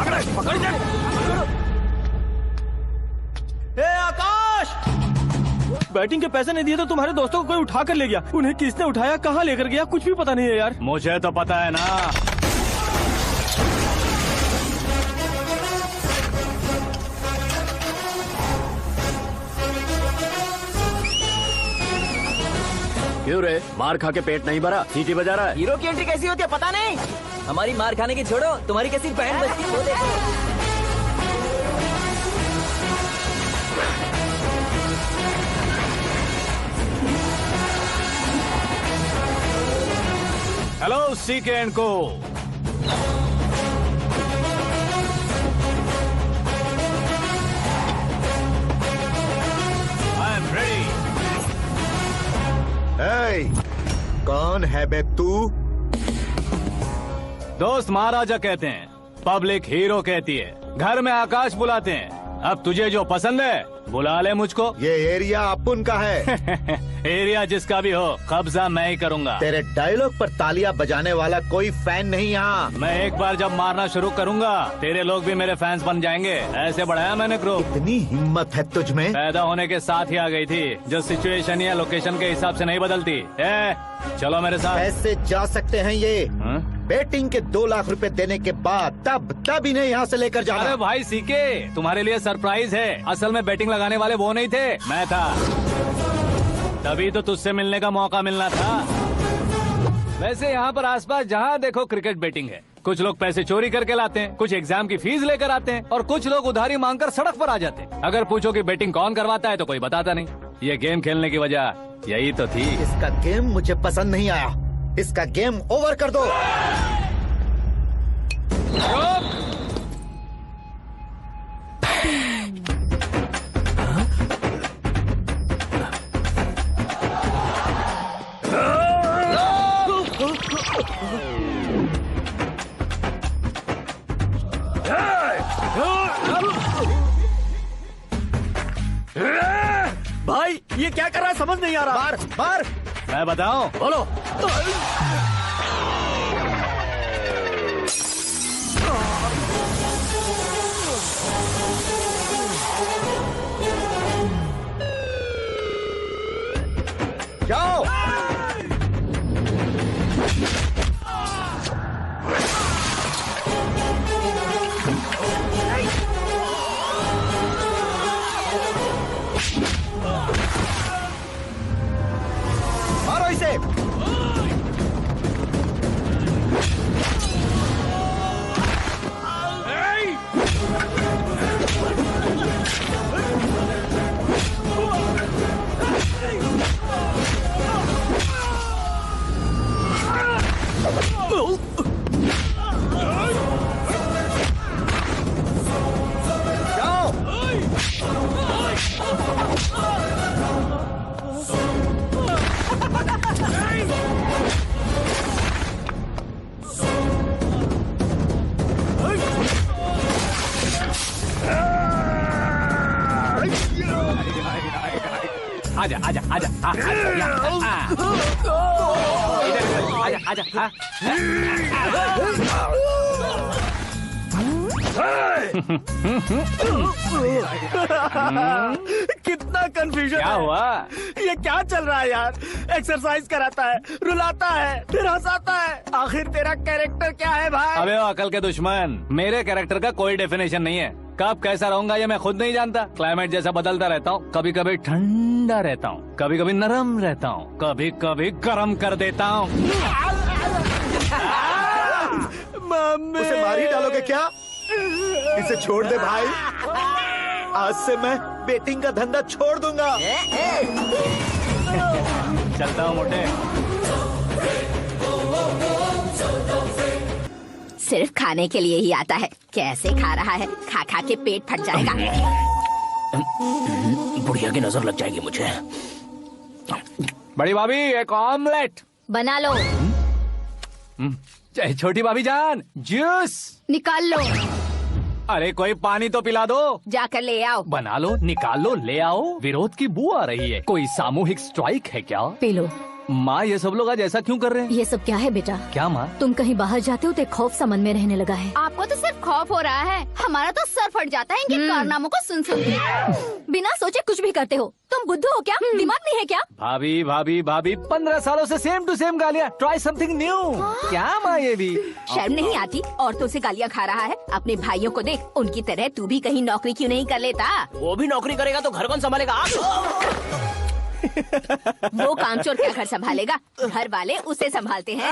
पकड़ जा। आकाश, बैटिंग के पैसे नहीं दिए तो तुम्हारे दोस्तों को कोई उठा कर ले गया। उन्हें किसने उठाया, कहाँ लेकर गया, कुछ भी पता नहीं है यार। मुझे तो पता है ना। क्यों रे, मार खा के पेट नहीं भरा, सीटी बजा रहा है? हीरो की एंट्री कैसी होती है पता नहीं। हमारी मार खाने की छोड़ो, तुम्हारी कैसी बैंड बजती है वो देखो। हेलो सीके एंड को। I am ready. कौन है बे तू? दोस्त महाराजा कहते हैं, पब्लिक हीरो कहती है, घर में आकाश बुलाते हैं। अब तुझे जो पसंद है बुला ले मुझको। ये एरिया अपुन का है। एरिया जिसका भी हो, कब्जा मैं ही करूंगा। तेरे डायलॉग पर तालियां बजाने वाला कोई फैन नहीं यहाँ। मैं एक बार जब मारना शुरू करूंगा, तेरे लोग भी मेरे फैंस बन जाएंगे। ऐसे बढ़ाया मैंने ग्रुप। इतनी हिम्मत है तुझ में? पैदा होने के साथ ही आ गई थी, जो सिचुएशन या लोकेशन के हिसाब से नहीं बदलती। चलो मेरे साथ। कैसे जा सकते हैं ये? बेटिंग के 2 लाख रुपए देने के बाद तब इन्हें यहाँ से लेकर जाना। अरे भाई सीके, तुम्हारे लिए सरप्राइज है। असल में बैटिंग लगाने वाले वो नहीं थे, मैं था। तभी तो तुझसे मिलने का मौका मिलना था। वैसे यहाँ पर आसपास जहाँ देखो क्रिकेट बैटिंग है। कुछ लोग पैसे चोरी करके लाते हैं, कुछ एग्जाम की फीस लेकर आते हैं, और कुछ लोग उधारी मांगकर सड़क पर आ जाते हैं। अगर पूछो कि बैटिंग कौन करवाता है तो कोई बताता नहीं। ये गेम खेलने की वजह यही तो थी। इसका गेम मुझे पसंद नहीं आया। इसका गेम ओवर कर दो। भाई ये क्या कर रहा है, समझ नहीं आ रहा। मार मार। मैं बताऊं? बोलो। जाओ। मारो इसे। आजा आजा आजा आजा आजा। कितना कंफ्यूजन। क्या हुआ? ये क्या चल रहा है यार? एक्सरसाइज कराता है, रुलाता है, फिर हंसाता है। आखिर तेरा कैरेक्टर क्या है भाई? अबे ओ अकल के दुश्मन, मेरे कैरेक्टर का कोई डेफिनेशन नहीं है। कब कैसा रहूंगा ये मैं खुद नहीं जानता। क्लाइमेट जैसा बदलता रहता हूँ। कभी कभी ठंडा रहता हूँ, कभी कभी नरम रहता हूँ, कभी कभी गर्म कर देता हूँ। उसे मार ही डालोगे क्या? इसे छोड़ दे भाई। आज से मैं बेटिंग का धंधा छोड़ दूंगा। चलता हूँ मोटे। सिर्फ खाने के लिए ही आता है। कैसे खा रहा है, खा खा के पेट फट जाएगा। बुढ़िया की नजर लग जाएगी मुझे। बड़ी भाभी एक ऑमलेट बना लो। छोटी भाभी जान जूस निकाल लो। अरे कोई पानी तो पिला दो। जाकर ले आओ। बना लो, निकाल लो, ले आओ। विरोध की बू आ रही है। कोई सामूहिक स्ट्राइक है क्या? P low. माँ ये सब लोग आज ऐसा क्यों कर रहे हैं? ये सब क्या है बेटा? क्या माँ? तुम कहीं बाहर जाते हो तो एक खौफ सा मन में रहने लगा है। आपको तो सिर्फ खौफ हो रहा है, हमारा तो सर फट जाता है इनके कारनामों को सुन सुन के। बिना सोचे कुछ भी करते हो। तुम बुद्धू हो क्या? दिमाग नहीं है क्या? भाभी भाभी भाभी 15 सालों से सेम टू सेम गालियाँ। Try something new. क्या माँ ये भी? शर्म नहीं आती? औरतों से गालियाँ खा रहा है। अपने भाइयों को देख, उनकी तरह तू भी कहीं नौकरी क्यों नहीं कर लेता? वो भी नौकरी करेगा तो घर कौन संभालेगा? आप वो कामचोर क्या घर संभालेगा? घर वाले उसे संभालते हैं।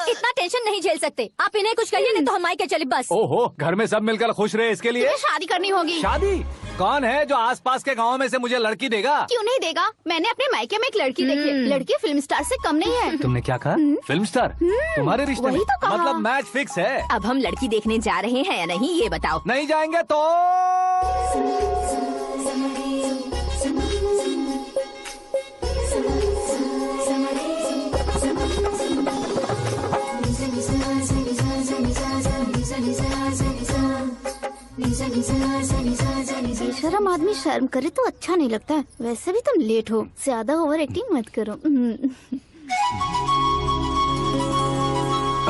इतना टेंशन नहीं झेल सकते। आप इन्हें कुछ कहिए नहीं तो हम मायके चले बस। ओहो, घर में सब मिलकर खुश रहे इसके लिए। तुम्हें शादी करनी होगी। शादी? कौन है जो आसपास के गाँव में से मुझे लड़की देगा? क्यों नहीं देगा? मैंने अपने मायके में एक लड़की देखी। लड़की फिल्म स्टार से कम नहीं है। तुमने क्या कहा? Film star? तुम्हारे रिश्ते में? वही तो कहा। मतलब मैच फिक्स है। अब हम लड़की देखने जा रहे हैं या नहीं, ये बताओ। नहीं जाएंगे तो बेशरम आदमी शर्म करे तो अच्छा नहीं लगता है। वैसे भी तुम लेट हो, ज्यादा ओवर एक्टिंग मत करो।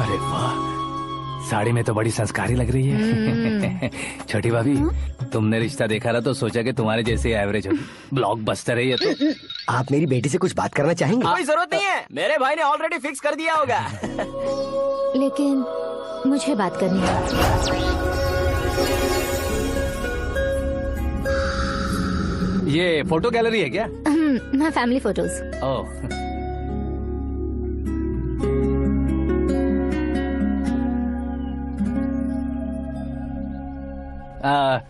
अरे वाह, साड़ी में तो बड़ी संस्कारी लग रही है। छोटी भाभी, तुमने रिश्ता देखा ना तो सोचा कि तुम्हारे जैसे एवरेज होगी। ब्लॉकबस्टर है ये तो। आप मेरी बेटी से कुछ बात करना चाहेंगे? कोई जरूरत नहीं है, मेरे भाई ने ऑलरेडी फिक्स कर दिया होगा। लेकिन मुझे बात करनी है। ये फोटो गैलरी है क्या? हाँ, फैमिली फोटोज। ओह,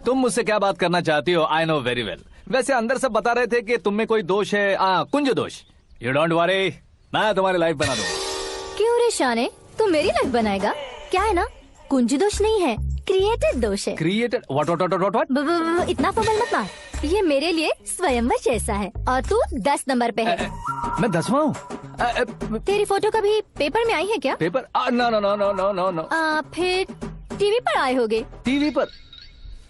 तुम मुझसे क्या बात करना चाहती हो? I know very well. वैसे अंदर सब बता रहे थे कि तुम में कोई दोष है, कुंज दोष। यू डोंट वरी, मैं तुम्हारी लाइफ बना दूंगा। क्यों रे शाने, तू मेरी लाइफ बनाएगा? क्या है ना, कुंज दोष नहीं है, क्रिएटेड दोष है। क्रिएटेड? व्हाट? इतना फबल मत मार। ये मेरे लिए स्वयंवर जैसा है और तू 10 नंबर पे है। मैं 10वां हूँ? तेरी फोटो कभी पेपर में आई है क्या? Paper? No no no no no no no. फिर टीवी पर आए होगे। टीवी पर?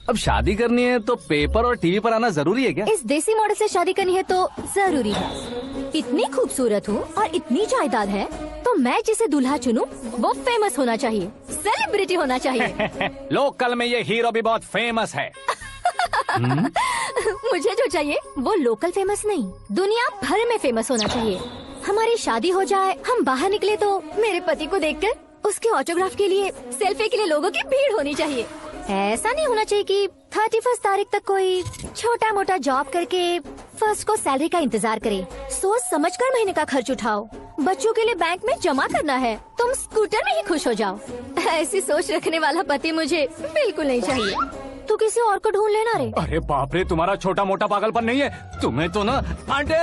अब शादी करनी है तो पेपर और टीवी पर आना जरूरी है क्या? इस देसी मॉडल से शादी करनी है तो जरूरी है। इतनी खूबसूरत हूँ और इतनी जायदाद है तो मैं जिसे दूल्हा चुनूं वो फेमस होना चाहिए, सेलिब्रिटी होना चाहिए। लोकल में ये हीरो भी बहुत फेमस है। मुझे जो चाहिए वो लोकल फेमस नहीं, दुनिया भर में फेमस होना चाहिए। हमारी शादी हो जाए, हम बाहर निकले तो मेरे पति को देखकर उसके ऑटोग्राफ के लिए, सेल्फी के लिए लोगों की भीड़ होनी चाहिए। ऐसा नहीं होना चाहिए कि 31 तारीख तक कोई छोटा मोटा जॉब करके फर्स्ट को सैलरी का इंतजार करे। सोच समझकर महीने का खर्च उठाओ। बच्चों के लिए बैंक में जमा करना है, तुम स्कूटर में ही खुश हो जाओ। ऐसी सोच रखने वाला पति मुझे बिल्कुल नहीं चाहिए। तू किसी और को ढूंढ लेना रे। अरे बाप रे, तुम्हारा छोटा मोटा पागलपन नहीं है? तुम्हें तो ना आंटी,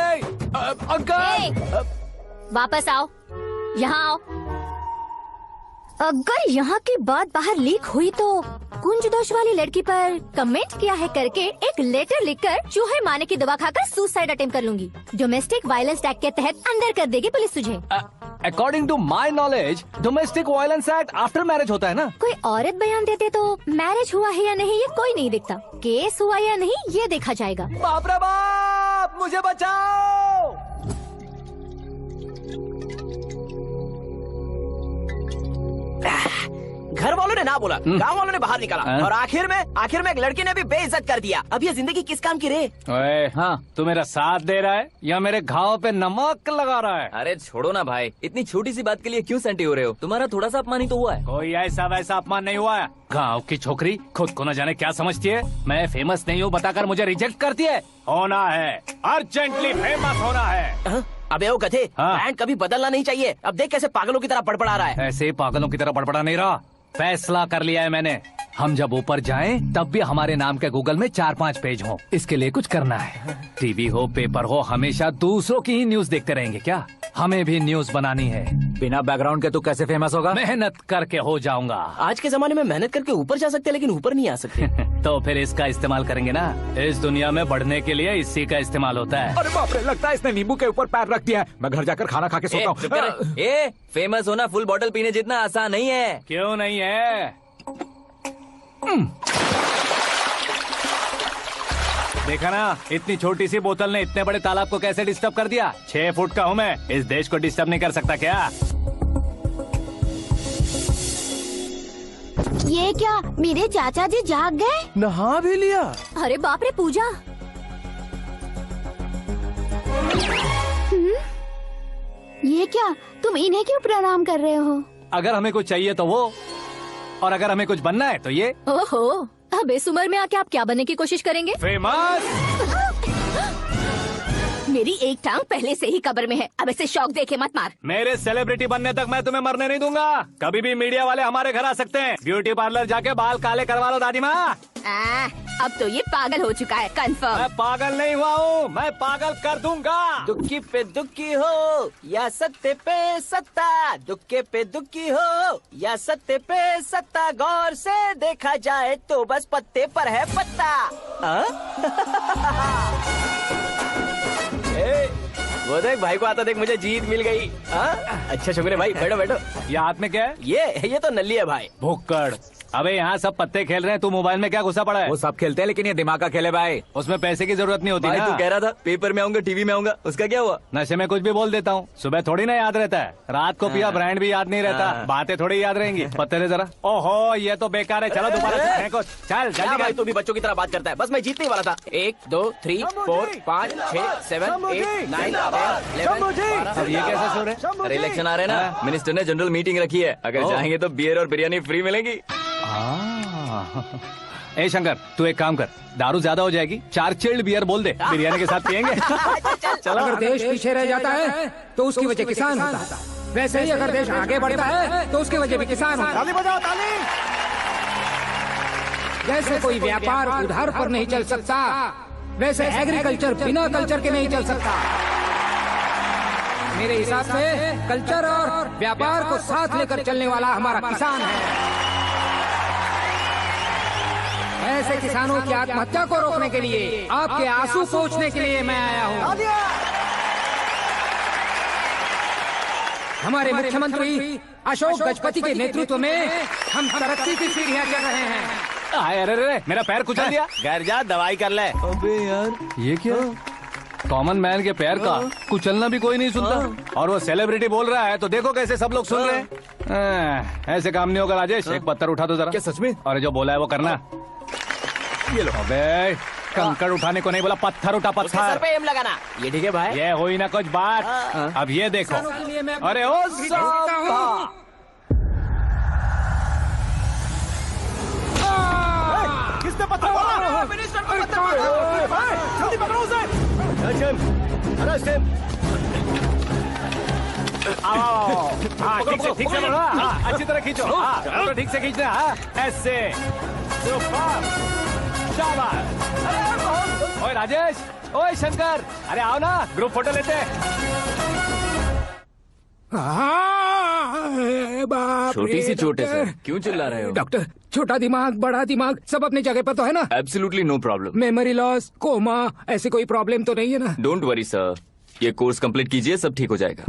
अंकल। वापस आओ, यहाँ आओ। अगर यहाँ की बात बाहर लीक हुई तो कुंज दोष वाली लड़की पर कमेंट किया है करके एक लेटर लिखकर चूहे मारने की दवा खाकर सुसाइड अटेम्प्ट कर लूंगी। डोमेस्टिक वायलेंस एक्ट के तहत अंदर कर देगी पुलिस तुझे। According to my knowledge domestic violence act after marriage होता है ना? कोई औरत बयान देते तो मैरिज हुआ है या नहीं ये कोई नहीं दिखता, केस हुआ या नहीं ये देखा जाएगा। बाप रे बाप, मुझे बचाओ। घर वालों ने ना बोला, गांव वालों ने बाहर निकाला और आखिर में एक लड़की ने भी बेइज्जत कर दिया। अब ये जिंदगी किस काम की रे? ओए, हाँ, तू मेरा साथ दे रहा है या मेरे घाव पे नमक लगा रहा है? अरे छोड़ो ना भाई, इतनी छोटी सी बात के लिए क्यों सेंटी हो रहे हो? तुम्हारा थोड़ा सा अपमान ही तो हुआ है। कोई ऐसा वैसा अपमान नहीं हुआ है। गाँव की छोकरी खुद को न जाने क्या समझती है। मैं फेमस नहीं हूँ बताकर मुझे रिजेक्ट करती है। होना है, अर्जेंटली फेमस होना है। अबे ओ गधे, हाँ। ब्रांड कभी बदलना नहीं चाहिए। अब देख कैसे पागलों की तरह बड़बड़ा रहा है। ऐसे पागलों की तरह बड़बड़ा नहीं रहा, फैसला कर लिया है मैंने। हम जब ऊपर जाएं तब भी हमारे नाम के गूगल में 4-5 पेज हों। इसके लिए कुछ करना है। टीवी हो, पेपर हो, हमेशा दूसरों की ही न्यूज देखते रहेंगे क्या? हमें भी न्यूज बनानी है। बिना बैकग्राउंड के तू कैसे फेमस होगा? मेहनत करके हो जाऊंगा। आज के जमाने में मेहनत करके ऊपर जा सकते हैं लेकिन ऊपर नहीं आ सकते। तो फिर इसका इस्तेमाल करेंगे ना। इस दुनिया में बढ़ने के लिए इसी का इस्तेमाल होता है। अरे बाप रे, लगता है इसने नींबू के ऊपर पैर रख दिया है। मैं घर जाकर खाना खा के सोता हूँ। फेमस होना फुल बॉटल पीने जितना आसान नहीं है। क्यों नहीं है? देखा ना, इतनी छोटी सी बोतल ने इतने बड़े तालाब को कैसे डिस्टर्ब कर दिया। 6 फुट का हूँ मैं, इस देश को डिस्टर्ब नहीं कर सकता क्या? ये क्या, मेरे चाचा जी जाग गए? नहा भी लिया? अरे बाप रे पूजा, ये क्या, तुम इन्हें क्यों प्रणाम कर रहे हो? अगर हमें कुछ चाहिए तो वो, और अगर हमें कुछ बनना है तो ये। ओहो, अब इस उम्र में आके आप क्या बनने की कोशिश करेंगे? फेमस। मेरी एक टांग पहले से ही कब्र में है, अब इसे शौक देके मत मार। मेरे सेलिब्रिटी बनने तक मैं तुम्हें मरने नहीं दूंगा। कभी भी मीडिया वाले हमारे घर आ सकते हैं। ब्यूटी पार्लर जाके बाल काले करवा लो दादी माँ। अब तो ये पागल हो चुका है, कंफर्म। मैं पागल नहीं हुआ हूँ, मैं पागल कर दूंगा। दुखी पे दुखी हो या सत्य पे सत्ता, दुखे पे दुखी हो या सत्य पे सत्ता, गौर से देखा जाए तो बस पत्ते पर है पत्ता। वो देख भाई को आता देख, मुझे जीत मिल गई। अच्छा शुक्र है भाई, बैठो बैठो। ये हाथ में क्या है? ये तो नल्ली है भाई। भुक्कड़। अबे यहाँ सब पत्ते खेल रहे हैं, तू मोबाइल में क्या घुसा पड़ा है? वो सब खेलते हैं लेकिन ये दिमाग का खेल है भाई। उसमें पैसे की जरूरत नहीं होती भाई ना। तू कह रहा था पेपर में आऊंगा, टीवी में आऊंगा, उसका क्या हुआ? नशे में कुछ भी बोल देता हूँ, सुबह थोड़ी ना याद रहता है। रात को पिया ब्रांड भी याद नहीं रहता, बातें थोड़ी याद रहेंगी। पत्ते ले जरा। ओहो ये तो बेकार है, चलो दोबारा से फेंको। चल क्या जल्दी भाई कर। तू भी बच्चों की तरह बात करता है। बस मैं जीतने वाला था। 1 2 3 4 5 6 7 8 9 10 11 अब ये कैसा शोर है? अरे इलेक्शन आ रहे हैं ना, मिनिस्टर ने जनरल मीटिंग रखी है। अगर जाएंगे तो बियर और बिरयानी फ्री मिलेगी। ए शंकर, तू एक काम कर, दारू ज्यादा हो जाएगी, 4 चिल्ड बियर बोल दे, बिरयानी के साथ पियेंगे। चलो। अगर देश पीछे रह जाता है तो उसकी वजह किसान होता है, वैसे ही अगर देश आगे बढ़ता है तो उसकी वजह भी किसान होता है। ताली बजाओ, ताली। जैसे कोई व्यापार उधार पर नहीं चल सकता, वैसे एग्रीकल्चर बिना कल्चर के नहीं चल सकता। मेरे हिसाब से कल्चर और व्यापार को साथ लेकर चलने वाला हमारा किसान है। ऐसे किसानों की आत्महत्या को रोकने के लिए, आपके आंसू पोंछने के लिए मैं आया हूँ। हमारे मुख्यमंत्री अशोक गजपति के नेतृत्व में हम तरक्की की सीढ़ियाँ चढ़ रहे हैं। अरे मेरा पैर कुचल दिया। घर जा दवाई कर ले। अबे यार ये क्या? कॉमन मैन के पैर का कुचलना भी कोई नहीं सुनता, और वो सेलिब्रिटी बोल रहा है तो देखो कैसे सब लोग सुन रहे हैं। ऐसे काम नहीं होगा राजेश, एक पत्थर उठा दो जरा। क्या सच में? और जो बोला है वो करना। ये लो। अबे कंकड़ उठाने को नहीं बोला, पत्थर उठा, उसके सर पत्थर। पे एम लगाना। ये ठीक है भाई। ये हुई ना कुछ बात। अब ये देखो। अरे ओ साहब, किसने पत्थर मारा? मिनिस्टर को पत्थर मारा। जल्दी पकड़ो उसे। आओ। हाँ ठीक से पकड़ो। हाँ अच्छी तरह खींचो। हाँ तो ठीक से खींचना। हाँ ऐसे। सुपर। शाबाश। ओए राजेश, ओए शंकर, अरे आओ ना, ग्रुप फोटो लेते हैं। छोटी सी चोट है सर, क्यों चिल्ला रहे हो? डॉक्टर, छोटा दिमाग बड़ा दिमाग सब अपनी जगह पर तो है ना? Absolutely no problem. Memory loss, coma, ऐसी कोई प्रॉब्लम तो नहीं है ना? डोंट वरी सर, ये कोर्स कंप्लीट कीजिए, सब ठीक हो जाएगा।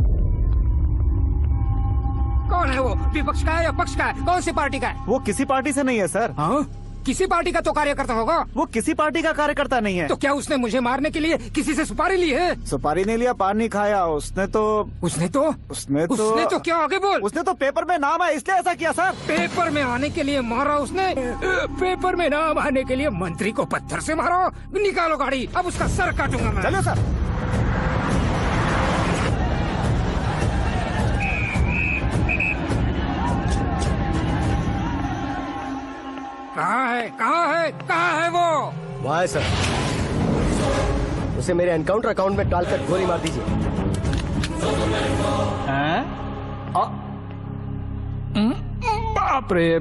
कौन है वो? विपक्ष का है या पक्ष का है? कौन सी पार्टी का है? वो किसी पार्टी से नहीं है सर। हाँ? किसी पार्टी का तो कार्यकर्ता होगा। वो किसी पार्टी का कार्यकर्ता नहीं है। तो क्या उसने मुझे मारने के लिए किसी से सुपारी ली है? सुपारी नहीं लिया, पान नहीं खाया। उसने तो क्या आगे बोल? उसने तो पेपर में नाम है इसलिए ऐसा किया सर। पेपर में आने के लिए मारा उसने? पेपर में नाम आने के लिए मंत्री को पत्थर से मारो? निकालो गाड़ी, अब उसका सर काटूंगा मैं। चलो सर। कहाँ है वो? वहाँ है सर। उसे मेरे एनकाउंटर अकाउंट में डालकर गोली मार दीजिए। बाप रे,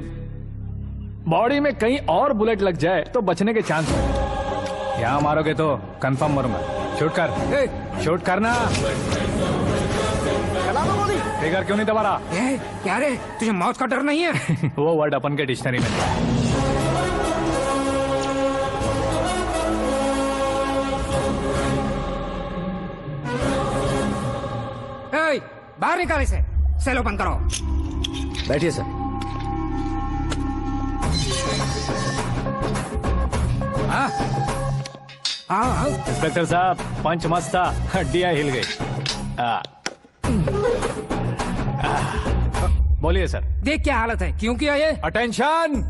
बॉडी में कहीं और बुलेट लग जाए तो बचने के चांस है। यहाँ मारोगे तो कंफर्म मरूंगा। शूट कर, शूट करना। ट्रिगर क्यों नहीं दबा रहा? क्या रे, तुझे मौत का डर नहीं है? वो वर्ड अपन के डिक्शनरी में नहीं। बाहर निकाले से, सेलो बंद करो। बैठिए सर। हाँ इंस्पेक्टर साहब, पंच मस्त था, हड्डियां हिल गई। बोलिए सर। देख क्या हालत है, क्यों किया ये? अटेंशन,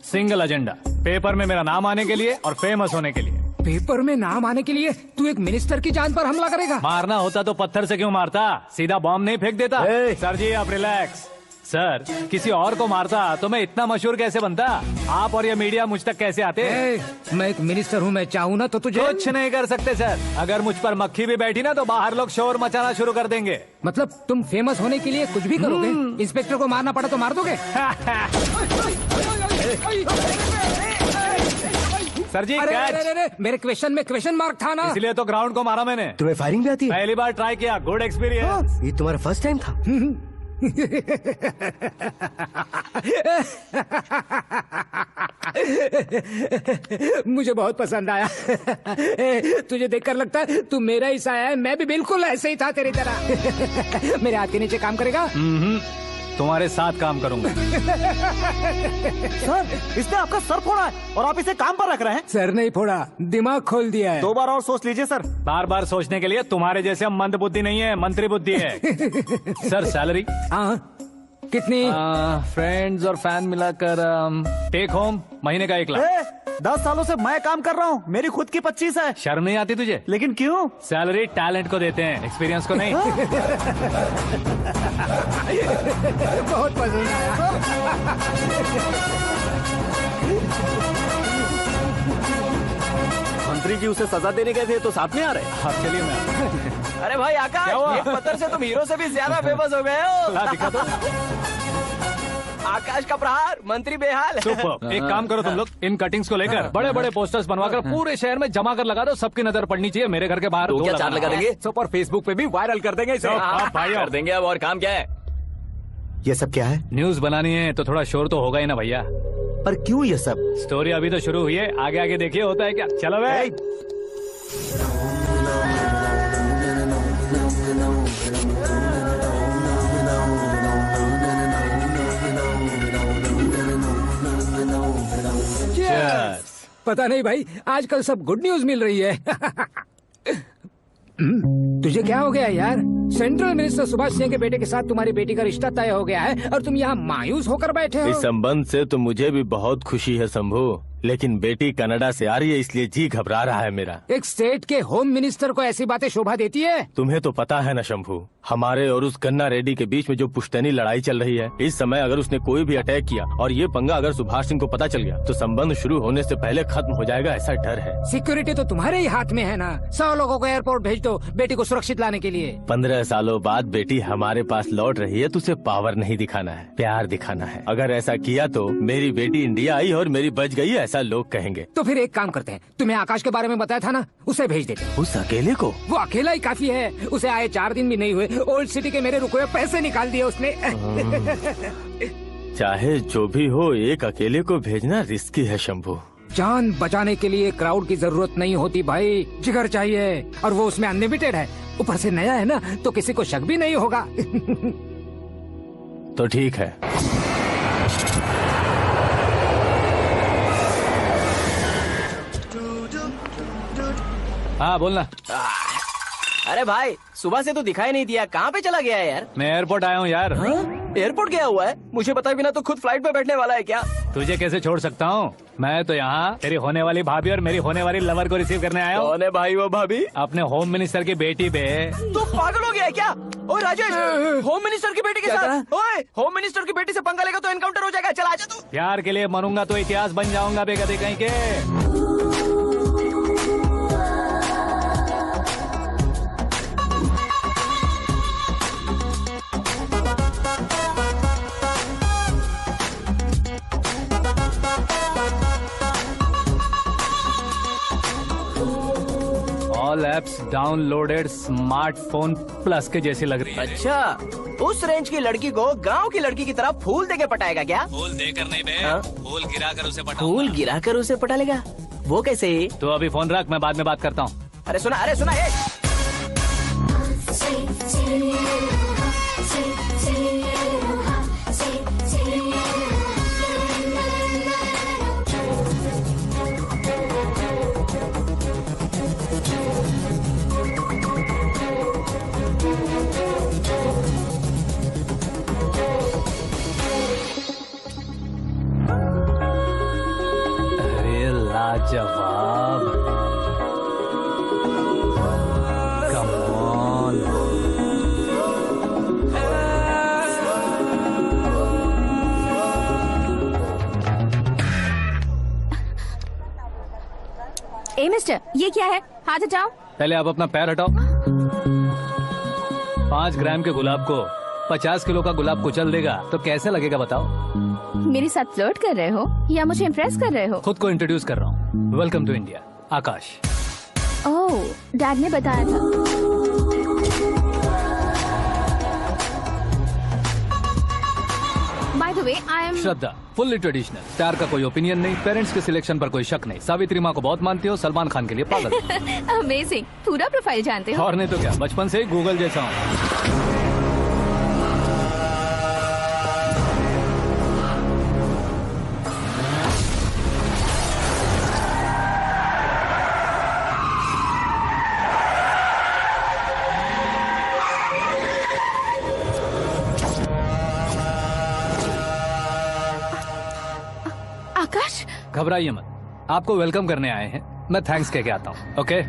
सिंगल एजेंडा, पेपर में मेरा नाम आने के लिए और फेमस होने के लिए। पेपर में नाम आने के लिए तू एक मिनिस्टर की जान पर हमला करेगा? मारना होता तो पत्थर से क्यों मारता, सीधा बॉम्ब नहीं फेंक देता। सर जी आप रिलैक्स। सर, किसी और को मारता तो मैं इतना मशहूर कैसे बनता? आप और ये मीडिया मुझ तक कैसे आते? मैं एक मिनिस्टर हूँ, मैं चाहूँ ना तो तुझे कुछ नहीं कर सकते सर। अगर मुझ पर मक्खी भी बैठी ना तो बाहर लोग शोर मचाना शुरू कर देंगे। मतलब तुम फेमस होने के लिए कुछ भी करोगे? इंस्पेक्टर को मारना पड़ा तो मार दोगे? सर जी कैच। मेरे क्वेश्चन में क्वेश्चन मार्क था ना, इसलिए तो ग्राउंड को मारा मैंने। तुम्हें फायरिंग भी आती है? पहली बार ट्राई किया, गुड एक्सपीरियंस। ये तुम्हारा फर्स्ट टाइम था? मुझे बहुत पसंद आया। तुझे देखकर लगता है तू मेरा ही साया है। मैं भी बिल्कुल ऐसे ही था तेरी तरह। मेरे हाथ के नीचे काम करेगा? तुम्हारे साथ काम करूंगा। सर, इसने आपका सर फोड़ा है और आप इसे काम पर रख रहे हैं। सर नहीं फोड़ा, दिमाग खोल दिया है। 2 बार और सोच लीजिए सर। बार बार सोचने के लिए तुम्हारे जैसे मंद बुद्धि नहीं है, मंत्री बुद्धि है। Sir salary? हाँ, कितनी? फ्रेंड्स और फैन मिलाकर टेक होम महीने का 1 लाख। 10 सालों से मैं काम कर रहा हूँ, मेरी खुद की 25 है। शर्म नहीं आती तुझे? लेकिन क्यों? सैलरी टैलेंट को देते हैं, एक्सपीरियंस को नहीं। बहुत पसंद आया। मंत्री जी उसे सजा देने गए थे तो साथ में आ रहे। हाँ चलिए मैं। अरे भाई आकाश, एक पत्थर से तुम हीरो से भी ज्यादा फेमस हो गए हो। दिखा दो। आकाश का प्रहार, मंत्री बेहाल। सुपर। एक काम करो तुम लोग, इन कटिंग्स को लेकर बड़े बड़े पोस्टर्स बनवाकर पूरे शहर में जमा कर लगा दो। सबकी नजर पड़नी चाहिए। मेरे घर के बाहर तो क्या चार्ज लगा देंगे? सुपर, फेसबुक पे भी वायरल कर देंगे इसे। कर देंगे। अब और काम क्या है? ये सब क्या है? न्यूज बनानी है तो थोड़ा शोर तो होगा ही ना भैया। पर क्यों ये सब? स्टोरी अभी तो शुरू हुई है, आगे आगे देखिए होता है क्या। चलो भाई। पता नहीं भाई, आजकल सब गुड न्यूज मिल रही है। तुझे क्या हो गया यार? सेंट्रल मिनिस्टर सुभाष सिंह के बेटे के साथ तुम्हारी बेटी का रिश्ता तय हो गया है और तुम यहाँ मायूस होकर बैठे हो। इस संबंध से तो मुझे भी बहुत खुशी है शंभू, लेकिन बेटी कनाडा से आ रही है इसलिए जी घबरा रहा है मेरा। एक स्टेट के होम मिनिस्टर को ऐसी बातें शोभा देती है? तुम्हें तो पता है ना शंभू, हमारे और उस गन्ना रेड्डी के बीच में जो पुश्तैनी लड़ाई चल रही है। इस समय अगर उसने कोई भी अटैक किया और ये पंगा अगर सुभाष सिंह को पता चल गया तो संबंध शुरू होने से पहले खत्म हो जाएगा, ऐसा डर है। सिक्योरिटी तो तुम्हारे ही हाथ में है ना। 100 लोगों को एयरपोर्ट भेज दो बेटी को सुरक्षित लाने के लिए। 15 सालों बाद बेटी हमारे पास लौट रही है तो उसे पावर नहीं दिखाना है, प्यार दिखाना है। अगर ऐसा किया तो मेरी बेटी इंडिया आई और मेरी बच गई, ऐसा लोग कहेंगे। तो फिर एक काम करते हैं, तुम्हें आकाश के बारे में बताया था ना, उसे भेज देते हैं। उस अकेले को? वो अकेला ही काफी है। उसे आए 4 दिन भी नहीं हुए, ओल्ड सिटी के मेरे रुके हुए पैसे निकाल दिए उसने। चाहे जो भी हो, एक अकेले को भेजना रिस्की है शंभू। जान बचाने के लिए क्राउड की जरूरत नहीं होती भाई, जिगर चाहिए, और वो उसमें अनलिमिटेड है। ऊपर से नया है ना तो किसी को शक भी नहीं होगा। तो ठीक है। हाँ बोलना। अरे भाई, सुबह से तो दिखाई नहीं दिया, कहाँ पे चला गया है यार? मैं एयरपोर्ट आया हूँ यार। एयरपोर्ट गया हुआ है? मुझे बताए बिना तो खुद फ्लाइट पे बैठने वाला है क्या? तुझे कैसे छोड़ सकता हूँ? मैं तो यहाँ तेरी होने वाली भाभी और मेरी होने वाली लवर को रिसीव करने आया हूँ। कौन है भाई वो भाभी? अपने होम मिनिस्टर की बेटी पे। तू पागल हो गया है क्या? ओए राजेश, होम मिनिस्टर की बेटी के साथ? ओए, होम मिनिस्टर की बेटी से पंगा लेगा तो एनकाउंटर हो जाएगा। चल आजा तू। प्यार के लिए मरूंगा तो इतिहास बन जाऊंगा बेगदे कहीं के। All apps downloaded smartphone plus के जैसी लग रही है। अच्छा, उस रेंज की लड़की को गांव की लड़की की तरह फूल देके पटाएगा क्या? फूल देकर नहीं बे, फूल गिराकर उसे पटा। फूल गिराकर उसे पटा लेगा? वो कैसे? तो अभी फोन रख, मैं बाद में बात करता हूँ। अरे सुना ये। मिस्टर, ये क्या है? हाथ हटाओ। पहले आप अपना पैर हटाओ। 5 ग्राम के गुलाब को 50 किलो का गुलाब कुचल देगा तो कैसे लगेगा बताओ? मेरे साथ फ्लर्ट कर रहे हो या मुझे इम्प्रेस कर रहे हो? खुद को इंट्रोड्यूस कर रहा हूँ। Welcome to India, Akash. Oh, dad ने बताया था। By the way, I am Shraddha, fully traditional. प्यार का कोई ओपिनियन नहीं, पेरेंट्स के सिलेक्शन पर कोई शक नहीं। सावित्री माँ को बहुत मानती हो, सलमान खान के लिए पागल। अमेजिंग, पूरा प्रोफाइल जानते हो। और नहीं तो क्या, बचपन से ही गूगल जैसा हूँ। आकाश, घबराइए मत, आपको वेलकम करने आए हैं। मैं थैंक्स कह के आता हूँ। ओके?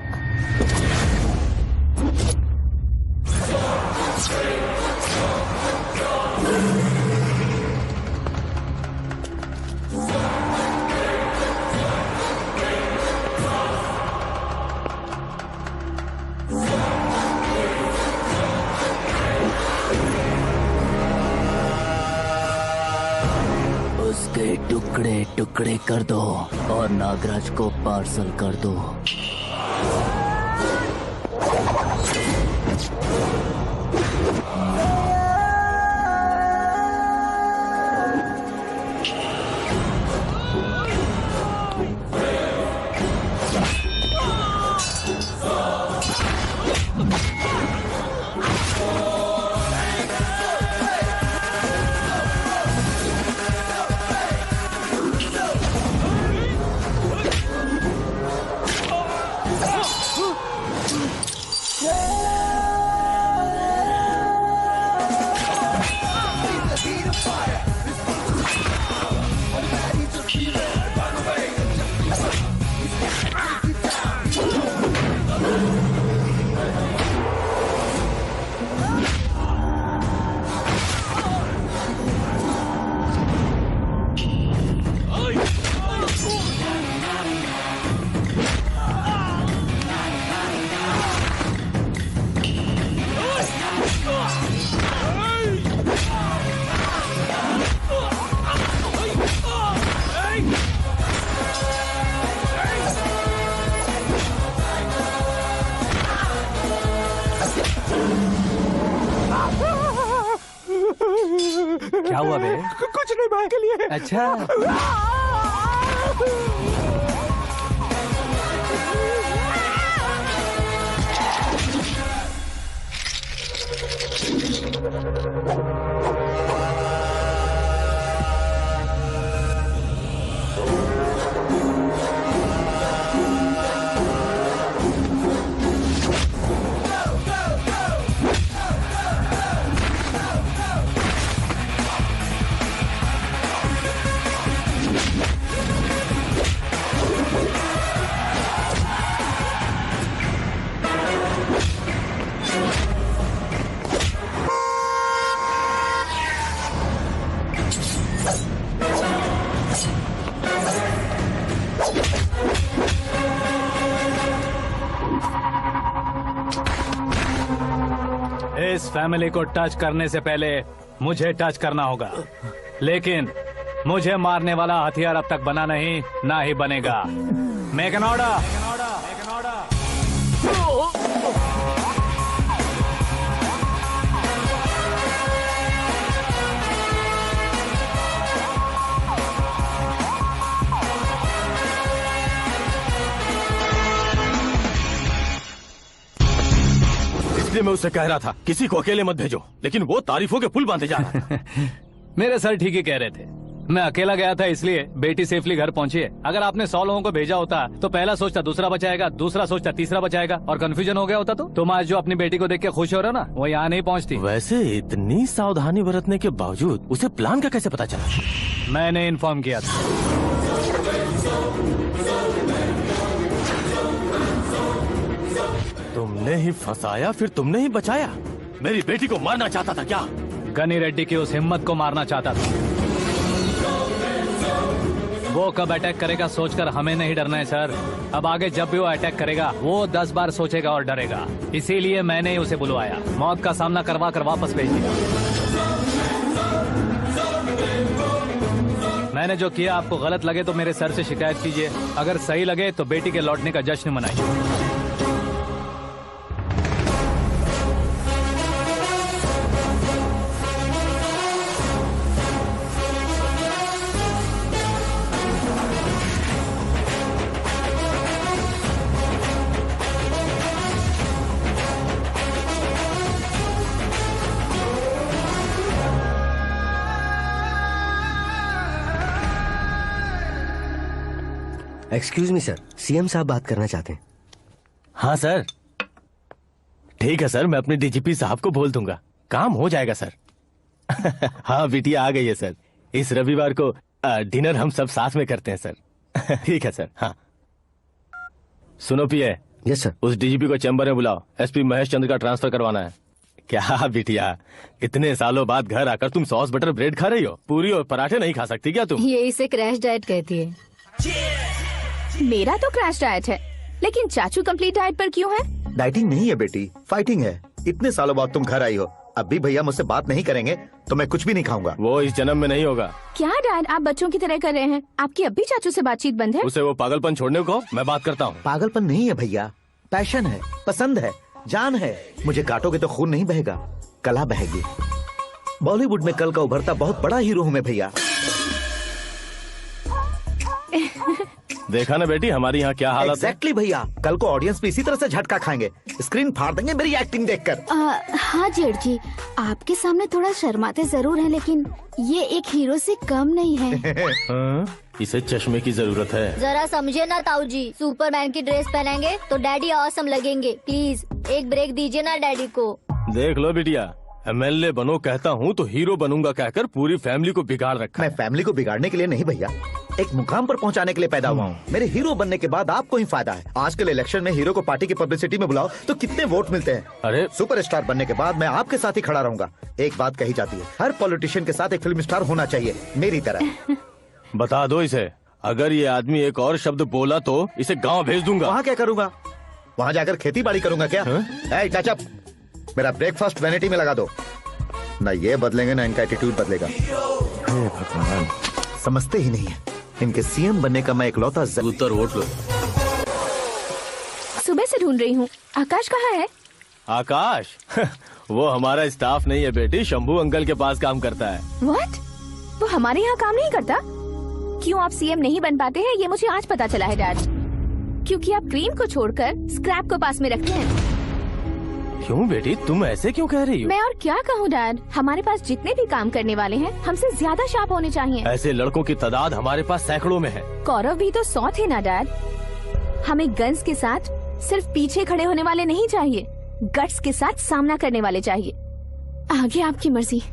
उसके टुकड़े टुकड़े कर दो और नागराज को पार्सल कर दो। क्या हुआ बे? कुछ नहीं, भाई के लिए। अच्छा, इस फैमिली को टच करने से पहले मुझे टच करना होगा, लेकिन मुझे मारने वाला हथियार अब तक बना नहीं, ना ही बनेगा। Make an order. इसलिए मैं उससे कह रहा था किसी को अकेले मत भेजो, लेकिन वो तारीफों के पुल बांधे जा रहा था। मेरे सर ठीक ही कह रहे थे। मैं अकेला गया था इसलिए बेटी सेफली घर पहुंची है। अगर आपने 100 लोगों को भेजा होता तो पहला सोचता दूसरा बचाएगा, दूसरा सोचता तीसरा बचाएगा, और कंफ्यूजन हो गया होता। तो तुम आज जो अपनी बेटी को देख के खुश हो रहे हो ना, वो यहाँ नहीं पहुँचती। वैसे इतनी सावधानी बरतने के बावजूद उसे प्लान का कैसे पता चला? मैंने इन्फॉर्म किया था। तुमने ही फंसाया, फिर तुमने ही बचाया। मेरी बेटी को मारना चाहता था क्या? गनी रेड्डी की उस हिम्मत को मारना चाहता था। वो कब अटैक करेगा सोचकर हमें नहीं डरना है सर। अब आगे जब भी वो अटैक करेगा वो 10 बार सोचेगा और डरेगा। इसीलिए मैंने ही उसे बुलवाया, मौत का सामना करवा कर वापस भेज दिया। मैंने जो किया आपको गलत लगे तो मेरे सर से शिकायत कीजिए, अगर सही लगे तो बेटी के लौटने का जश्न मनाइए। एक्सक्यूज मी सर, सीएम साहब बात करना चाहते हैं। हाँ सर, ठीक है सर, मैं अपने डीजीपी साहब को बोल दूंगा, काम हो जाएगा सर। हाँ बिटिया आ गई है सर, इस रविवार को डिनर हम सब साथ में करते हैं सर। ठीक है सर। हाँ सुनो पिए। Yes sir. उस डीजीपी को चैम्बर में बुलाओ, एसपी महेश चंद्र का ट्रांसफर करवाना है। क्या बिटिया, इतने सालों बाद घर आकर तुम सॉस बटर ब्रेड खा रही हो, पूरी और पराठे नहीं खा सकती क्या तुम? ये इसे क्रैश डाइट कहती है। मेरा तो क्रैश डाइट है, लेकिन चाचू कंप्लीट डाइट पर क्यों है? डाइटिंग नहीं है बेटी, फाइटिंग है। इतने सालों बाद तुम घर आई हो, अब भी भैया मुझसे बात नहीं करेंगे तो मैं कुछ भी नहीं खाऊंगा। वो इस जन्म में नहीं होगा। क्या डैड, आप बच्चों की तरह कर रहे हैं? आपकी अब भी चाचू से बातचीत बंद है? उसे वो पागलपन छोड़ने को मैं बात करता हूँ। पागलपन नहीं है भैया, पैशन है, पसंद है, जान है। मुझे काटोगे तो खून नहीं बहेगा, कला बहेगी। बॉलीवुड में कल का उभरता बहुत बड़ा हीरो हूँ मैं भैया। देखा ना बेटी हमारी यहाँ क्या हालत है। एग्जैक्टली भैया, कल को ऑडियंस भी इसी तरह से झटका खाएंगे, स्क्रीन फाड़ देंगे मेरी एक्टिंग देखकर। हाँ जेठ जी, आपके सामने थोड़ा शर्माते जरूर हैं, लेकिन ये एक हीरो से कम नहीं है। इसे चश्मे की जरूरत है। जरा समझे ना ताऊ जी, सुपरमैन की ड्रेस पहनेंगे तो डैडी ऑसम लगेंगे। प्लीज एक ब्रेक दीजिए ना डैडी को। देख लो बिटिया, एमएलए बनो कहता हूँ तो हीरो बनूंगा कहकर पूरी फैमिली को बिगाड़ रखा। मैं फैमिली को बिगाड़ने के लिए नहीं भैया, एक मुकाम पर पहुंचाने के लिए पैदा हुआ हूँ। मेरे हीरो बनने के बाद आपको ही फायदा है। आजकल इलेक्शन में हीरो को पार्टी की पब्लिसिटी में बुलाओ तो कितने वोट मिलते हैं। अरे सुपरस्टार बनने के बाद मैं आपके साथ ही खड़ा रहूंगा। एक बात कही जाती है, हर पॉलिटिशियन के साथ एक फिल्म स्टार होना चाहिए, मेरी तरह। बता दो इसे, अगर ये आदमी एक और शब्द बोला तो इसे गाँव भेज दूंगा। वहाँ क्या करूँगा? वहाँ जाकर खेती बाड़ी करूंगा क्या? चाचा, मेरा ब्रेकफास्ट वैनिटी में लगा दो। ना ये बदलेंगे ना इनका एटीट्यूड बदलेगा। भगवान, समझते ही नहीं है, इनके सीएम बनने का मैं इकलौता उत्तर वोट लो। सुबह से ढूंढ रही हूँ, आकाश कहाँ है? आकाश? वो हमारा स्टाफ नहीं है बेटी, शंभू अंकल के पास काम करता है। व्हाट? वो हमारे यहाँ काम नहीं करता? क्यों आप सीएम नहीं बन पाते हैं ये मुझे आज पता चला है डैड। क्योंकि आप क्रीम को छोड़कर स्क्रैप को पास में रखते हैं। क्यों बेटी, तुम ऐसे क्यों कह रही हो? मैं और क्या कहूँ डैड, हमारे पास जितने भी काम करने वाले हैं हमसे ज्यादा शार्प होने चाहिए। ऐसे लड़कों की तादाद हमारे पास सैकड़ों में है। कौरव भी तो 100 थे ना डैड। हमें गन्स के साथ सिर्फ पीछे खड़े होने वाले नहीं चाहिए, गट्स के साथ सामना करने वाले चाहिए। आगे आपकी मर्जी।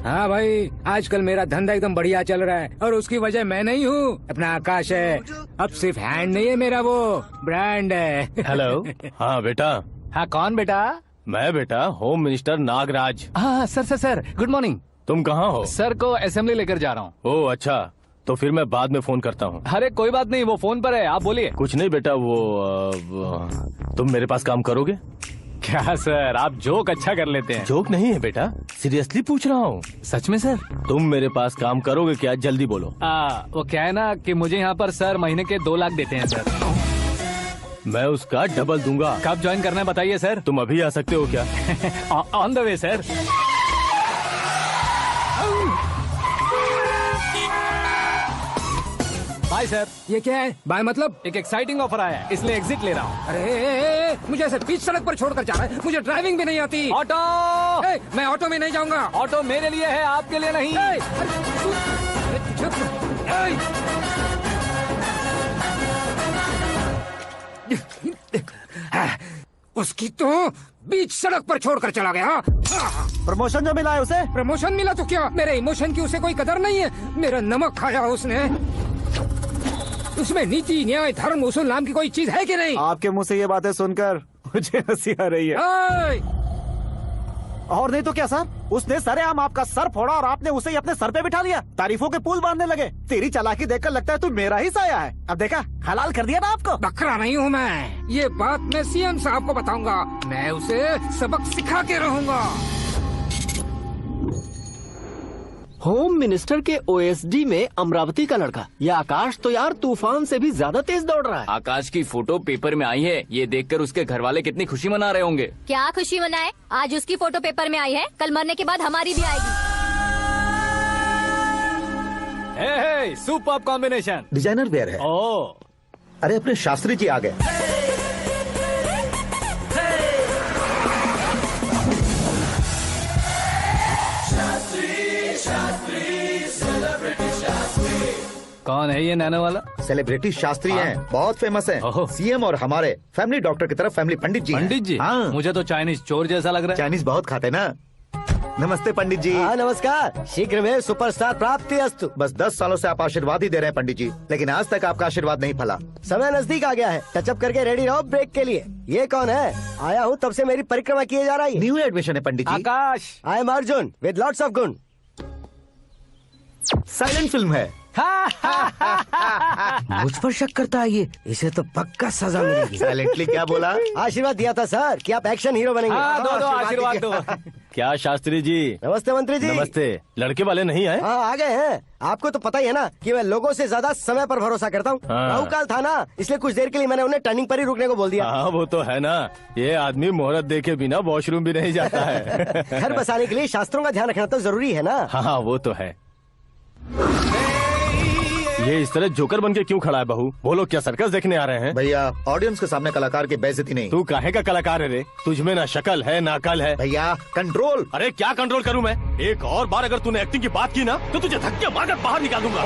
हाँ भाई, आजकल मेरा धंधा एकदम बढ़िया चल रहा है और उसकी वजह मैं नहीं हूँ, अपना आकाश है। अब सिर्फ हैंड नहीं है मेरा, वो ब्रांड है। हेलो। हाँ बेटा। हाँ कौन बेटा? मैं बेटा होम मिनिस्टर नागराज। हाँ सर गुड मॉर्निंग। तुम कहाँ हो? सर को असेंबली लेकर जा रहा हूँ। ओह अच्छा, तो फिर मैं बाद में फोन करता हूँ। अरे कोई बात नहीं, वो फोन पर है, आप बोलिए। कुछ नहीं बेटा, तुम मेरे पास काम करोगे? क्या सर, आप जोक अच्छा कर लेते हैं। जोक नहीं है बेटा, सीरियसली पूछ रहा हूँ। सच में सर? तुम मेरे पास काम करोगे क्या? जल्दी बोलो। वो क्या है ना कि मुझे यहाँ पर सर महीने के 2 लाख देते हैं सर। मैं उसका डबल दूंगा। कब ज्वाइन करना है बताइए सर। तुम अभी आ सकते हो क्या? On the way sir. Bye sir. ये क्या है? बाय मतलब? एक एक्साइटिंग ऑफर आया है, इसलिए एग्जिट ले रहा हूँ। अरे मुझे ऐसे बीच सड़क पर छोड़कर जा रहा है, मुझे ड्राइविंग भी नहीं आती। ऑटो! मैं ऑटो में नहीं जाऊंगा। ऑटो मेरे लिए है, आपके लिए नहीं। उसकी तो बीच सड़क पर छोड़कर चला गया। प्रमोशन जो मिला है उसे? प्रमोशन मिला तो क्या, मेरे इमोशन की उसे कोई कदर नहीं है। मेरा नमक खाया उसने। उसमें नीति न्याय धर्म उसूल नाम की कोई चीज है कि नहीं? आपके मुंह से ये बातें सुनकर मुझे हंसी आ रही है। और नहीं तो क्या सर, उसने सरेआम आपका सर फोड़ा और आपने उसे ही अपने सर पे बिठा लिया। तारीफों के पुल बांधने लगे। तेरी चालाकी देखकर लगता है तू मेरा ही साया है। अब देखा, हलाल कर दिया ना आपको। बकरा नहीं हूँ मैं, ये बात मैं सीएम साहब को बताऊंगा। मैं उसे सबक सिखा के रहूंगा। होम मिनिस्टर के ओएसडी में अमरावती का लड़का, ये आकाश तो यार तूफान से भी ज्यादा तेज दौड़ रहा है। आकाश की फोटो पेपर में आई है, ये देखकर उसके घर वाले कितनी खुशी मना रहे होंगे। क्या खुशी मनाए? आज उसकी फोटो पेपर में आई है, कल मरने के बाद हमारी भी आएगी। Superb combination. डिजाइनर वेयर है। ओह, अरे अपने शास्त्री जी आ गए। कौन है ये नैनो वाला? सेलिब्रिटी शास्त्री हैं, बहुत फेमस हैं। सीएम और हमारे फैमिली डॉक्टर की तरफ फैमिली पंडित जी हैं। पंडित जी? हाँ। मुझे तो चाइनीज चोर जैसा लग रहा है। चाइनीज बहुत खाते ना। नमस्ते पंडित जी। हाँ नमस्कार, शीघ्र में सुपरस्टार प्राप्ति अस्तु। बस 10 सालों से आप आशीर्वाद ही दे रहे हैं पंडित जी, लेकिन आज तक आपका आशीर्वाद नहीं फला। समय नजदीक आ गया है, टचअप करके रेडी रहो ब्रेक के लिए। ये कौन है? आया हूँ तब से मेरी परिक्रमा किए जा रही है। न्यू एडमिशन है Pandit ji. Akash. I am Arjun with lots of गुण। साइलेंट फिल्म है। मुझ पर शक करता है ये, इसे तो पक्का सजा मिलेगी। साइलेंटली क्या बोला? आशीर्वाद दिया था सर कि आप एक्शन हीरो बनेंगे। हाँ, दो आशीर्वाद दो। क्या शास्त्री जी? नमस्ते मंत्री जी। नमस्ते। लड़के वाले नहीं आए? हाँ आ गए हैं। आपको तो पता ही है ना कि मैं लोगों से ज्यादा समय पर भरोसा करता हूँ। हाँ। राहु काल था ना, इसलिए कुछ देर के लिए मैंने उन्हें टर्निंग पर ही रुकने को बोल दिया। हाँ वो तो है ना, ये आदमी मुहूर्त देखे बिना वॉशरूम भी नहीं जाता है। घर बसाने के लिए शास्त्रों का ध्यान रखना तो जरूरी है ना। हाँ वो तो है। ये इस तरह जोकर बन के क्यों खड़ा है बहू? वो लोग क्या सर्कस देखने आ रहे हैं? भैया ऑडियंस के सामने कलाकार की बेइज्जती नहीं। तू काहे का कलाकार है रे? तुझमें ना शक्ल है ना अकल है। भैया कंट्रोल। अरे क्या कंट्रोल करूं मैं? एक और बार अगर तूने एक्टिंग की बात की ना तो तुझे धक्के मारकर बाहर निकाल दूंगा।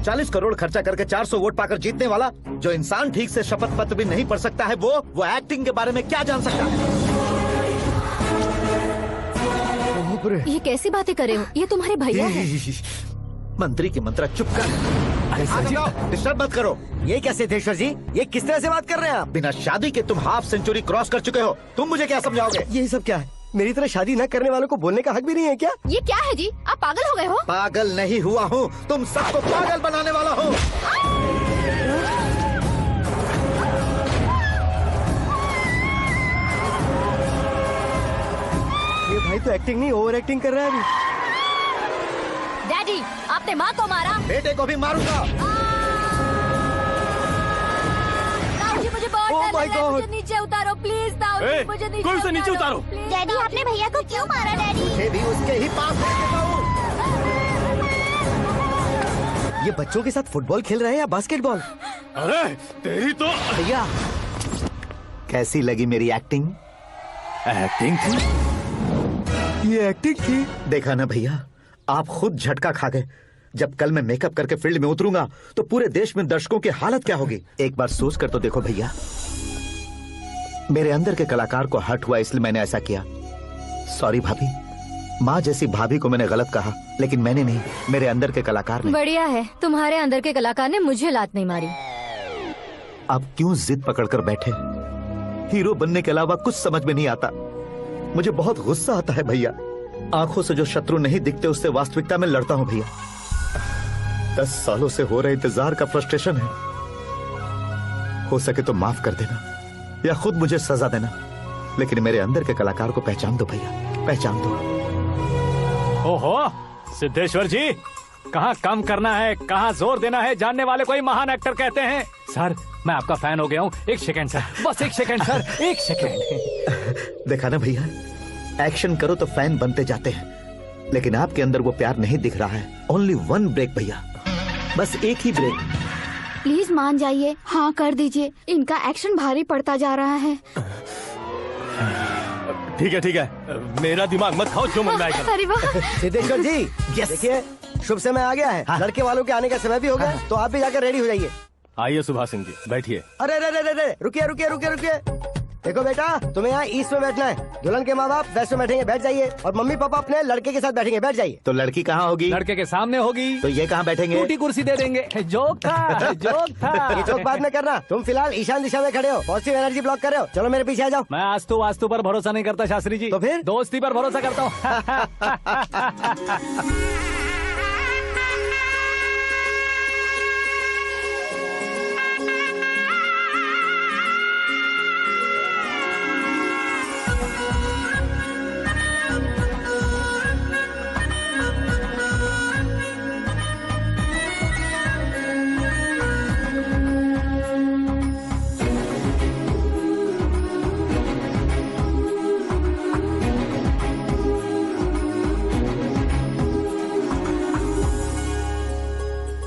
40 करोड़ खर्चा करके 400 वोट पाकर जीतने वाला, जो इंसान ठीक से शपथ पत्र भी नहीं पढ़ सकता है, वो एक्टिंग के बारे में क्या जान सकता है? ये कैसी बातें करे हो? ये तुम्हारे भैया हैं। मंत्री की मंत्रा चुप कर। डिस्टर्ब मत करो। ये क्या सिद्धेश्वर जी, ये किस तरह से बात कर रहे हैं आप? बिना शादी के तुम हाफ सेंचुरी क्रॉस कर चुके हो, तुम मुझे क्या समझाओगे? ये सब क्या है? मेरी तरह शादी न करने वालों को बोलने का हक भी नहीं है क्या? ये क्या है जी? आप पागल हो गए हो? पागल नहीं हुआ हूँ, तुम सबको पागल बनाने वाला हूँ। ये भाई तो एक्टिंग नहीं ओवर एक्टिंग कर रहा है अभी। डैडी, आपने माँ को मारा। बेटे को भी मारूंगा। ताऊ जी मुझे बहुत डर लग रहा है, मुझे नीचे उतारो प्लीज। ताऊ जी मुझे नीचे कोई उसे नीचे उतारो। डैडी आपने भैया को क्यों मारा? डैडी मुझे भी उसके ही पास भेज देता हूँ। ये बच्चों के साथ फुटबॉल खेल रहे हैं या बास्केटबॉल? अरे तेरी तो भैया कैसी लगी मेरी एक्टिंग? एक्टिंग थी? ये एक्टिंग थी? देखा ना भैया, आप खुद झटका खा गए। जब कल मैं मेकअप करके फील्ड में उतरूंगा तो पूरे देश में दर्शकों की हालत क्या होगी? एक बार सोच कर तो देखो भैया। मेरे अंदर के कलाकार को हर्ट हुआ इसलिए मैंने ऐसा किया। सॉरी भाभी। माँ जैसी भाभी को मैंने गलत कहा, लेकिन मैंने नहीं, मेरे अंदर के कलाकार ने। बढ़िया है, तुम्हारे अंदर के कलाकार ने मुझे लात नहीं मारी। आप क्यों जिद पकड़कर बैठे? हीरो बनने के अलावा कुछ समझ में नहीं आता। मुझे बहुत गुस्सा आता है भैया। आंखों से जो शत्रु नहीं दिखते उससे वास्तविकता में लड़ता हूं भैया। 10 सालों से हो रहे इंतजार का फ्रस्ट्रेशन है। हो सके तो माफ कर देना या खुद मुझे सजा देना, लेकिन मेरे अंदर के कलाकार को पहचान दो भैया, पहचान दो। ओहो सिद्धेश्वर जी, कहाँ कम करना है कहाँ जोर देना है, जानने वाले कोई महान एक्टर कहते हैं। सर मैं आपका फैन हो गया हूँ। एक सेकंड सर, बस एक सेकंड सर, एक सेकंड। देखा ना भैया, एक्शन करो तो फैन बनते जाते हैं, लेकिन आपके अंदर वो प्यार नहीं दिख रहा है। ओनली वन ब्रेक भैया, बस एक ही ब्रेक। प्लीज मान जाइए, हाँ कर दीजिए। इनका एक्शन भारी पड़ता जा रहा है। ठीक है, मेरा दिमाग मत खाओ, जो मन में आएगा। अरे वाह सिद्धेश्वर जी, देखिए शुभ समय आ गया है। हाँ। लड़के वालों के आने का समय भी हो गया, तो आप भी जाकर रेडी हो जाइए। आइए सुभाष सिंह जी, बैठिए। अरे रुकिए। देखो बेटा, तुम्हें यहाँ ईस्ट में बैठना है, दुल्हन के माँ बाप वेस्ट में बैठेंगे, बैठ जाइए, और मम्मी पापा अपने लड़के के साथ बैठेंगे, बैठ जाइए। तो लड़की कहाँ होगी? लड़के के सामने होगी। तो ये कहाँ बैठेंगे? टूटी कुर्सी दे देंगे। जोक था, जोक था। ये जोक बाद में करना, तुम फिलहाल ईशान दिशा में खड़े हो, पॉजिटिव एनर्जी ब्लॉक कर रहे हो। चलो मेरे पीछे आ जाओ। मैं वास्तु पर भरोसा नहीं करता शास्त्री जी। तो फिर? दोस्ती पर भरोसा करता हूँ।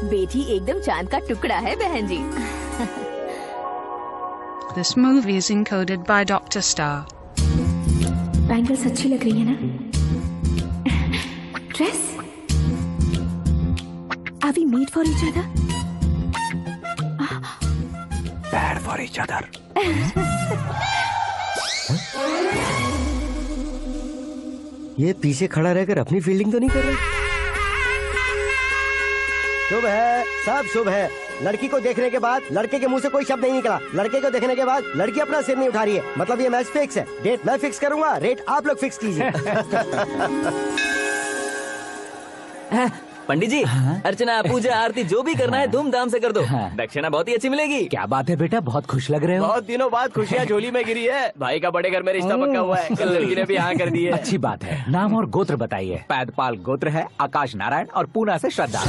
बेटी एकदम चांद का टुकड़ा है बहन जी। This movie is encoded by Dr. Star. Bangles अच्छी लग रही है ना? Dress? Are we made for each other? Bad for each other. ये पीछे खड़ा रहकर अपनी फील्डिंग तो नहीं कर रहा? शुभ है, सब शुभ है। लड़की को देखने के बाद लड़के के मुंह से कोई शब्द नहीं निकला, लड़के को देखने के बाद लड़की अपना सिर नहीं उठा रही है, मतलब ये मैच फिक्स है। डेट मैं फिक्स करूंगा, रेट आप लोग फिक्स कीजिए। पंडित जी, अर्चना, पूजा, आरती जो भी करना है धूमधाम से कर दो। दक्षिणा बहुत ही अच्छी मिलेगी। क्या बात है बेटा, बहुत खुश लग रहे हो। बहुत दिनों बाद खुशियाँ झोली में गिरी है। भाई का बड़े घर में रिश्ता पक्का हुआ है, कल लड़की ने भी हाँ कर दी है। अच्छी बात है। नाम और गोत्र बताइए। पैदपाल गोत्र है, आकाश नारायण, और पूना से श्रद्धा।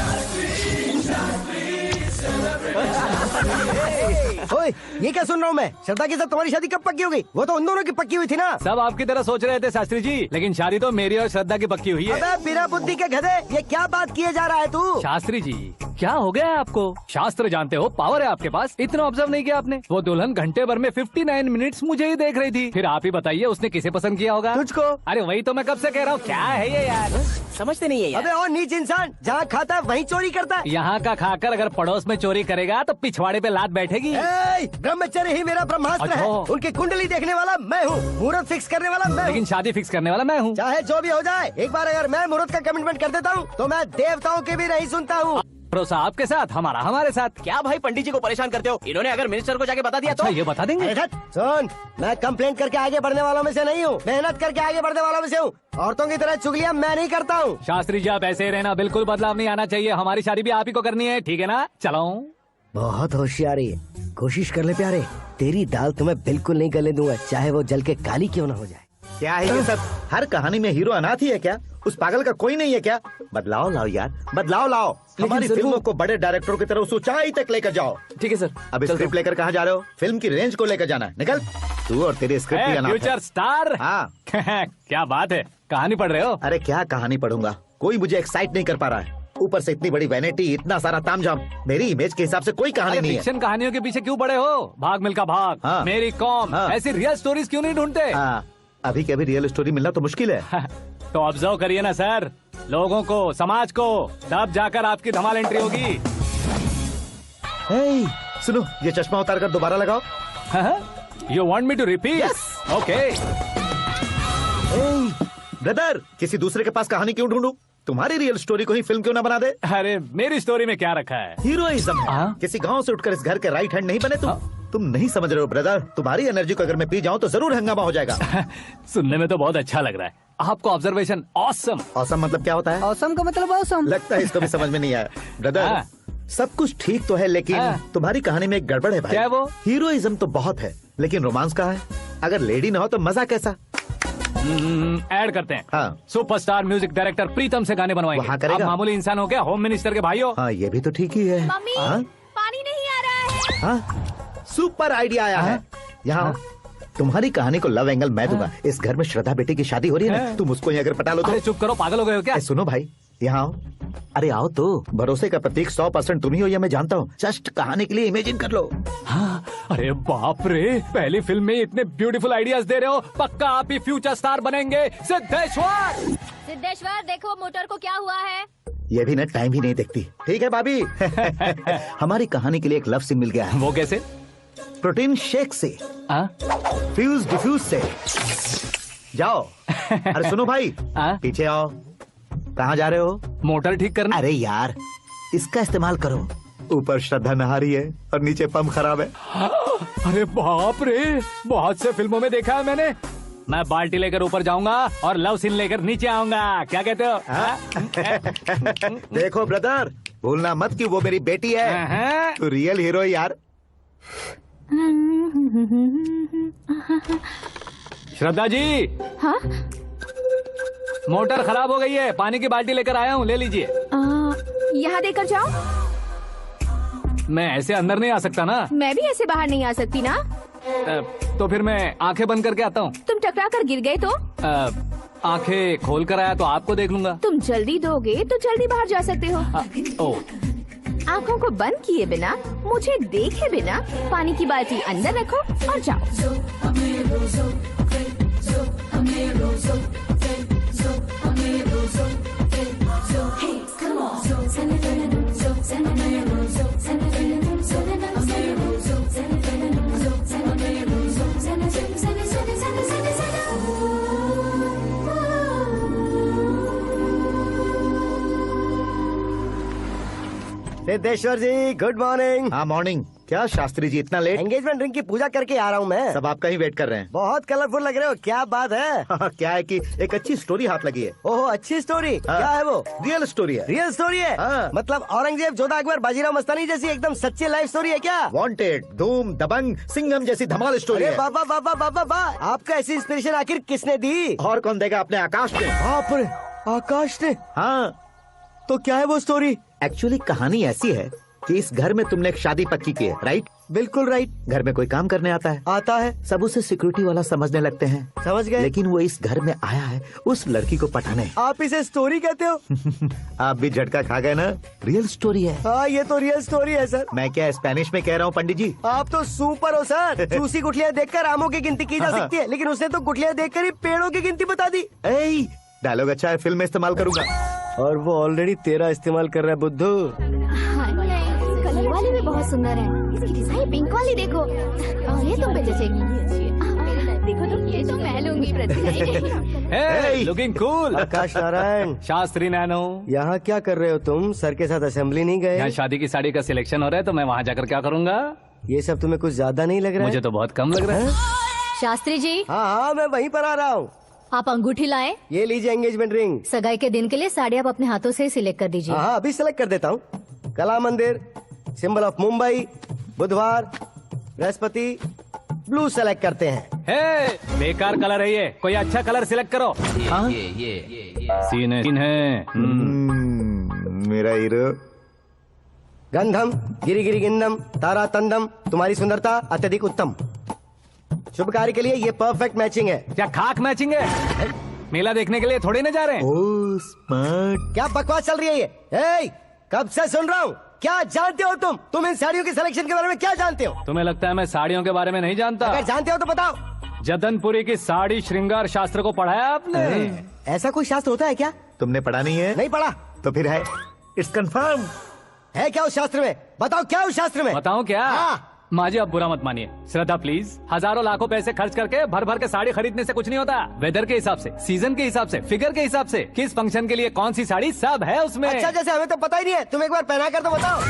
ओए, ये क्या सुन रहा हूँ मैं? श्रद्धा के साथ तुम्हारी शादी कब पक्की हो गई? वो तो उन दोनों की पक्की हुई थी ना। सब आपकी तरह सोच रहे थे शास्त्री जी, लेकिन शादी तो मेरी और श्रद्धा की पक्की हुई है। अबे बिना बुद्धि के गधे, ये क्या बात किए जा रहा है तू? शास्त्री जी, क्या हो गया है आपको? शास्त्र जानते हो, पावर है आपके पास। इतना ऑब्जर्व नहीं किया आपने? वो दुल्हन घंटे भर में 59 मिनट्स मुझे ही देख रही थी। फिर आप ही बताइए उसने किसे पसंद किया होगा? तुझको। अरे वही तो मैं कब से कह रहा हूँ, क्या है ये यार? समझते नहीं है यार। अबे और नीच इंसान, जहाँ खाता है वहीं चोरी करता है। यहाँ का खाकर अगर पड़ोस में चोरी करेगा तो पिछवाड़े पे लात बैठेगी। ब्रह्मचर्य ही मेरा ब्रह्मास्त्र है। उनकी कुंडली देखने वाला मैं हूँ, मुहूर्त फिक्स करने वाला मैं हूँ, लेकिन शादी फिक्स करने वाला मैं हूँ। चाहे जो भी हो जाए, एक बार अगर मैं मुहूर्त का कमिटमेंट कर देता हूँ तो मैं देवताओं की भी नहीं सुनता हूँ। भरोसा आपके साथ, हमारा हमारे साथ। क्या भाई पंडित जी को परेशान करते हो? इन्होंने अगर मिनिस्टर को जाके बता दिया तो? ये बता देंगे। सुन, मैं कंप्लेंट करके आगे बढ़ने वालों में से नहीं हूँ, मेहनत करके आगे बढ़ने वालों में से हूँ। औरतों की तरह चुगलियाँ मैं नहीं करता हूँ। शास्त्री जी आप ऐसे ही रहना, बिल्कुल बदलाव नहीं आना चाहिए। हमारी शादी भी आप ही को करनी है, ठीक है ना? चलो। बहुत होशियारी है, कोशिश कर ले प्यारे, तेरी दाल तुम्हें बिल्कुल नहीं गलने दूंगा, चाहे वो जल के काली क्यों ना हो जाए। क्या है ये सब? हर कहानी में हीरो अनाथ ही है क्या? उस पागल का कोई नहीं है क्या? बदलाव लाओ यार, बदलाव लाओ। हमारी फिल्मों को बड़े डायरेक्टरों की तरह उस ऊंचाई तक लेकर जाओ। ठीक है सर। अब स्क्रिप्ट लेकर कहाँ जा रहे हो? फिल्म की रेंज को लेकर जाना है। निकल तू और तेरे स्क्रिप्ट ही अनाथ है। Future star. हाँ क्या बात है, कहानी पढ़ रहे हो? अरे क्या कहानी पढ़ूंगा, कोई मुझे एक्साइट नहीं कर पा रहा है। ऊपर से इतनी बड़ी वैनिटी, इतना सारा तामझाम, मेरी इमेज के हिसाब से कोई कहानी नहीं है। फिक्शन कहानियों के पीछे क्यों पड़े हो? भाग मिल्खा भाग, हाँ। मेरी कॉम, हाँ। ऐसी रियल स्टोरीज क्यों नहीं ढूंढते? हाँ, अभी के अभी रियल स्टोरी मिलना तो मुश्किल है। तो ऑब्जर्व करिए ना सर, लोगों को, समाज को, तब जाकर आपकी धमाल एंट्री होगी। सुनो, ये चश्मा उतार कर दोबारा लगाओ। You want me to repeat? Okay. Brother, किसी दूसरे के पास कहानी क्यों ढूंढूं? तुम्हारी रियल स्टोरी को ही फिल्म क्यों ना बना दे? अरे मेरी स्टोरी में क्या रखा है? हीरोइज्म है। किसी गांव से उठकर इस घर के राइट हैंड नहीं बने तुम नहीं समझ रहे हो ब्रदर। तुम्हारी एनर्जी को अगर मैं पी जाऊं तो जरूर हंगामा हो जाएगा। सुनने में तो बहुत अच्छा लग रहा है आपको। Observation awesome. ऑसम मतलब क्या होता है? ऑसम का मतलब ऑसम। लगता है इसको भी समझ में नहीं आया। ब्रदर, सब कुछ ठीक तो है, लेकिन तुम्हारी कहानी में एक गड़बड़ है भाई। क्या वो? हीरोइज्म तो बहुत है, लेकिन रोमांस कहाँ है? अगर लेडी ना हो तो मजा कैसा? ऐड करते हैं। हाँ। सुपरस्टार म्यूजिक डायरेक्टर प्रीतम से गाने बनवाएंगे। वहाँ करेगा? आप मामूली इंसान हो क्या? होम मिनिस्टर के भाई हो। हाँ, ये भी तो ठीक ही है। मम्मी, पानी नहीं आ रहा है। हाँ, सुपर आइडिया आया है। यहाँ तुम्हारी कहानी को लव एंगल मैं दूंगा। इस घर में श्रद्धा बेटी की शादी हो रही है ना, तुम उसको ही अगर पटा लो तो। अरे चुप करो, पागल हो गए हो क्या? सुनो भाई, यहाँ आओ। अरे आओ तो। भरोसे का प्रतीक 100% तुम ही हो, यह मैं जानता हूँ। जस्ट कहानी के लिए इमेजिन कर लो। हाँ, अरे बाप रे, पहली फिल्म में इतने ब्यूटीफुल आइडियाज दे रहे हो। पक्का आप ही फ्यूचर स्टार बनेंगे। सिद्धेश्वर, सिद्धेश्वर देखो मोटर को क्या हुआ है। ये भी ना टाइम ही नहीं देखती। ठीक है भाभी। हमारी कहानी के लिए एक लव सीन मिल गया है। वो कैसे? प्रोटीन शेक से, फ्यूज डिफ्यूज से। जाओ। अरे सुनो भाई, पीछे आओ। कहाँ जा रहे हो? मोटर ठीक करना। अरे यार, इसका इस्तेमाल करो। ऊपर श्रद्धा नहा रही है और नीचे पंप खराब है। अरे बाप रे, बहुत से फिल्मों में देखा है मैंने। मैं बाल्टी लेकर ऊपर जाऊंगा और लव सीन लेकर नीचे आऊंगा। क्या कहते हो? देखो ब्रदर, भूलना मत कि वो मेरी बेटी है। तू रियल हीरो यार। श्रद्धा जी। हाँ? मोटर खराब हो गई है, पानी की बाल्टी लेकर आया हूँ, ले लीजिए। यहाँ देकर जाओ। मैं ऐसे अंदर नहीं आ सकता ना। मैं भी ऐसे बाहर नहीं आ सकती ना। तो फिर मैं आंखें बंद करके आता हूँ। तुम टकरा कर गिर गए तो? आंखें खोल कर आया तो आपको देख लूंगा। तुम जल्दी दोगे तो जल्दी बाहर जा सकते हो। आंखों को बंद किए बिना, मुझे देखे बिना पानी की बाल्टी अंदर रखो और जाओ। सिद्धेश्वर जी, गुड मॉर्निंग। हाँ मॉर्निंग। क्या शास्त्री जी इतना लेट? एंगेजमेंट रिंग की पूजा करके आ रहा हूँ मैं। सब आपका ही वेट कर रहे हैं। बहुत कलरफुल लग रहे हो, क्या बात है? क्या है कि एक अच्छी स्टोरी हाथ लगी है। ओहो, अच्छी स्टोरी। क्या है वो? रियल स्टोरी है। रियल स्टोरी है? मतलब औरंगजेब, जोधा अकबर, बाजीराव मस्तानी जैसी एकदम सच्ची लाइफ स्टोरी है क्या? वांटेड, धूम, दबंग, सिंघम जैसी धमाल स्टोरी है। बाबा बाबा बाबा बा, आपका ऐसी इंस्पिरेशन आखिर किसने दी? और कौन देगा? अपने आकाश ने। बाप रे, आकाश ने? हाँ। तो क्या है वो स्टोरी? एक्चुअली कहानी ऐसी है कि इस घर में तुमने एक शादी पक्की की है, राइट? बिल्कुल राइट। घर में कोई काम करने आता है? आता है। सब उसे सिक्योरिटी वाला समझने लगते हैं। समझ गए। लेकिन वो इस घर में आया है उस लड़की को पटाने। आप इसे स्टोरी कहते हो? आप भी झटका खा गए ना। रियल स्टोरी है। हाँ, ये तो रियल स्टोरी है सर। मैं क्या स्पेनिश में कह रहा हूँ पंडित जी? आप तो सुपर हो सर। चूसी गुठलियाँ देखकर आमों की गिनती की जा सकती है, लेकिन उसने तो गुठलियाँ देखकर ही पेड़ों की गिनती बता दी। डायलॉग अच्छा है, फिल्म में इस्तेमाल करूंगा। और वो ऑलरेडी तेरा इस्तेमाल कर रहा है बुद्धू। कलर वाली भी बहुत सुंदर है। इसकी डिजाइन पिंक वाली देखो, ये तुम पे जचेगी। देखो तो ये तो मैं लूंगी Hey, looking cool। आकाश नारायण। शास्त्री नैनो। यहाँ क्या कर रहे हो तुम? सर के साथ असेंबली नहीं गए? यहाँ शादी की साड़ी का सिलेक्शन हो रहा है तो मैं वहाँ जाकर क्या करूँगा? ये सब तुम्हें कुछ ज्यादा नहीं लग रहा है? मुझे तो बहुत कम लग रहा है। शास्त्री जी। हाँ, मैं वहीं पर आ रहा हूँ। आप अंगूठी लाए। ये लीजिए एंगेजमेंट रिंग। सगाई के दिन के लिए साड़ी आप अपने हाथों से सिलेक्ट कर दीजिए। हाँ, अभी सिलेक्ट कर देता हूँ। कला मंदिर, सिंबल ऑफ मुंबई, बुधवार, बृहस्पति, ब्लू सेलेक्ट करते हैं। बेकार कलर है ये, कोई अच्छा कलर सिलेक्ट करो। ये सीन है। मेरा हीरो। गंधम गिरी गिरी गिंदम तारा तंदम, तुम्हारी सुंदरता अत्यधिक उत्तम। शुभ कार्य के लिए ये परफेक्ट मैचिंग है। क्या खाक मैचिंग है? मेला देखने के लिए थोड़ी ना जा रहे हैं। Oh smart. क्या बकवास चल रही है ये? कब से सुन रहा हूँ। क्या जानते हो तुम इन साड़ियों की सिलेक्शन के बारे में क्या जानते हो? तुम्हें लगता है मैं साड़ियों के बारे में नहीं जानता? अगर जानते हो तो बताओ। जदनपुरी की साड़ी श्रृंगार शास्त्र को पढ़ाया आपने? ऐसा कोई शास्त्र होता है क्या? तुमने पढ़ा नहीं है? नहीं पढ़ा। तो फिर है। It's confirm. है क्या उस शास्त्र में? बताओ क्या उस शास्त्र में? बताओ क्या? माँ जी, आप बुरा मत मानिए। श्रद्धा प्लीज, हजारों लाखों पैसे खर्च करके भर भर के साड़ी खरीदने से कुछ नहीं होता। वेदर के हिसाब से, सीजन के हिसाब से, फिगर के हिसाब से, किस फंक्शन के लिए कौन सी साड़ी, सब है उसमें। अच्छा, जैसे हमें तो पता ही नहीं है, तुम एक बार पहना कर तो बताओ।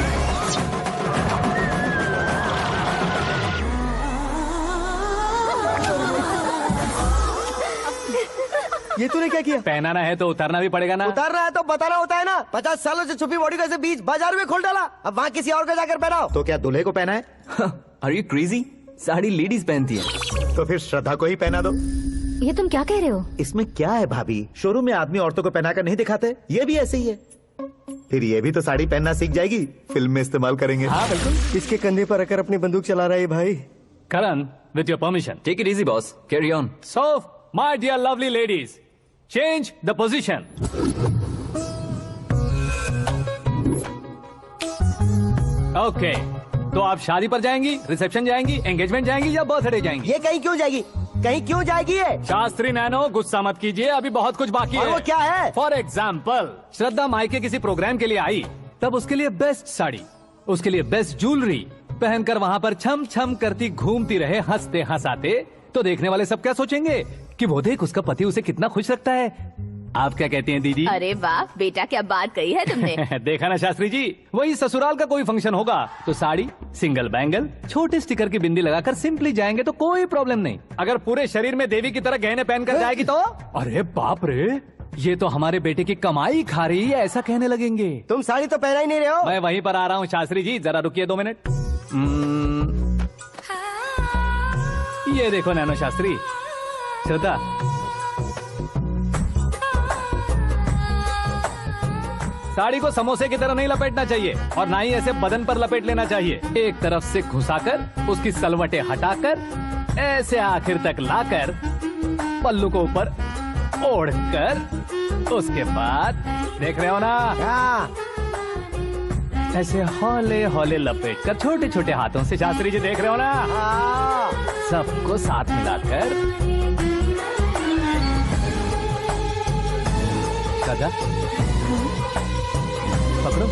ये तूने क्या किया? पहनाना है तो उतारना भी पड़ेगा ना। उतारना है तो बताना होता है ना। 50 सालों से छुपी बॉडी को ऐसे बीच बाजार में खोल डाला, अब वहाँ किसी और को जाकर पहनाओ। तो क्या दूल्हे को पहना है? Are you crazy? Sari ladies पहनती है। तो फिर श्रद्धा को ही पहना दो। ये तुम क्या कह रहे हो? इसमें क्या है भाभी? शोरूम में आदमी औरतों को पहनाकर नहीं दिखाते? ये भी ऐसे ही है। फिर ये भी तो साड़ी पहनना सीख जाएगी, फिल्म में इस्तेमाल करेंगे। हाँ बिल्कुल। इसके कंधे पर रखकर अपनी बंदूक चला रहा है भाई। करण, with your permission. Take it easy, boss. Carry on. So, my dear lovely ladies, change the position. Okay. तो आप शादी पर जाएंगी, रिसेप्शन जाएंगी, एंगेजमेंट जाएंगी या बर्थडे जाएंगी? ये कहीं क्यों जाएगी? कहीं क्यों जाएगी ये? शास्त्री नैनो, गुस्सा मत कीजिए, अभी बहुत कुछ बाकी है। और वो क्या है? फॉर एग्जाम्पल, श्रद्धा माई के किसी प्रोग्राम के लिए आई, तब उसके लिए बेस्ट साड़ी, उसके लिए बेस्ट ज्वेलरी, पहनकर वहाँ पर छम छम करती घूमती रहे हंसते हंसाते, तो देखने वाले सब क्या सोचेंगे कि वो देख उसका पति उसे कितना खुश रखता है। आप क्या कहती हैं दीदी? अरे वाह बेटा, क्या बात कही है तुमने। देखा ना शास्त्री जी, वही ससुराल का कोई फंक्शन होगा तो साड़ी, सिंगल बैंगल, छोटे स्टिकर की बिंदी लगाकर सिंपली जाएंगे तो कोई प्रॉब्लम नहीं। अगर पूरे शरीर में देवी की तरह गहने पहनकर जाएगी तो अरे बाप रे, ये तो हमारे बेटे की कमाई खा रही है, ऐसा कहने लगेंगे। तुम साड़ी तो पहना ही नहीं रहे हो। मैं वहीं पर आ रहा हूँ शास्त्री जी, जरा रुकिए 2 मिनट। ये देखो नैनो शास्त्री, श्रद्धा, साड़ी को समोसे की तरह नहीं लपेटना चाहिए और ना ही ऐसे बदन पर लपेट लेना चाहिए। एक तरफ से घुसाकर उसकी सलवटें हटाकर ऐसे आखिर तक लाकर पल्लू को ऊपर ओढ़कर, उसके बाद देख रहे हो ना, ऐसे हौले हौले लपेट कर छोटे छोटे हाथों से, शास्त्री जी देख रहे हो ना, सबको साथ मिलाकर दादा पकड़ो।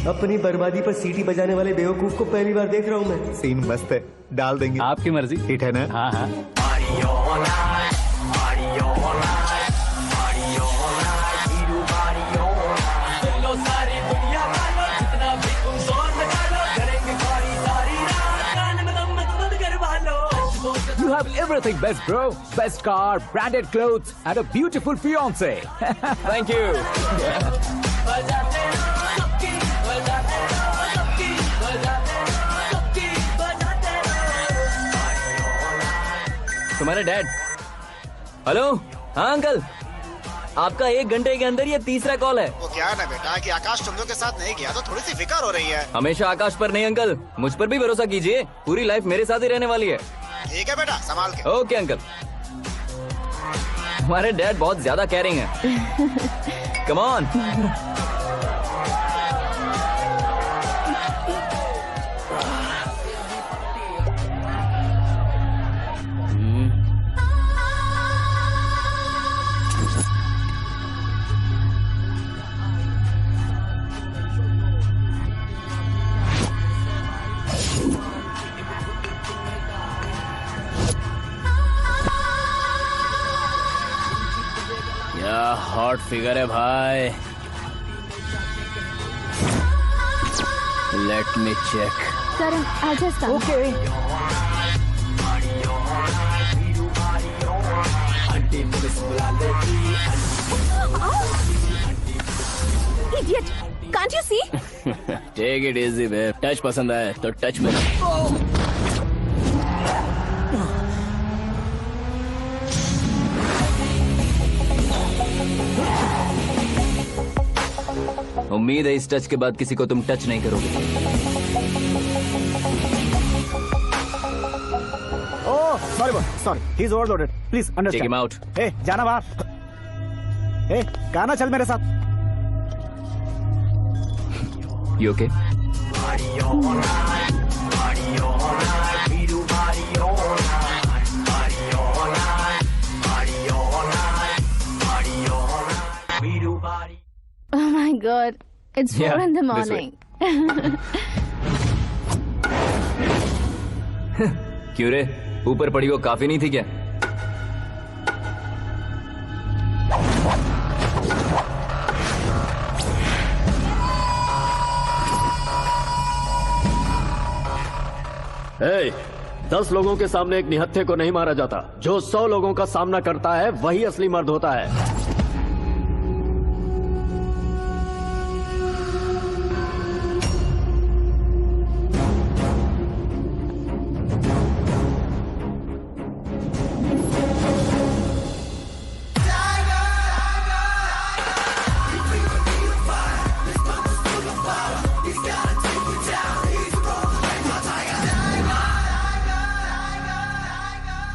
अपनी बर्बादी पर सीटी बजाने वाले बेवकूफ को पहली बार देख रहा हूँ मैं। सीन मस्त है, डाल देंगे। आपकी मर्जी। हिट है ना? हाँ हाँ। You have everything best, bro. Best car, branded clothes, and a beautiful fiance. Thank you. तुम्हारे डैड। हेलो, हाँ अंकल, आपका 1 घंटे के अंदर ये तीसरा कॉल है। वो क्या है ना बेटा कि आकाश तुम लोग के साथ नहीं गया तो थोड़ी सी फिक्र हो रही है। हमेशा आकाश पर नहीं अंकल, मुझ पर भी भरोसा कीजिए, पूरी लाइफ मेरे साथ ही रहने वाली है। ठीक है बेटा, संभाल के। Okay uncle. हमारे डैड बहुत ज्यादा केयरिंग है। Come on. हॉट फिगर है भाई। Let me check. करण आजा साथ। Okay. Idiot! Can't you see? Take it easy babe. Touch पसंद आए तो टच में। उम्मीद है इस टच के बाद किसी को तुम टच नहीं करोगे। Oh sorry, he is overloaded, please understand. Take him out. ए जाना बाहर। ए गाना चल मेरे साथ। You okay? Oh my God, it's 4 in the morning. क्यों रे, ऊपर पड़ी वो काफी नहीं थी क्या? Hey, 10 लोगों के सामने एक निहत्थे को नहीं मारा जाता। जो 100 लोगों का सामना करता है वही असली मर्द होता है।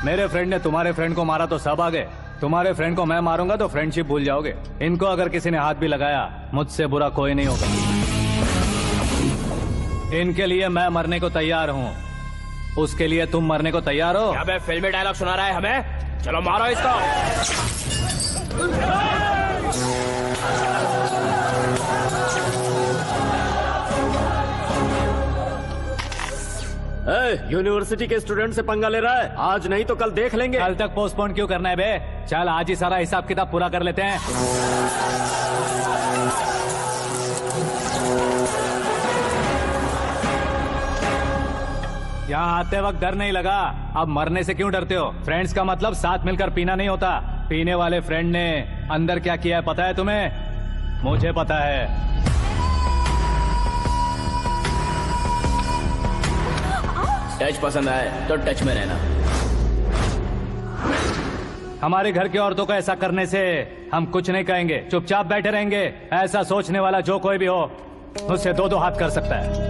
मेरे फ्रेंड ने तुम्हारे फ्रेंड को मारा तो सब आ गए, तुम्हारे फ्रेंड को मैं मारूंगा तो फ्रेंडशिप भूल जाओगे। इनको अगर किसी ने हाथ भी लगाया, मुझसे बुरा कोई नहीं होगा। इनके लिए मैं मरने को तैयार हूँ, उसके लिए तुम मरने को तैयार हो? क्या बे फिल्मी डायलॉग सुना रहा है हमें? चलो मारो इसको। यूनिवर्सिटी के स्टूडेंट से पंगा ले रहा है, आज नहीं तो कल देख लेंगे। कल तक पोस्टपोन क्यों करना है बे? चल आज ही सारा हिसाब किताब पूरा कर लेते हैं। यहाँ आते वक्त डर नहीं लगा, अब मरने से क्यों डरते हो? फ्रेंड्स का मतलब साथ मिलकर पीना नहीं होता। पीने वाले फ्रेंड ने अंदर क्या किया है पता है तुम्हें? मुझे पता है। टच पसंद आए तो टच में रहना। हमारे घर की औरतों को ऐसा करने से हम कुछ नहीं कहेंगे, चुपचाप बैठे रहेंगे। ऐसा सोचने वाला जो कोई भी हो, उससे दो दो हाथ कर सकता है।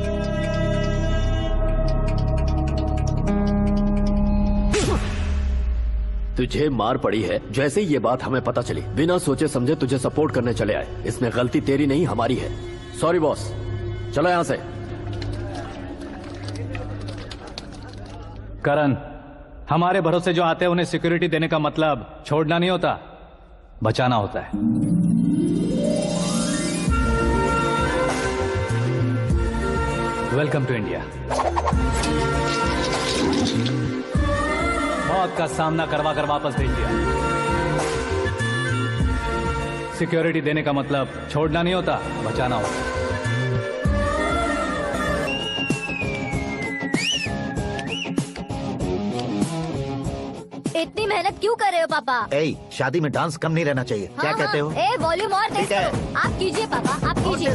तुझे मार पड़ी है, जैसे ये बात हमें पता चली बिना सोचे समझे तुझे सपोर्ट करने चले आए। इसमें गलती तेरी नहीं हमारी है। सॉरी बॉस, चलो यहाँ से। करण, हमारे भरोसे जो आते हैं उन्हें सिक्योरिटी देने का मतलब छोड़ना नहीं होता, बचाना होता है। Welcome to India. मौत का सामना करवा कर वापस भेज दिया। सिक्योरिटी देने का मतलब छोड़ना नहीं होता, बचाना होता। इतनी मेहनत क्यों कर रहे हो पापा? शादी में डांस कम नहीं रहना चाहिए। क्या कहते हो? वॉल्यूम और तेज करो। आप कीजिए पापा, आप कीजिए।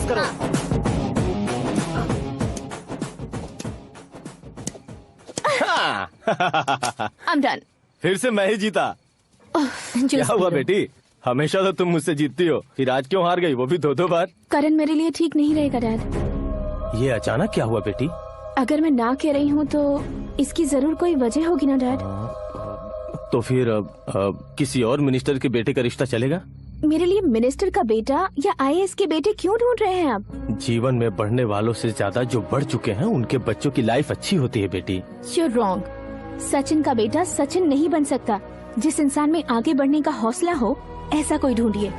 I'm done. फिर से मैं ही जीता। क्या हुआ बेटी? हमेशा तो तुम मुझसे जीतती हो, फिर आज क्यों हार गई, वो भी दो बार? करण मेरे लिए ठीक नहीं रहेगा डैड। ये अचानक क्या हुआ बेटी? अगर मैं ना कह रही हूँ तो इसकी जरूर कोई वजह होगी ना डैड। तो फिर किसी और मिनिस्टर के बेटे का रिश्ता चलेगा? मेरे लिए मिनिस्टर का बेटा या IAS के बेटे क्यों ढूंढ रहे हैं आप? जीवन में बढ़ने वालों से ज्यादा जो बढ़ चुके हैं उनके बच्चों की लाइफ अच्छी होती है बेटी। You're wrong. सचिन का बेटा सचिन नहीं बन सकता। जिस इंसान में आगे बढ़ने का हौसला हो, ऐसा कोई ढूंढिए।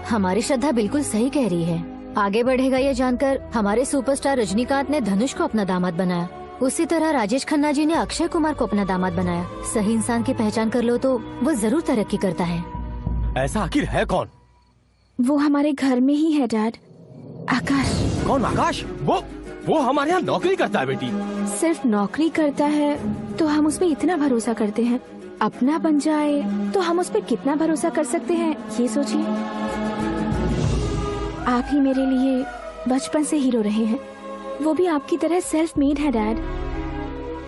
हमारी श्रद्धा बिल्कुल सही कह रही है। आगे बढ़ेगा ये जानकर हमारे सुपरस्टार रजनीकांत ने धनुष को अपना दामाद बनाया। उसी तरह राजेश खन्ना जी ने अक्षय कुमार को अपना दामाद बनाया। सही इंसान की पहचान कर लो तो वो जरूर तरक्की करता है। ऐसा आखिर है कौन? वो हमारे घर में ही है डैड, आकाश। कौन आकाश? वो हमारे यहाँ नौकरी करता है बेटी। सिर्फ नौकरी करता है तो हम उस पर इतना भरोसा करते हैं, अपना बन जाए तो हम उस पर कितना भरोसा कर सकते हैं, ये सोचिए। आप ही मेरे लिए बचपन से हीरो रहे हैं, वो भी आपकी तरह सेल्फ मेड है डैड।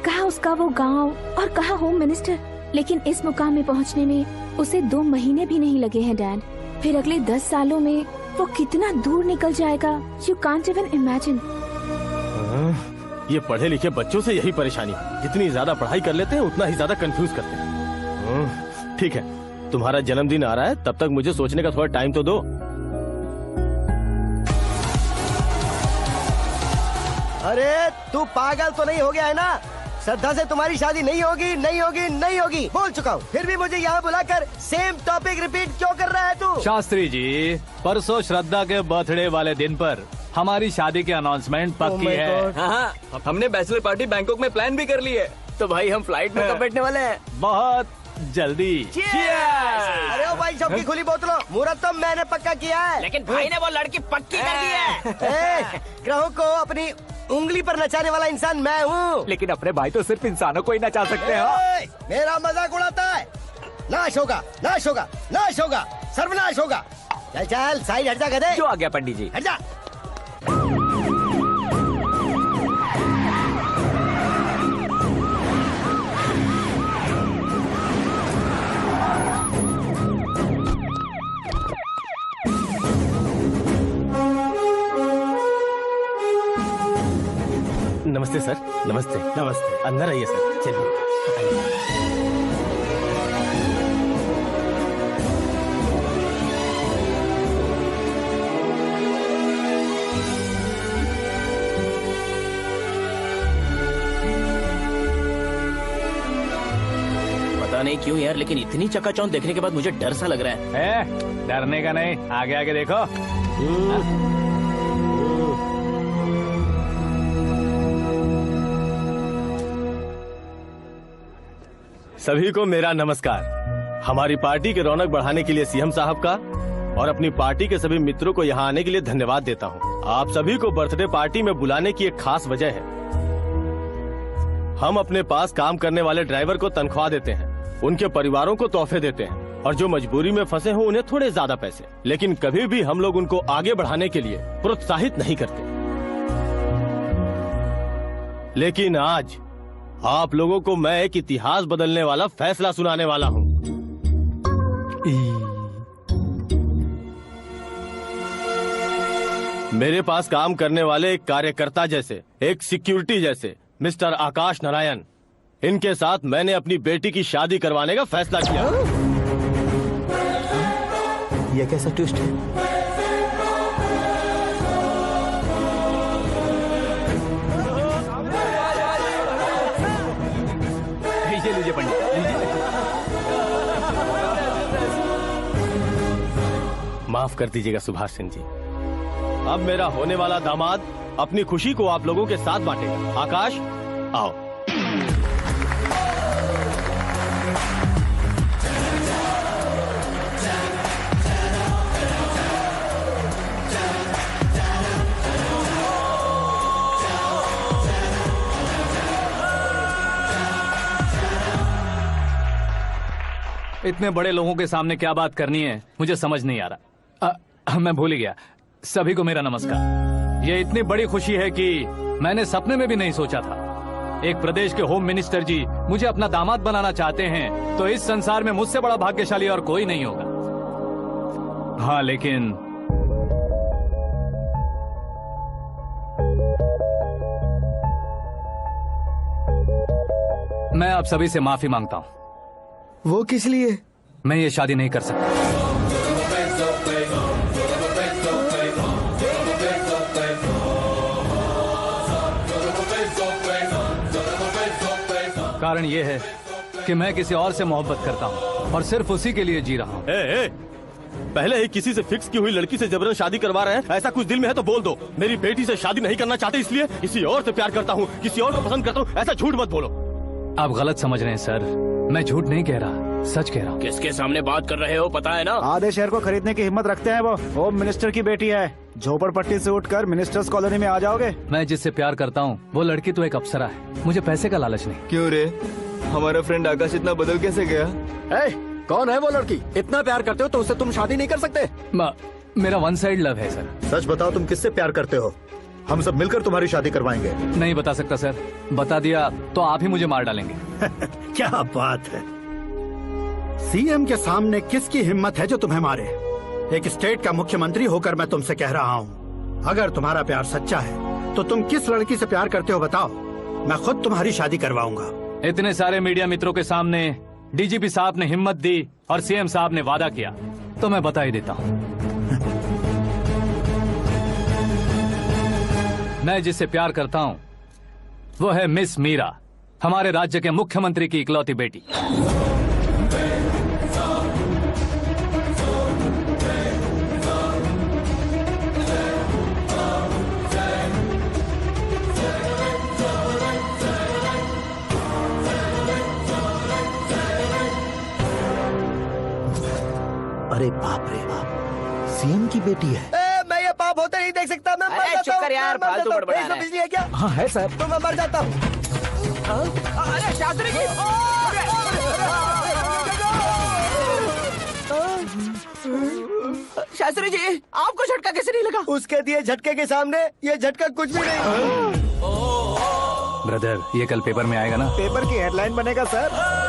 कहाँ उसका वो गांव और कहाँ होम मिनिस्टर, लेकिन इस मुकाम में पहुँचने में उसे 2 महीने भी नहीं लगे हैं डैड। फिर अगले 10 सालों में वो कितना दूर निकल जाएगा, यू कांट इवन इमेजिन। ये पढ़े लिखे बच्चों से यही परेशानी, जितनी ज्यादा पढ़ाई कर लेते हैं उतना ही ज्यादा कंफ्यूज करते हैं। ठीक है, तुम्हारा जन्मदिन आ रहा है, तब तक मुझे सोचने का थोड़ा टाइम तो दो। अरे तू पागल तो नहीं हो गया है ना? श्रद्धा से तुम्हारी शादी नहीं होगी, नहीं होगी, नहीं होगी, बोल चुका हूँ। फिर भी मुझे यहाँ बुलाकर सेम टॉपिक रिपीट क्यों कर रहा है तू? शास्त्री जी, परसों श्रद्धा के बर्थडे वाले दिन पर हमारी शादी की अनाउंसमेंट पक्की है। हाँ, हमने बैचलर पार्टी बैंकॉक में प्लान भी कर ली है। तो भाई हम फ्लाइट में कब बैठने वाले हैं? बहुत जल्दी। अरे ओ भाई, सबकी खुली बोतलों, मुहूर्त तो मैंने पक्का किया है। लेकिन भाई ने वो लड़की पक्की कर दी है। ग्रहों को अपनी उंगली पर नचाने वाला इंसान मैं हूँ। लेकिन अपने भाई तो सिर्फ इंसानों को ही नचा सकते हैं। मेरा मजाक उड़ाता है। नाश होगा, नाश होगा, नाश होगा, सर्वनाश होगा। चल चल साइड हट जा गधे। जो आ गया पंडित जी। हट जा। नमस्ते सर। नमस्ते। नमस्ते। अंदर आइए सर। चलिए। नहीं क्यों यार, लेकिन इतनी चकाचौंध देखने के बाद मुझे डर सा लग रहा है। डरने का नहीं, आगे आगे देखो। सभी को मेरा नमस्कार। हमारी पार्टी के रौनक बढ़ाने के लिए सीएम साहब का और अपनी पार्टी के सभी मित्रों को यहाँ आने के लिए धन्यवाद देता हूँ। आप सभी को बर्थडे पार्टी में बुलाने की एक खास वजह है। हम अपने पास काम करने वाले ड्राइवर को तनख्वाह देते हैं, उनके परिवारों को तोहफे देते हैं और जो मजबूरी में फंसे हो उन्हें थोड़े ज्यादा पैसे, लेकिन कभी भी हम लोग उनको आगे बढ़ाने के लिए प्रोत्साहित नहीं करते। लेकिन आज आप लोगों को मैं एक इतिहास बदलने वाला फैसला सुनाने वाला हूँ। मेरे पास काम करने वाले एक कार्यकर्ता जैसे, एक सिक्योरिटी जैसे मिस्टर आकाश नारायण, इनके साथ मैंने अपनी बेटी की शादी करवाने का फैसला किया। ये कैसा ट्विस्ट है? ये लीजिए पंडित, माफ कर दीजिएगा सुभाष सिंह जी। अब मेरा होने वाला दामाद अपनी खुशी को आप लोगों के साथ बांटेगा। आकाश, आओ। इतने बड़े लोगों के सामने क्या बात करनी है मुझे समझ नहीं आ रहा। मैं भूल ही गया। सभी को मेरा नमस्कार। ये इतनी बड़ी खुशी है कि मैंने सपने में भी नहीं सोचा था। एक प्रदेश के होम मिनिस्टर जी मुझे अपना दामाद बनाना चाहते हैं तो इस संसार में मुझसे बड़ा भाग्यशाली और कोई नहीं होगा। हाँ, लेकिन मैं आप सभी से माफी मांगता हूँ। वो किस लिए? मैं ये शादी नहीं कर सकता। कारण ये है कि मैं किसी और से मोहब्बत करता हूँ और सिर्फ उसी के लिए जी रहा हूँ। पहले ही किसी से फिक्स की हुई लड़की से जबरन शादी करवा रहे हैं। ऐसा कुछ दिल में है तो बोल दो। मेरी बेटी से शादी नहीं करना चाहते इसलिए किसी और से प्यार करता हूँ, किसी और को पसंद करता हूँ, ऐसा झूठ मत बोलो। आप गलत समझ रहे हैं सर, मैं झूठ नहीं कह रहा, सच कह रहा हूँ। किसके सामने बात कर रहे हो पता है ना? आधे शहर को खरीदने की हिम्मत रखते हैं वो। होम मिनिस्टर की बेटी है। झोपड़पट्टी से उठकर मिनिस्टर्स कॉलोनी में आ जाओगे। मैं जिससे प्यार करता हूँ वो लड़की तो एक अप्सरा है, मुझे पैसे का लालच नहीं। क्यों रे, हमारा फ्रेंड आकाश इतना बदल कैसे गया? कौन है वो लड़की? इतना प्यार करते हो तो उससे तुम शादी नहीं कर सकते? मेरा वन साइड लव है सर। सच बताओ, तुम किससे प्यार करते हो? हम सब मिलकर तुम्हारी शादी करवाएंगे। नहीं बता सकता सर, बता दिया तो आप ही मुझे मार डालेंगे। क्या बात है, सीएम के सामने किसकी हिम्मत है जो तुम्हें मारे? एक स्टेट का मुख्यमंत्री होकर मैं तुमसे कह रहा हूँ, अगर तुम्हारा प्यार सच्चा है तो तुम किस लड़की से प्यार करते हो बताओ, मैं खुद तुम्हारी शादी करवाऊंगा। इतने सारे मीडिया मित्रों के सामने डीजीपी साहब ने हिम्मत दी और सीएम साहब ने वादा किया तो मैं बता ही देता हूँ। मैं जिससे प्यार करता हूँ वो है मिस मीरा, हमारे राज्य के मुख्यमंत्री की इकलौती बेटी। अरे बाप रे बाप, सीएम की बेटी है। मैं ये पाप होते नहीं देख सकता। मैं मर जाता हूँ। चुप कर यार, फालतू बड़बड़ा रहा है। बिजली है क्या? हाँ है सर। तो मैं मर जाता हूँ। अरे शास्त्री जी, शास्त्री जी आपको झटका कैसे नहीं लगा? उसके दिए झटके के सामने ये झटका कुछ भी नहीं। ब्रदर, ये कल पेपर में आएगा ना? पेपर की हेडलाइन बनेगा सर।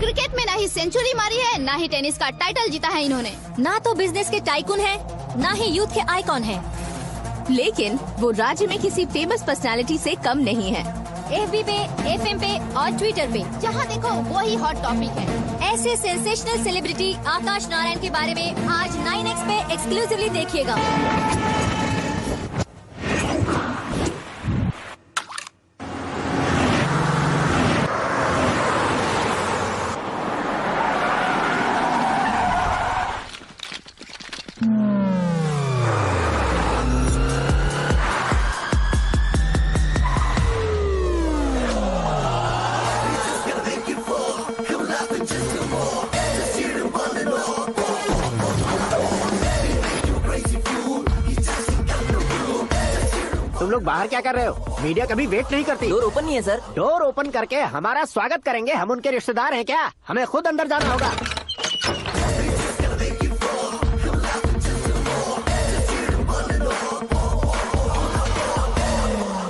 क्रिकेट में ना ही सेंचुरी मारी है, ना ही टेनिस का टाइटल जीता है इन्होंने। ना तो बिजनेस के टाइकून है, ना ही यूथ के आइकॉन है, लेकिन वो राज्य में किसी फेमस पर्सनालिटी से कम नहीं है। FB पे, FM पे और ट्विटर पे, जहाँ देखो वही हॉट टॉपिक है। ऐसे सेंसेशनल सेलिब्रिटी आकाश नारायण के बारे में आज 9X पे एक्सक्लूसिवली देखिएगा। तुम लोग बाहर क्या कर रहे हो? मीडिया कभी वेट नहीं करती। डोर ओपन नहीं है सर। डोर ओपन करके हमारा स्वागत करेंगे? हम उनके रिश्तेदार हैं क्या? हमें खुद अंदर जाना होगा।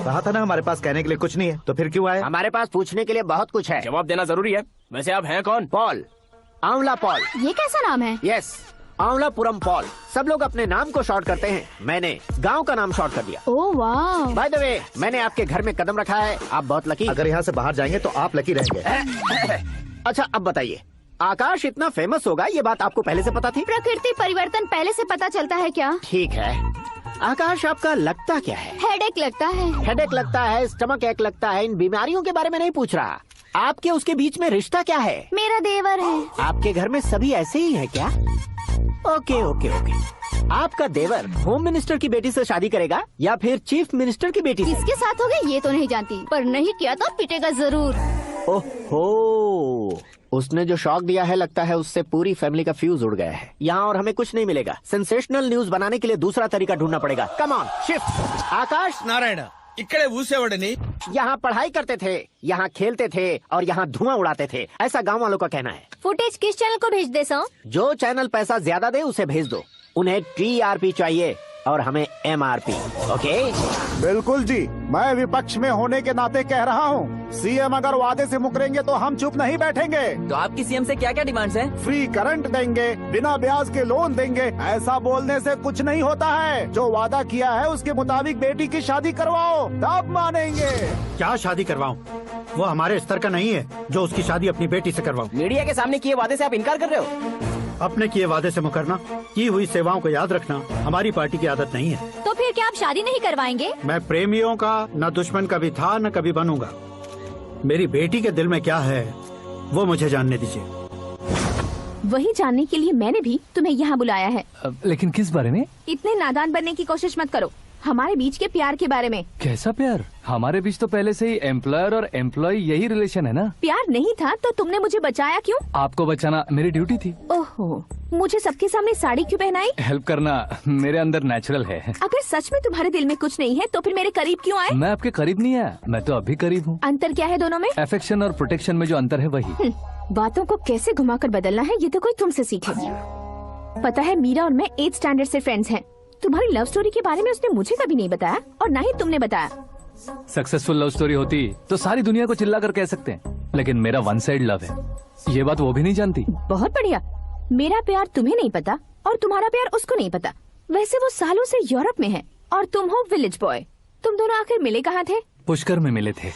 कहा था ना हमारे पास कहने के लिए कुछ नहीं है, तो फिर क्यों आए? हमारे पास पूछने के लिए बहुत कुछ है। जवाब देना जरूरी है। वैसे आप हैं कौन? पॉल, आंवला पॉल। ये कैसा नाम है? Yes, Amvalapuram Paul. सब लोग अपने नाम को शॉर्ट करते हैं, मैंने गांव का नाम शॉर्ट कर दिया। ओह वाह। बाय द वे, मैंने आपके घर में कदम रखा है, आप बहुत लकी। अगर यहाँ से बाहर जाएंगे तो आप लकी रहेंगे। अच्छा अब बताइए, आकाश इतना फेमस होगा ये बात आपको पहले से पता थी? प्रकृति परिवर्तन पहले से पता चलता है क्या? ठीक है, आकाश आपका लगता क्या है? हेडेक लगता है। हेडेक लगता है, स्टमक एक लगता है, इन बीमारियों के बारे में नहीं पूछ रहा। आपके उसके बीच में रिश्ता क्या है? मेरा देवर है। आपके घर में सभी ऐसे ही है क्या? Okay okay okay. आपका देवर होम मिनिस्टर की बेटी से शादी करेगा या फिर चीफ मिनिस्टर की बेटी से? किसके साथ होगा ये तो नहीं जानती, पर नहीं किया तो पिटेगा जरूर। ओहो, उसने जो शॉक दिया है लगता है उससे पूरी फैमिली का फ्यूज उड़ गया है। यहाँ और हमें कुछ नहीं मिलेगा। सेंसेशनल न्यूज बनाने के लिए दूसरा तरीका ढूंढना पड़ेगा। Come on, shift. Akash Narayan इकड़े ऊसेवड़नी यहाँ पढ़ाई करते थे, यहाँ खेलते थे और यहाँ धुआं उड़ाते थे, ऐसा गांव वालों का कहना है। फुटेज किस चैनल को भेज दे सो? जो चैनल पैसा ज्यादा दे उसे भेज दो। उन्हें TRP चाहिए और हमें MRP। ओके? बिल्कुल जी, मैं विपक्ष में होने के नाते कह रहा हूँ, सीएम अगर वादे से मुकरेंगे तो हम चुप नहीं बैठेंगे। तो आपकी सीएम से क्या क्या डिमांड्स हैं? फ्री करंट देंगे, बिना ब्याज के लोन देंगे। ऐसा बोलने से कुछ नहीं होता है। जो वादा किया है उसके मुताबिक बेटी की शादी करवाओ, तब मानेंगे। क्या शादी करवाऊं? वो हमारे स्तर का नहीं है जो उसकी शादी अपनी बेटी से करवाऊं। मीडिया के सामने किए वादे से आप इनकार कर रहे हो? अपने किए वादे से मुकरना, की हुई सेवाओं को याद रखना हमारी पार्टी की आदत नहीं है। तो फिर क्या आप शादी नहीं करवाएंगे? मैं प्रेमियों का न दुश्मन कभी था न कभी बनूंगा। मेरी बेटी के दिल में क्या है वो मुझे जानने दीजिए। वही जानने के लिए मैंने भी तुम्हें यहाँ बुलाया है। लेकिन किस बारे में? इतने नादान बनने की कोशिश मत करो। हमारे बीच के प्यार के बारे में। कैसा प्यार? हमारे बीच तो पहले से ही एम्प्लॉयर और एम्प्लॉय यही रिलेशन है ना। प्यार नहीं था तो तुमने मुझे बचाया क्यों? आपको बचाना मेरी ड्यूटी थी। ओहो, मुझे सबके सामने साड़ी क्यों पहनाई? हेल्प करना मेरे अंदर नेचुरल है। अगर सच में तुम्हारे दिल में कुछ नहीं है तो फिर मेरे करीब क्यों आए? मैं आपके करीब नहीं आया, मैं तो अभी करीब हूँ। अंतर क्या है दोनों में? अफेक्शन और प्रोटेक्शन में जो अंतर है वही। बातों को कैसे घुमाकर बदलना है ये तो कोई तुमसे सीखे। पता है, मीरा और मैं 8th स्टैंडर्ड से फ्रेंड्स हैं। तुम्हारी लव स्टोरी के बारे में उसने मुझे कभी नहीं बताया और ना ही तुमने बताया। सक्सेसफुल लव स्टोरी होती तो सारी दुनिया को चिल्ला कर कह सकते हैं, लेकिन मेरा वन साइड लव है, ये बात वो भी नहीं जानती। बहुत बढ़िया। मेरा प्यार तुम्हें नहीं पता और तुम्हारा प्यार उसको नहीं पता। वैसे वो सालों से यूरोप में है और तुम हो विलेज बॉय। तुम दोनों आखिर मिले कहाँ थे? पुष्कर में मिले थे।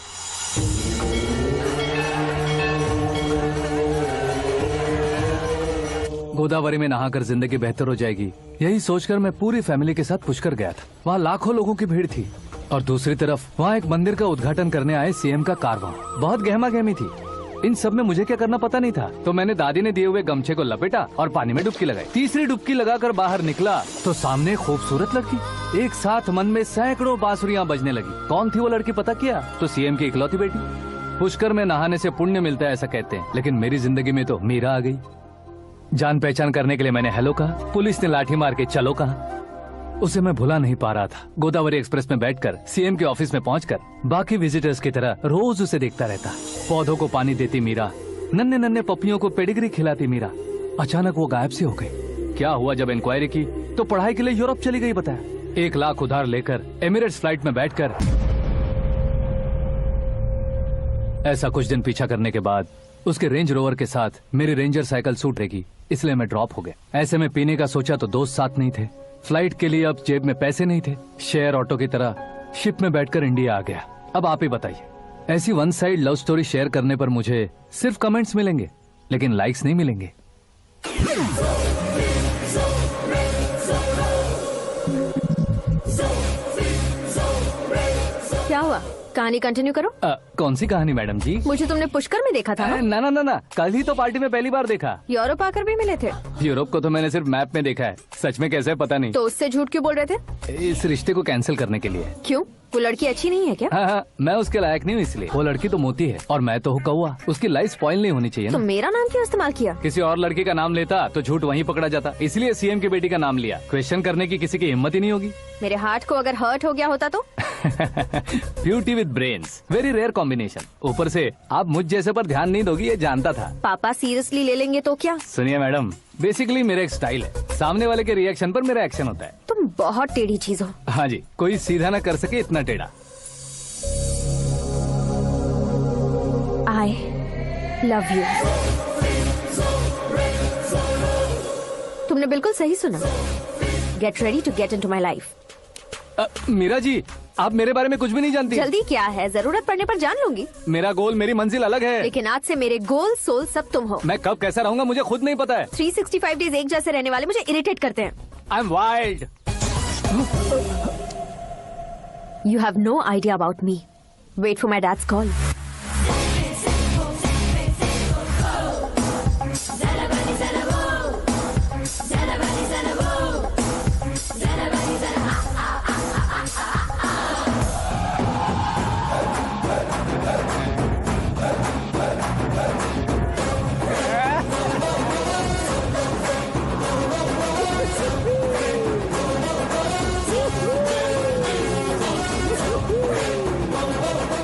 गोदावरी में नहाकर जिंदगी बेहतर हो जाएगी, यही सोचकर मैं पूरी फैमिली के साथ पुष्कर गया था। वहाँ लाखों लोगों की भीड़ थी और दूसरी तरफ वहाँ एक मंदिर का उद्घाटन करने आए सीएम का कारवां। बहुत गहमा गहमी थी। इन सब में मुझे क्या करना पता नहीं था, तो मैंने दादी ने दिए हुए गमछे को लपेटा और पानी में डुबकी लगाई। तीसरी डुबकी लगाकर बाहर निकला तो सामने एक खूबसूरत लड़की। एक साथ मन में सैकड़ों बांसुरियां बजने लगी। कौन थी वो लड़की पता किया? तो सीएम की इकलौती बेटी। पुष्कर में नहाने से पुण्य मिलता है ऐसा कहते हैं, लेकिन मेरी जिंदगी में तो मीरा आ गई। जान पहचान करने के लिए मैंने हेलो कहा, पुलिस ने लाठी मार के चलो कहा। उसे मैं भुला नहीं पा रहा था। गोदावरी एक्सप्रेस में बैठकर सीएम के ऑफिस में पहुंचकर बाकी विजिटर्स की तरह रोज उसे देखता रहता। पौधों को पानी देती मीरा, नन्हे नन्हे पपियों को पेडिग्री खिलाती मीरा। अचानक वो गायब सी हो गई। क्या हुआ? जब इंक्वायरी की तो पढ़ाई के लिए यूरोप चली गई बताया। 1 लाख उधार लेकर एमिरेट्स फ्लाइट में बैठकर। ऐसा कुछ दिन पीछा करने के बाद उसके रेंज रोवर के साथ मेरी रेंजर साइकिल छूट रहेगी, इसलिए मैं ड्रॉप हो गया। ऐसे में पीने का सोचा तो दोस्त साथ नहीं थे। फ्लाइट के लिए अब जेब में पैसे नहीं थे। शेयर ऑटो की तरह शिप में बैठकर इंडिया आ गया। अब आप ही बताइए, ऐसी one side love story share करने पर मुझे सिर्फ कमेंट्स मिलेंगे, लेकिन लाइक्स नहीं मिलेंगे। क्या हुआ? कहानी कंटिन्यू करो। कौन सी कहानी मैडम जी? मुझे तुमने पुष्कर में देखा था ना? ना ना ना, कल ही तो पार्टी में पहली बार देखा। यूरोप आकर भी मिले थे? यूरोप को तो मैंने सिर्फ मैप में देखा है, सच में कैसे पता नहीं। तो उससे झूठ क्यों बोल रहे थे? इस रिश्ते को कैंसिल करने के लिए। क्यों? वो लड़की अच्छी नहीं है क्या? हाँ, मैं उसके लायक नहीं हूँ इसलिए। वो लड़की तो मोती है और मैं तो हूँ कौवा। उसकी लाइफ स्पॉइल नहीं होनी चाहिए तो ना। मेरा नाम क्यों इस्तेमाल किया? किसी और लड़की का नाम लेता तो झूठ वहीं पकड़ा जाता, इसलिए सीएम की बेटी का नाम लिया। क्वेश्चन करने की किसी की हिम्मत ही नहीं होगी। मेरे हार्ट को अगर हर्ट हो गया होता तो? Beauty with brains, very rare combination. ऊपर से आप मुझ जैसे पर ध्यान नहीं दोगी ये जानता था। पापा सीरियसली ले लेंगे तो क्या? सुनिए मैडम, बेसिकली मेरा एक स्टाइल है, सामने वाले के रिएक्शन पर मेरा एक्शन होता है। तुम बहुत टेढ़ी चीज हो। हाँ जी, कोई सीधा ना कर सके इतना टेढ़ा। I love you। तुमने बिल्कुल सही सुना। Get ready to get into my life। Meera ji, आप मेरे बारे में कुछ भी नहीं जानती। जल्दी क्या है, जरूरत पड़ने पर जान लूंगी। मेरा गोल, मेरी मंजिल अलग है। लेकिन आज से मेरे गोल सोल सब तुम हो। मैं कब कैसा रहूंगा मुझे खुद नहीं पता है। 365 डेज एक जैसे रहने वाले मुझे इरिटेट करते हैं। I am wild. You have no idea about me। Wait for my dad's call।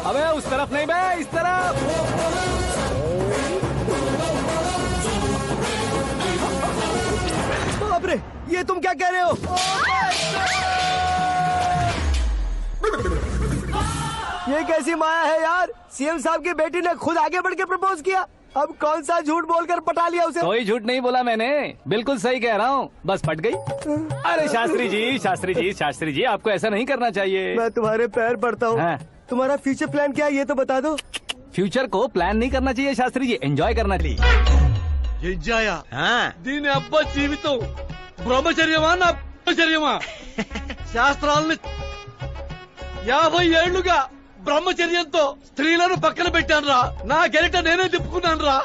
अबे उस तरफ नहीं बे, इस तरफ। बाप रे, ये तुम क्या कह रहे हो? ये कैसी माया है यार? सीएम साहब की बेटी ने खुद आगे बढ़ के प्रपोज किया। अब कौन सा झूठ बोलकर पटा लिया उसे? कोई झूठ नहीं बोला मैंने, बिल्कुल सही कह रहा हूँ, बस फट गई। अरे शास्त्री जी, शास्त्री जी, शास्त्री जी, आपको ऐसा नहीं करना चाहिए। मैं तुम्हारे पैर पड़ता हूँ। हाँ। तुम्हारा फ्यूचर प्लान क्या है ये तो बता दो। फ्यूचर को प्लान नहीं करना चाहिए शास्त्री जी, एंजॉय करना चाहिए। ఎంజాయా దీని అబ్బా జీవితం బ్రహ్మచర్యమా నా బ్రహ్మచర్యమా శాస్త్రాలని 50 ఏళ్లుగా బ్రహ్మచర్యంతో స్త్రీలను పక్కన పెట్టానురా. నా గెరిట నేనే తిప్పుకున్నాను రా.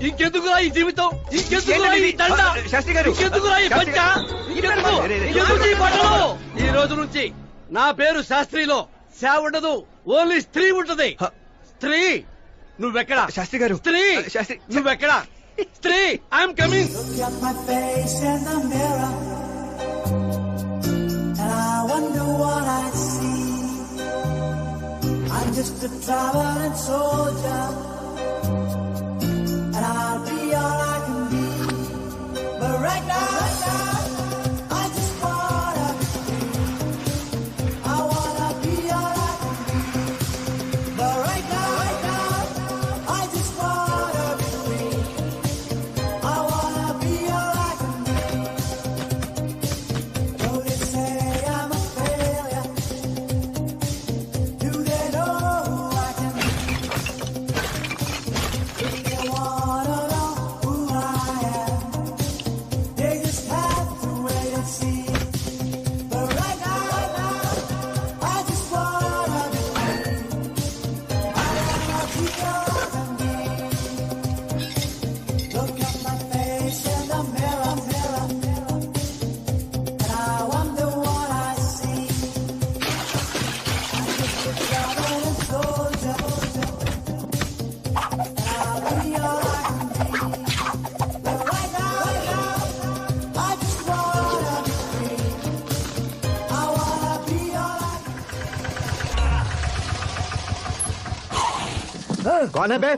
ఇంకెందుకురా ఈ జీవితం? ఇంకెందుకురా ఈ దండ? ఇంకెందుకురా ఈ పంచ? ఎందుకు ఈ బట్టలు? ఈ రోజు నుంచి నా పేరు శాస్త్రిలో సేవ ఉండదు, ఓన్లీ స్త్రీ ఉంటది. స్త్రీ నువ్వెక్కడా? శాస్త్రి గారు. స్త్రీ నువ్వెక్కడా? స్త్రీ I'm coming. I'm just a traveling soldier, and I'll be all I can be. But right now, I just wanna be free. I wanna be all I can be. But right now, I just wanna be free. I wanna be all I can be. Though they say I'm a failure, do they know who I can be? If they wanna know who I am, they just have to wait and see. But right now, I just wanna be free. I wanna be all I can be. Look at my face in the mirror, and I wonder what I see. I'm just a traveling soldier, and I'll be all I can be. But right now, I just wanna be free. I wanna be all I कौन है बे?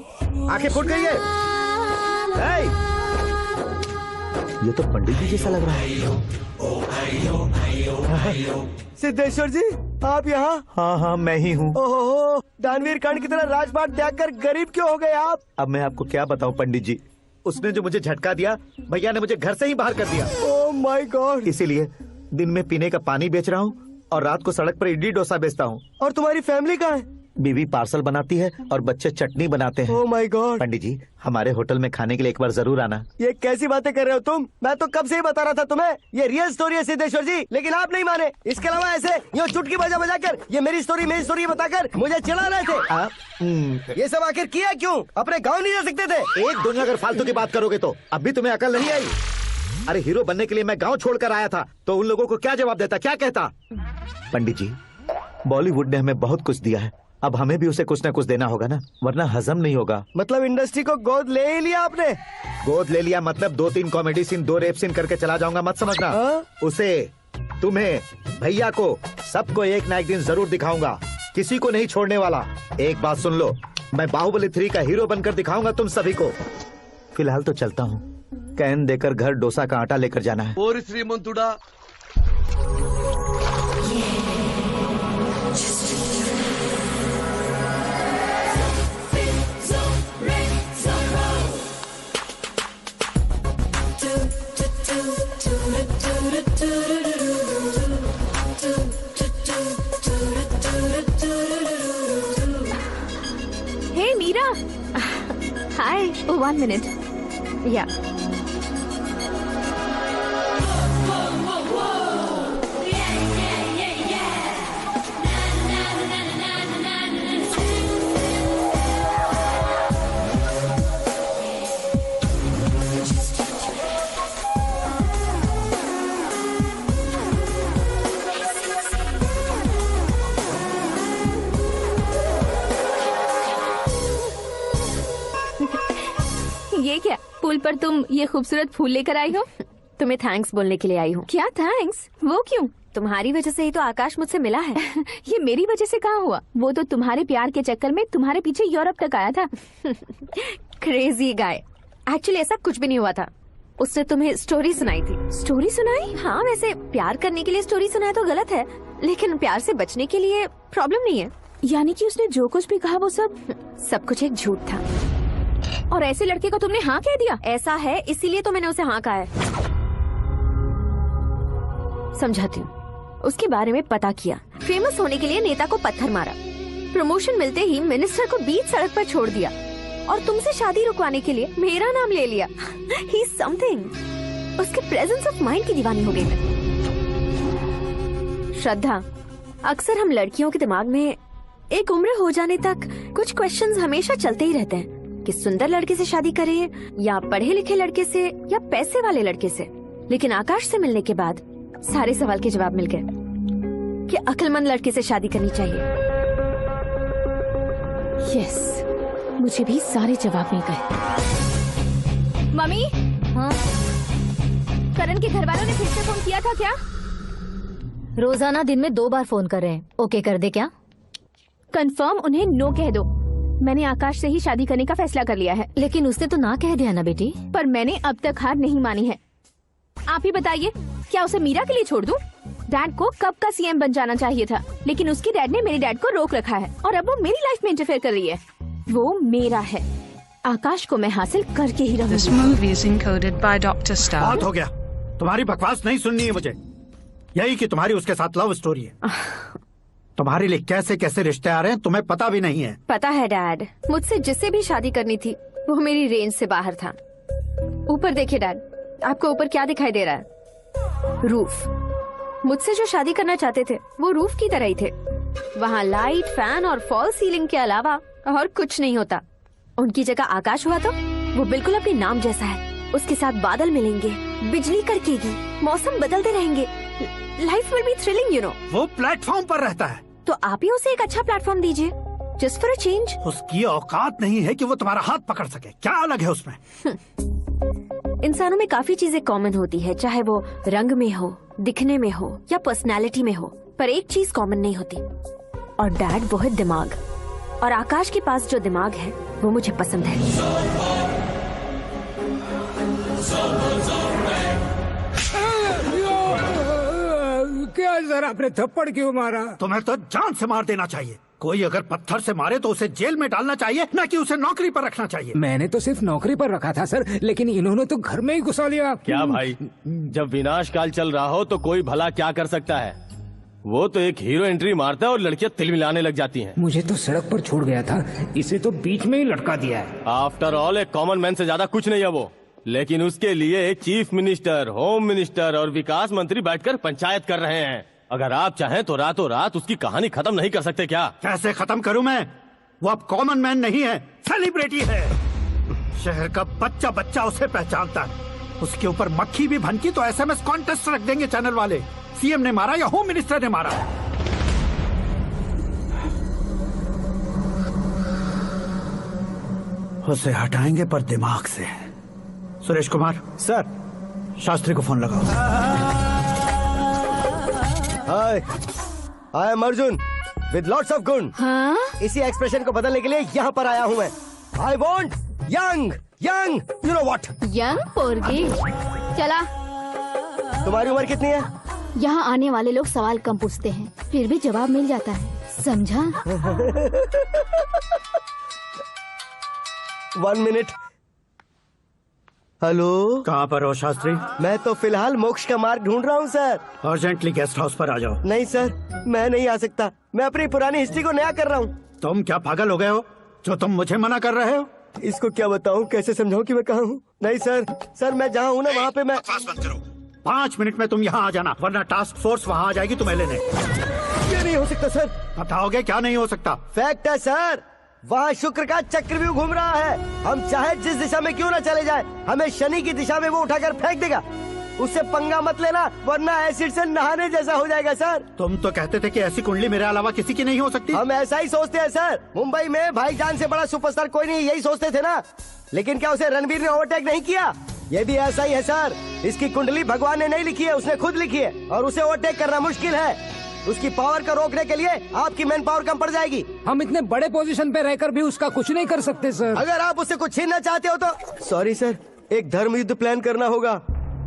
आंखें फूट गई है। ए! ये तो पंडित जी जैसा लग रहा है। सिद्धेश्वर जी, आप यहाँ? हाँ हाँ, मैं ही हूँ। ओहो, दानवीर कर्ण की तरह राजपाट त्याग कर गरीब क्यों हो गए आप? अब मैं आपको क्या बताऊँ पंडित जी, उसने जो मुझे झटका दिया, भैया ने मुझे घर से ही बाहर कर दिया। Oh my God. इसीलिए दिन में पीने का पानी बेच रहा हूँ और रात को सड़क पर इडली डोसा बेचता हूँ। और तुम्हारी फैमिली कहाँ है? बीवी पार्सल बनाती है और बच्चे चटनी बनाते हैं। Oh my God. पंडित जी, हमारे होटल में खाने के लिए एक बार जरूर आना। ये कैसी बातें कर रहे हो तुम? मैं तो कब से ही बता रहा था तुम्हें, ये रियल स्टोरी है सिद्धेश्वर जी, लेकिन आप नहीं माने। इसके अलावा ऐसे यूँ चुटकी बजा बजा कर ये मेरी स्टोरी बताकर मुझे चिढ़ा रहे थे। ये सब आखिर किया क्यों? अपने गाँव नहीं जा सकते थे? एक दिन अगर फालतू की बात करोगे तो अब भी तुम्हें अकल नहीं आई? अरे हीरो बनने के लिए मैं गांव छोड़कर आया था, तो उन लोगों को क्या जवाब देता, क्या कहता? पंडित जी, बॉलीवुड ने हमें बहुत कुछ दिया है, अब हमें भी उसे कुछ न कुछ देना होगा ना, वरना हजम नहीं होगा। मतलब इंडस्ट्री को गोद ले ही लिया आपने? गोद ले लिया मतलब 2-3 कॉमेडी सीन, 2 रेप सीन करके चला जाऊंगा मत समझना। उसे, तुम्हें, भैया को, सबको एक ना एक दिन जरूर दिखाऊंगा, किसी को नहीं छोड़ने वाला। एक बात सुन लो, मैं बाहुबली 3 का हीरो बनकर दिखाऊंगा तुम सभी को। फिलहाल तो चलता हूँ, कैन देकर घर डोसा का आटा लेकर जाना है। और श्रीमंतुड़ा हे मीरा, हाय। 1 मिनट। या ये क्या, पुल पर तुम ये खूबसूरत फूल लेकर आई हो? तुम्हें थैंक्स बोलने के लिए आई हूँ। क्या थैंक्स? वो क्यों? तुम्हारी वजह से ही तो आकाश मुझसे मिला है। ये मेरी वजह से कहाँ हुआ? वो तो तुम्हारे प्यार के चक्कर में तुम्हारे पीछे यूरोप तक आया था। Crazy guy. एक्चुअली ऐसा कुछ भी नहीं हुआ था, उसने तुम्हें स्टोरी सुनाई थी। स्टोरी सुनाई? हाँ, वैसे प्यार करने के लिए स्टोरी सुनाए तो गलत है, लेकिन प्यार से बचने के लिए प्रॉब्लम नहीं है। यानी कि उसने जो कुछ भी कहा वो सब कुछ एक झूठ था। और ऐसे लड़के को तुमने हाँ कह दिया? ऐसा है, इसीलिए तो मैंने उसे हाँ कहा है। समझाती हूँ। उसके बारे में पता किया, फेमस होने के लिए नेता को पत्थर मारा, प्रमोशन मिलते ही मिनिस्टर को बीच सड़क पर छोड़ दिया, और तुमसे शादी रुकवाने के लिए मेरा नाम ले लिया। ही समथिंग। उसके प्रेजेंस ऑफ माइंड की दीवानी हो गई मैं। श्रद्धा, अक्सर हम लड़कियों के दिमाग में एक उम्र हो जाने तक कुछ क्वेश्चंस हमेशा चलते ही रहते हैं कि सुंदर लड़के से शादी करें या पढ़े लिखे लड़के से या पैसे वाले लड़के से। लेकिन आकाश से मिलने के बाद सारे सवाल के जवाब मिल गए कि अक्लमंद लड़के से शादी करनी चाहिए। यस, मुझे भी सारे जवाब मिल गए। मम्मी, हाँ? करण के घर वालों ने फिर से फोन किया था क्या? रोजाना दिन में 2 बार फोन कर रहे हैं। ओके कर दे क्या? कंफर्म उन्हें नो कह दो। मैंने आकाश से ही शादी करने का फैसला कर लिया है। लेकिन उसने तो ना कह दिया ना बेटी। पर मैंने अब तक हार नहीं मानी है। आप ही बताइए, क्या उसे मीरा के लिए छोड़ दूं? डैड को कब का सीएम बन जाना चाहिए था, लेकिन उसके डैड ने मेरे डैड को रोक रखा है और अब वो मेरी लाइफ में इंटरफेयर कर रही है। वो मेरा है, आकाश को मैं हासिल करके ही रहूंगी। This movie is encoded by Dr. Star. बहुत हो गया, तुम्हारी बकवास नहीं सुननी है मुझे। यही कि तुम्हारी उसके साथ लव स्टोरी है। तुम्हारे लिए कैसे कैसे रिश्ते आ रहे हैं तुम्हें पता भी नहीं है। पता है डैड, मुझसे जिससे भी शादी करनी थी वो मेरी रेंज से बाहर था। ऊपर देखिए डैड, आपको ऊपर क्या दिखाई दे रहा है? रूफ। मुझसे जो शादी करना चाहते थे वो रूफ की तरह ही थे। वहाँ लाइट, फैन और फॉल सीलिंग के अलावा और कुछ नहीं होता। उनकी जगह आकाश हुआ तो वो बिल्कुल अपने नाम जैसा है। उसके साथ बादल मिलेंगे, बिजली कड़केगी, मौसम बदलते रहेंगे, life will be thrilling, you know. वो प्लेटफॉर्म पर रहता है तो आप ही उसे एक अच्छा प्लेटफॉर्म दीजिए, जस्ट फॉर अ चेंज। उसकी औकात नहीं है कि वो तुम्हारा हाथ पकड़ सके। क्या अलग है उसमें? इंसानों में काफी चीजें कॉमन होती है, चाहे वो रंग में हो, दिखने में हो या पर्सनालिटी में हो, पर एक चीज कॉमन नहीं होती, और डैड वो है दिमाग। और आकाश के पास जो दिमाग है वो मुझे पसंद है। क्या सर, आपने थप्पड़ क्यों मारा? तुम्हें तो जान से मार देना चाहिए। कोई अगर पत्थर से मारे तो उसे जेल में डालना चाहिए, न कि उसे नौकरी पर रखना चाहिए। मैंने तो सिर्फ नौकरी पर रखा था सर, लेकिन इन्होंने तो घर में ही घुसा लिया। क्या भाई, जब विनाश काल चल रहा हो तो कोई भला क्या कर सकता है? वो तो एक हीरो एंट्री मारता है और लड़कियां तिल मिलाने लग जाती हैं। मुझे तो सड़क पर छोड़ गया था, इसे तो बीच में ही लटका दिया है। आफ्टर ऑल एक कॉमन मैन से ज्यादा कुछ नहीं है वो, लेकिन उसके लिए चीफ मिनिस्टर, होम मिनिस्टर और विकास मंत्री बैठकर पंचायत कर रहे हैं। अगर आप चाहें तो रातों रात उसकी कहानी खत्म नहीं कर सकते क्या? कैसे खत्म करूं मैं? वो अब कॉमन मैन नहीं है, सेलिब्रिटी है। शहर का बच्चा बच्चा उसे पहचानता है। उसके ऊपर मक्खी भी भनकी तो एसएमएस कॉन्टेस्ट रख देंगे चैनल वाले। सीएम ने मारा या होम मिनिस्टर ने मारा। उसे हटाएंगे पर दिमाग से। सुरेश कुमार सर, शास्त्री को फोन लगाओ। Hi, I am Arjun with lots of गुण। हाँ? इसी एक्सप्रेशन को बदलने के लिए यहाँ पर आया हूँ मैं। I want young young, you know what? Young पोरगी। चला। तुम्हारी उम्र कितनी है? यहाँ आने वाले लोग सवाल कम पूछते हैं, फिर भी जवाब मिल जाता है, समझा? 1 मिनट। हेलो, कहाँ पर हो शास्त्री? मैं तो फिलहाल मोक्ष का मार्ग ढूंढ रहा हूँ सर। अर्जेंटली गेस्ट हाउस पर आ जाओ। नहीं सर, मैं नहीं आ सकता। मैं अपनी पुरानी हिस्ट्री को नया कर रहा हूँ। तुम क्या पागल हो गए हो जो तुम मुझे मना कर रहे हो? इसको क्या बताऊँ, कैसे समझाऊँ कि मैं कहाँ हूँ? नहीं सर, सर मैं जहाँ हूँ ना वहाँ पे मैं। 5 मिनट में तुम यहाँ आ जाना, वरना टास्क फोर्स वहाँ आ जाएगी तुम्हें लेने। ये नहीं हो सकता सर। बताओगे क्या नहीं हो सकता? फैक्ट है सर, वहाँ शुक्र का चक्रव्यूह घूम रहा है। हम चाहे जिस दिशा में क्यों न चले जाए, हमें शनि की दिशा में वो उठाकर फेंक देगा। उससे पंगा मत लेना, वरना एसिड से नहाने जैसा हो जाएगा सर। तुम तो कहते थे कि ऐसी कुंडली मेरे अलावा किसी की नहीं हो सकती। हम ऐसा ही सोचते हैं सर। मुंबई में भाईजान से बड़ा सुपरस्टार कोई नहीं, यही सोचते थे ना। लेकिन क्या उसे रणवीर ने ओवरटेक नहीं किया? ये भी ऐसा ही है सर। इसकी कुंडली भगवान ने नहीं लिखी है, उसने खुद लिखी है, और उसे ओवरटेक करना मुश्किल है। उसकी पावर को रोकने के लिए आपकी मैन पावर कम पड़ जाएगी। हम इतने बड़े पोजीशन पे रहकर भी उसका कुछ नहीं कर सकते सर। अगर आप उससे कुछ छीनना चाहते हो तो सॉरी सर, एक धर्म युद्ध प्लान करना होगा।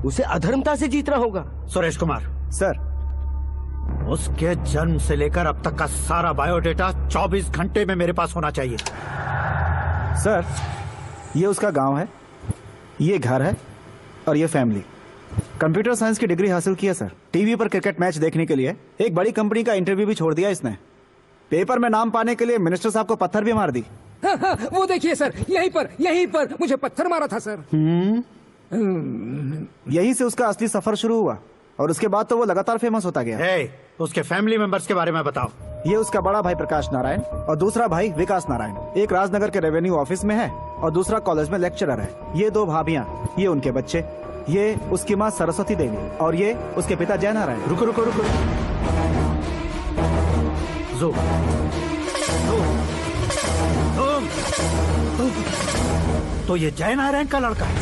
उसे अधर्मता से जीतना होगा। सुरेश कुमार सर, उसके जन्म से लेकर अब तक का सारा बायोडेटा 24 घंटे में मेरे पास होना चाहिए। सर, ये उसका गांव है, ये घर है, और ये फैमिली। कंप्यूटर साइंस की डिग्री हासिल की है सर। टीवी पर क्रिकेट मैच देखने के लिए एक बड़ी कंपनी का इंटरव्यू भी छोड़ दिया इसने। पेपर में नाम पाने के लिए मिनिस्टर साहब को पत्थर भी मार दी। हाँ, वो देखिए सर, यहीं पर मुझे पत्थर मारा था सर। यहीं से उसका असली सफर शुरू हुआ, और उसके बाद तो वो लगातार फेमस होता गया। उसके फैमिली मेंबर्स के बारे में बताओ। ये उसका बड़ा भाई प्रकाश नारायण और दूसरा भाई विकास नारायण। एक राजनगर के रेवेन्यू ऑफिस में है और दूसरा कॉलेज में लेक्चरर है। ये 2 भाभियाँ, ये उनके बच्चे, ये उसकी माँ सरस्वती देवी और ये उसके पिता जय नारायण। रुको रुको रुको, तो ये जय नारायण का लड़का है।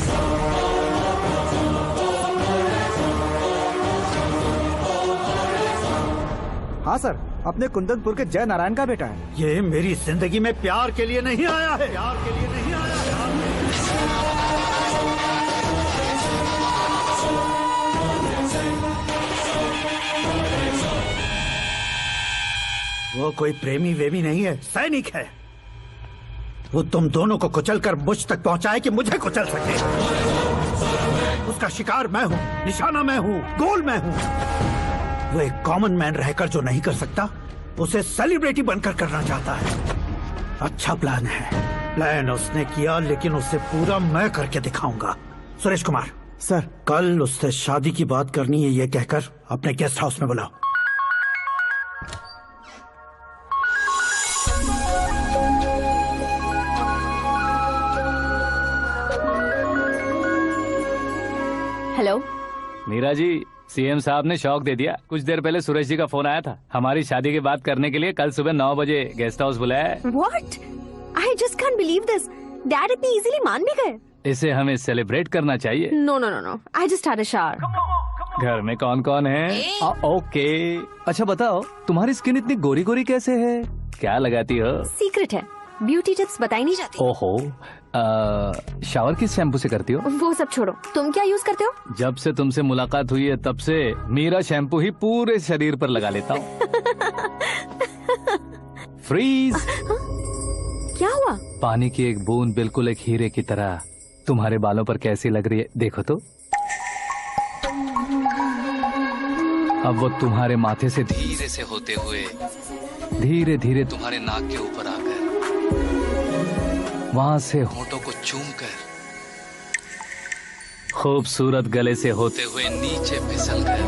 हाँ सर, अपने कुंदनपुर के जय नारायण का बेटा है। ये मेरी जिंदगी में प्यार के लिए नहीं आया है, प्यार के लिए नहीं आया है। वो कोई प्रेमी वेमी नहीं है, सैनिक है। वो तुम दोनों को कुचलकर मुझ तक पहुंचाए कि मुझे कुचल सके। उसका शिकार मैं हूँ, निशाना मैं हूँ, गोल मैं हूँ। वो एक कॉमन मैन रहकर जो नहीं कर सकता, उसे सेलिब्रिटी बनकर करना चाहता है। अच्छा प्लान है। प्लान उसने किया, लेकिन उसे पूरा मैं करके दिखाऊंगा। सुरेश कुमार सर, कल उससे शादी की बात करनी है, ये कहकर अपने गेस्ट हाउस में बुलाओ। हेलो मीरा जी, सीएम साहब ने शौक दे दिया। कुछ देर पहले सुरेश जी का फोन आया था, हमारी शादी की बात करने के लिए कल सुबह 9 बजे गेस्ट हाउस बुलाया है। What? I just can't believe this. Dad इतनी इजीली मान भी गए। इसे हमें सेलिब्रेट करना चाहिए। No, no, no, no. I just had a shower. घर में कौन कौन है? ओके, अच्छा बताओ, तुम्हारी स्किन इतनी गोरी गोरी कैसे है? क्या लगाती हो? सीक्रेट है, ब्यूटी टिप्स बताई नहीं जाती। ओहो, शावर किस शैम्पू से करती हो? वो सब छोड़ो, तुम क्या यूज करते हो? जब से तुमसे मुलाकात हुई है तब से मेरा शैम्पू ही पूरे शरीर पर लगा लेता हूँ। फ्रीज। क्या हुआ? पानी की एक बूंद बिल्कुल एक हीरे की तरह तुम्हारे बालों पर कैसी लग रही है, देखो तो। अब वो तुम्हारे माथे से धीरे से होते हुए धीरे धीरे तुम्हारे नाक के ऊपर आकर वहां से होठों को चूमकर खूबसूरत गले से होते हुए नीचे फिसल कर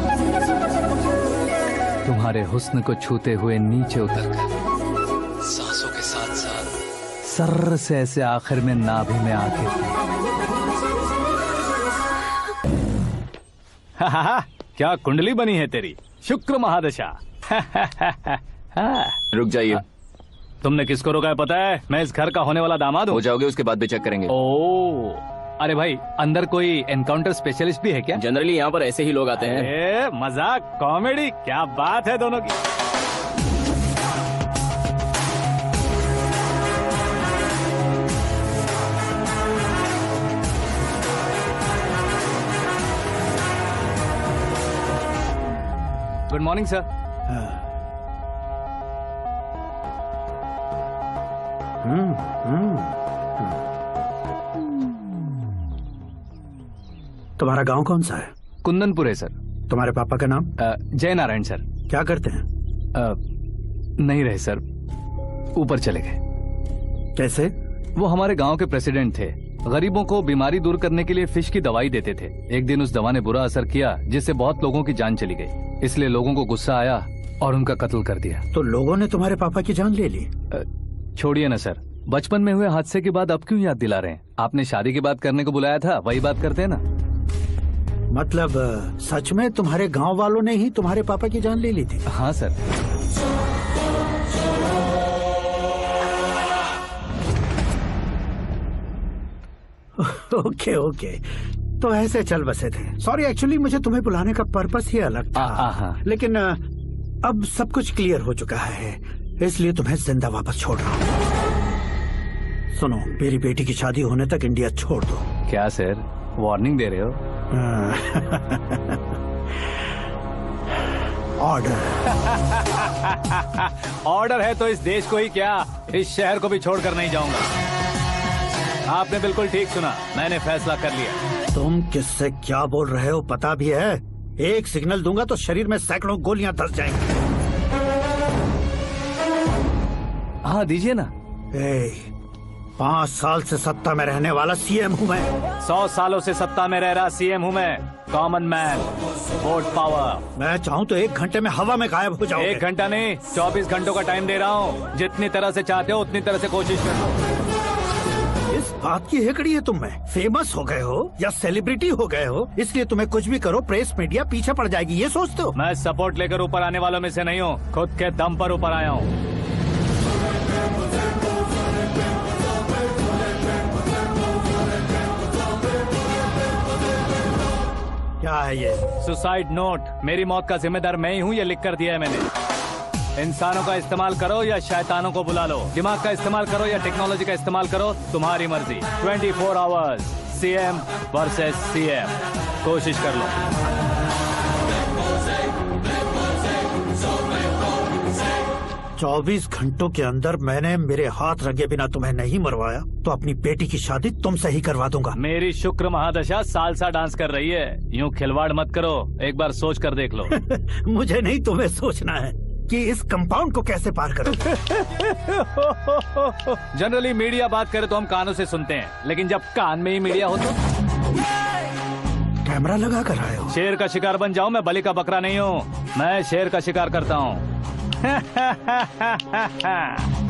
तुम्हारे हुस्न को छूते हुए नीचे उतरकर सांसों के साथ साथ सर्र से ऐसे आखिर में नाभि में आके क्या कुंडली बनी है तेरी, शुक्र महादशा। रुक जाइए। तुमने किसको रोका है पता है? मैं इस घर का होने वाला दामाद हूँ। हो जाओगे उसके बाद भी चेक करेंगे। ओ, अरे भाई अंदर कोई एनकाउंटर स्पेशलिस्ट भी है क्या? जनरली यहाँ पर ऐसे ही लोग आते हैं। मजाक कॉमेडी, क्या बात है दोनों की। Good morning sir. तुम्हारा गांव कौन सा है? कुंदनपुर है सर। तुम्हारे पापा का नाम? जय नारायण सर। क्या करते हैं? नहीं रहे सर, ऊपर चले गए। कैसे? वो हमारे गांव के प्रेसिडेंट थे। गरीबों को बीमारी दूर करने के लिए फिश की दवाई देते थे। एक दिन उस दवा ने बुरा असर किया जिससे बहुत लोगों की जान चली गई। इसलिए लोगों को गुस्सा आया और उनका कत्ल कर दिया। तो लोगों ने तुम्हारे पापा की जान ले ली? छोड़िए ना सर, बचपन में हुए हादसे की बात अब क्यों याद दिला रहे हैं? आपने शादी की बात करने को बुलाया था, वही बात करते हैं ना। मतलब सच में तुम्हारे गांव वालों ने ही तुम्हारे पापा की जान ले ली थी? हाँ सर। ओके ओके, तो ऐसे चल बसे थे। सॉरी, एक्चुअली मुझे तुम्हें बुलाने का पर्पस ही अलग था। लेकिन अब सब कुछ क्लियर हो चुका है, इसलिए तुम्हें जिंदा वापस छोड़ रहा हूँ। सुनो, मेरी बेटी की शादी होने तक इंडिया छोड़ दो। क्या सर, वार्निंग दे रहे हो? ऑर्डर। ऑर्डर है तो इस देश को ही क्या, इस शहर को भी छोड़कर नहीं जाऊंगा। आपने बिल्कुल ठीक सुना, मैंने फैसला कर लिया। तुम किससे क्या बोल रहे हो पता भी है? एक सिग्नल दूंगा तो शरीर में सैकड़ों गोलियां धस जाएंगी। हाँ दीजिए ना। 5 साल से सत्ता में रहने वाला सीएम हूँ मैं। 100 सालों से सत्ता में रह रहा सीएम हूँ मैं। Common man, vote power. मैं चाहूँ तो 1 घंटे में हवा में गायब हो जाऊँ। 1 घंटा नहीं, 24 घंटों का टाइम दे रहा हूँ। जितनी तरह से चाहते हो उतनी तरह से कोशिश कर लो। इस बात की हेकड़ी है तुम में? फेमस हो गए हो या सेलिब्रिटी हो गए हो, इसलिए तुम्हें कुछ भी करो प्रेस मीडिया पीछे पड़ जाएगी, ये सोचते हो? मैं सपोर्ट लेकर ऊपर आने वालों में से नहीं हूँ, खुद के दम पर ऊपर आया हूँ। क्या है ये? Suicide note. मेरी मौत का जिम्मेदार मैं ही हूँ, ये लिख कर दिया है मैंने। इंसानों का इस्तेमाल करो या शैतानों को बुला लो, दिमाग का इस्तेमाल करो या टेक्नोलॉजी का इस्तेमाल करो, तुम्हारी मर्जी। 24 आवर्स, सीएम वर्सेस सीएम, कोशिश कर लो। चौबीस घंटों के अंदर मैंने मेरे हाथ रंगे बिना तुम्हें नहीं मरवाया तो अपनी बेटी की शादी तुमसे ही करवा दूंगा। मेरी शुक्र महादशा सालसा डांस कर रही है, यूं खिलवाड़ मत करो, एक बार सोच कर देख लो। मुझे नहीं, तुम्हें सोचना है कि इस कंपाउंड को कैसे पार करो। जनरली मीडिया बात करे तो हम कानों से सुनते हैं, लेकिन जब कान में ही मीडिया हो तो कैमरा लगा कर आए हो। शेर का शिकार बन जाऊं, मैं बलि का बकरा नहीं हूँ, मैं शेर का शिकार करता हूँ।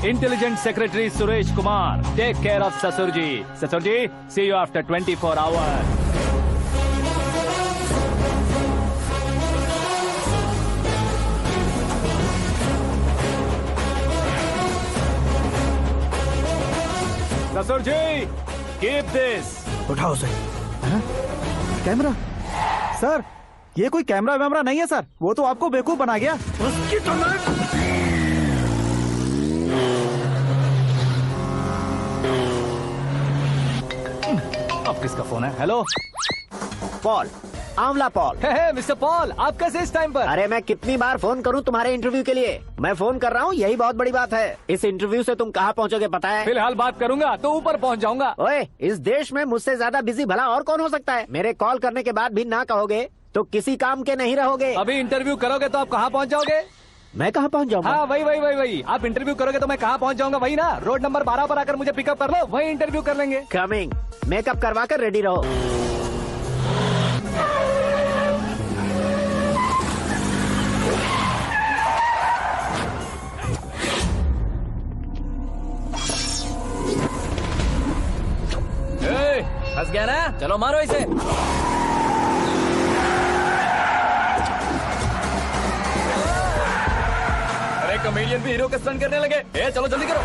Intelligent secretary Suresh Kumar, take care of ससुर जी। ससुर जी, सी यू आफ्टर 24 आवर्स। ससुर जी, कीप दिस। उठाओ सही। कैमरा? सर, ये कोई कैमरा वैमरा नहीं है सर, वो तो आपको बेवकूफ बना गया। उसकी तो अब किसका फोन है? हेलो पॉल, आंवला पॉल। मिस्टर पॉल, आप कैसे इस टाइम पर? अरे मैं कितनी बार फोन करूं तुम्हारे इंटरव्यू के लिए? मैं फोन कर रहा हूं, यही बहुत बड़ी बात है। इस इंटरव्यू से तुम कहां पहुंचोगे पता है? फिलहाल बात करूंगा तो ऊपर पहुंच जाऊंगा। ओए, इस देश में मुझसे ज्यादा बिजी भला और कौन हो सकता है? मेरे कॉल करने के बाद भी ना कहोगे तो किसी काम के नहीं रहोगे। अभी इंटरव्यू करोगे तो आप कहाँ पहुँच जाओगे? मैं कहाँ पहुँच जाऊंगा? हाँ वही। आप इंटरव्यू करोगे तो मैं कहाँ पहुँच जाऊंगा? वही ना, रोड नंबर 12 पर आकर मुझे पिकअप कर लो, वही इंटरव्यू कर लेंगे। कमिंग। मेकअप करवा कर रेडी रहो। फंस गया ना, चलो मारो इसे। अरे कमेडियन भी हीरो का स्टंट करने लगे। चलो जल्दी करो।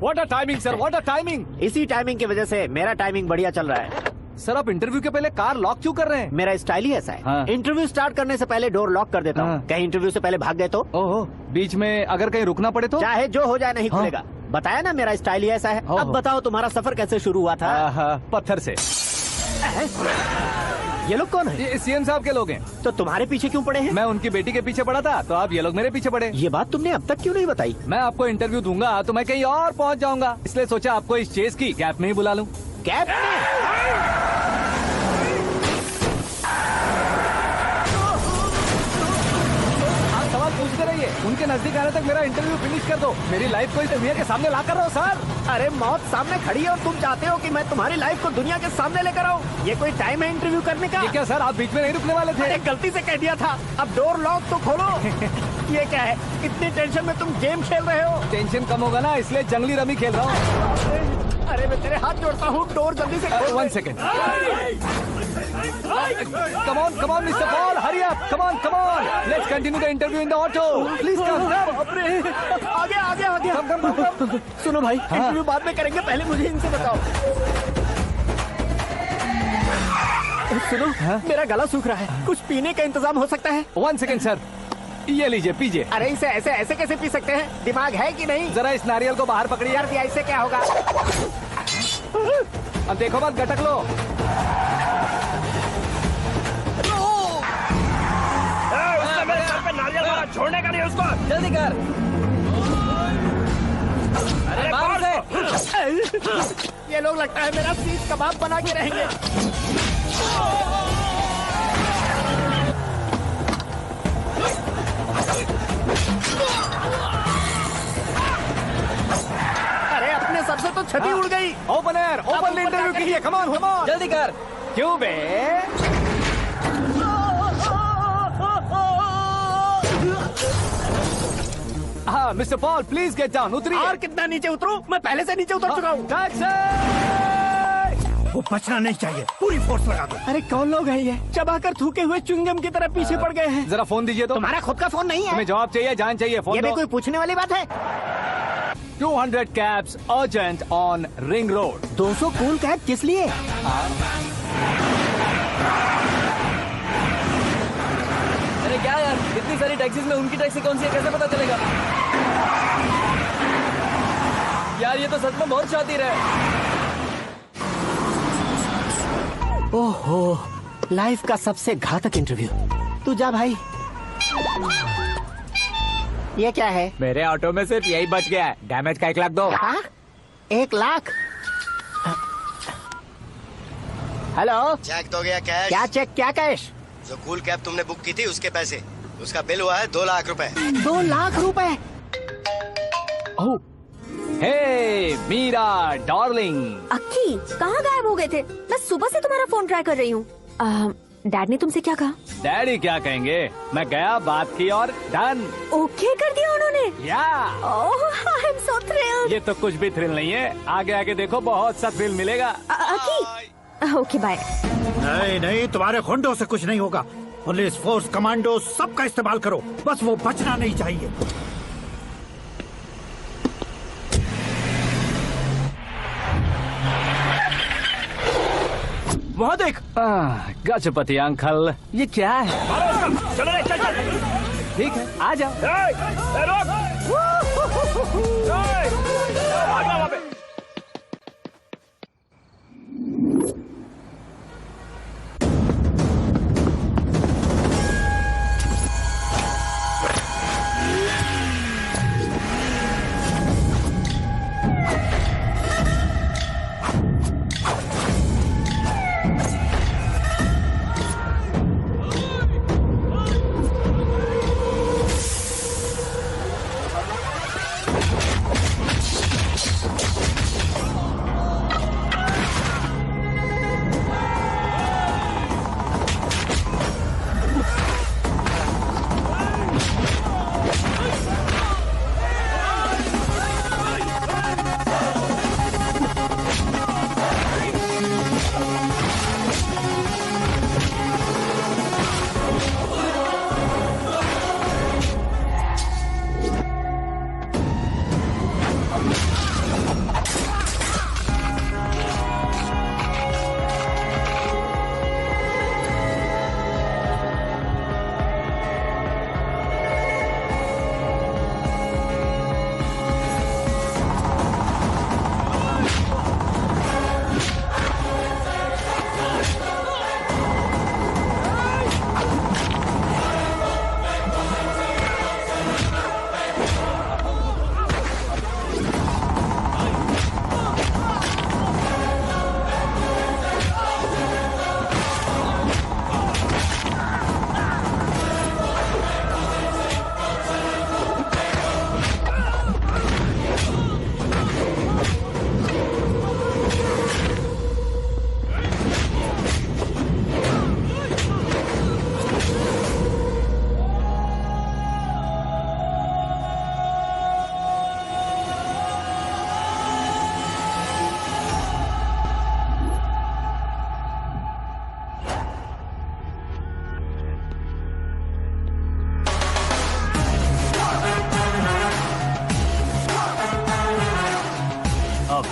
What a timing sir, what a timing. इसी टाइमिंग की वजह से मेरा टाइमिंग बढ़िया चल रहा है। सर आप इंटरव्यू के पहले कार लॉक क्यों कर रहे हैं? मेरा स्टाइल ही ऐसा है। हाँ। इंटरव्यू स्टार्ट करने से पहले डोर लॉक कर देता हूँ। कहीं इंटरव्यू से पहले भाग गए तो? ओहो, बीच में अगर कहीं रुकना पड़े तो? चाहे जो हो जाए नहीं खुलेगा। बताया ना मेरा स्टाइल ही ऐसा है। अब बताओ तुम्हारा सफर कैसे शुरू हुआ था? पत्थर से। ये लोग कौन है? ये सीएम साहब के लोग हैं। तो तुम्हारे पीछे क्यों पड़े हैं? मैं उनकी बेटी के पीछे पड़ा था, तो आप ये लोग मेरे पीछे पड़े। ये बात तुमने अब तक क्यों नहीं बताई? मैं आपको इंटरव्यू दूंगा तो मैं कहीं और पहुंच जाऊंगा, इसलिए सोचा आपको इस चेस की गैप में ही बुला लूं। गैप में? सवाल पूछते रहिए, उनके नजदीक आने तक मेरा इंटरव्यू फिनिश कर दो। मेरी लाइफ को इस दुनिया के सामने ला कर रहो सर। अरे मौत सामने खड़ी है और तुम चाहते हो कि मैं तुम्हारी लाइफ को दुनिया के सामने लेकर आऊं? ये कोई टाइम है इंटरव्यू करने का? ये क्या सर, आप बीच में नहीं रुकने वाले थे? अरे गलती से कह दिया था। अब डोर लॉक तो खोलो। ये क्या है? इतनी टेंशन में तुम गेम खेल रहे हो? टेंशन कम होगा ना, इसलिए जंगली रमी खेल रहा हूँ। अरे मैं तेरे हाथ जोड़ता हूँ, डोर जल्दी से खोल। 1 second. Come on, Mr. Paul, hurry up. Come on. Let's continue the interview in the auto. Please come. आगे। Come. सुनो भाई, इंटरव्यू बाद में करेंगे, पहले मुझे इनसे बताओ। सुनो, मेरा गला सूख रहा है, कुछ पीने का इंतजाम हो सकता है? 1 सेकेंड सर, ये लीजिए पीजिए। अरे इसे ऐसे कैसे पी सकते हैं? दिमाग है कि नहीं? जरा इस नारियल को बाहर पकड़िए। यार दिया, इससे क्या होगा? अब देखो मत, गटक लो। मेरे सर पे नारियल मारा, छोड़ने का नहीं उसको। जल्दी कर। अरे मार से। ये लोग लगता है मेरा सीख कबाब बना के रहेंगे। अरे अपने सर से तो छठी उड़ गई। ओपन इंटरव्यू कीजिए। कम ऑन जल्दी कर। क्यों बे? हाँ mister Paul, please get down. उतरिए। और कितना नीचे उतरूं? मैं पहले से नीचे उतर चुका हूँ। वो बचना नहीं चाहिए, पूरी फोर्स लगा दो। अरे कौन लोग हैं ये? चबाकर थूके हुए च्युइंगम की तरह पीछे पड़ गए हैं। जरा फोन दीजिए तो। तुम्हारा खुद का फोन नहीं है? तुम्हें जवाब चाहिए, जान चाहिए, फोन ये भी दो। कोई पूछने वाली बात है? 200 cabs urgent on Ring Road. 200 cool cab किस लिए? अरे क्या यार, इतनी सारी टैक्सीज में उनकी टैक्सी कौन सी है, कैसे पता चलेगा? यार ये तो सच में बहुत शातिर है। ओहो, लाइफ का सबसे घातक इंटरव्यू। तू जा भाई। ये क्या है? मेरे ऑटो में सिर्फ यही बच गया है। डैमेज का 1 लाख दो। 1 लाख? हेलो, चेक तो गया कैश? क्या चेक, क्या कैश? जो कूल कैब तुमने बुक की थी उसके पैसे, उसका बिल हुआ है 2 लाख रुपए। 2 लाख रुपए? ओह, हे मीरा डार्लिंग। अक्की, कहाँ गायब हो गए थे? मैं सुबह से तुम्हारा फोन ट्राई कर रही हूँ। डैड ने तुमसे क्या कहा? डैडी क्या कहेंगे, मैं गया, बात की और डन। ओके कर दिया उन्होंने? या। ओह, आई एम सो थ्रिल्ड। ये तो कुछ भी थ्रिल नहीं है, आगे आगे देखो बहुत सा थ्रिल मिलेगा। अक्की, ओके बाय। नहीं, तुम्हारे गुंडों से कुछ नहीं होगा। पुलिस फोर्स, कमांडो, सबका इस्तेमाल करो, बस वो बचना नहीं चाहिए। वहाँ देख। गजपति अंकल, ये क्या है? चलो रे, चल। ठीक है, आ जाओ।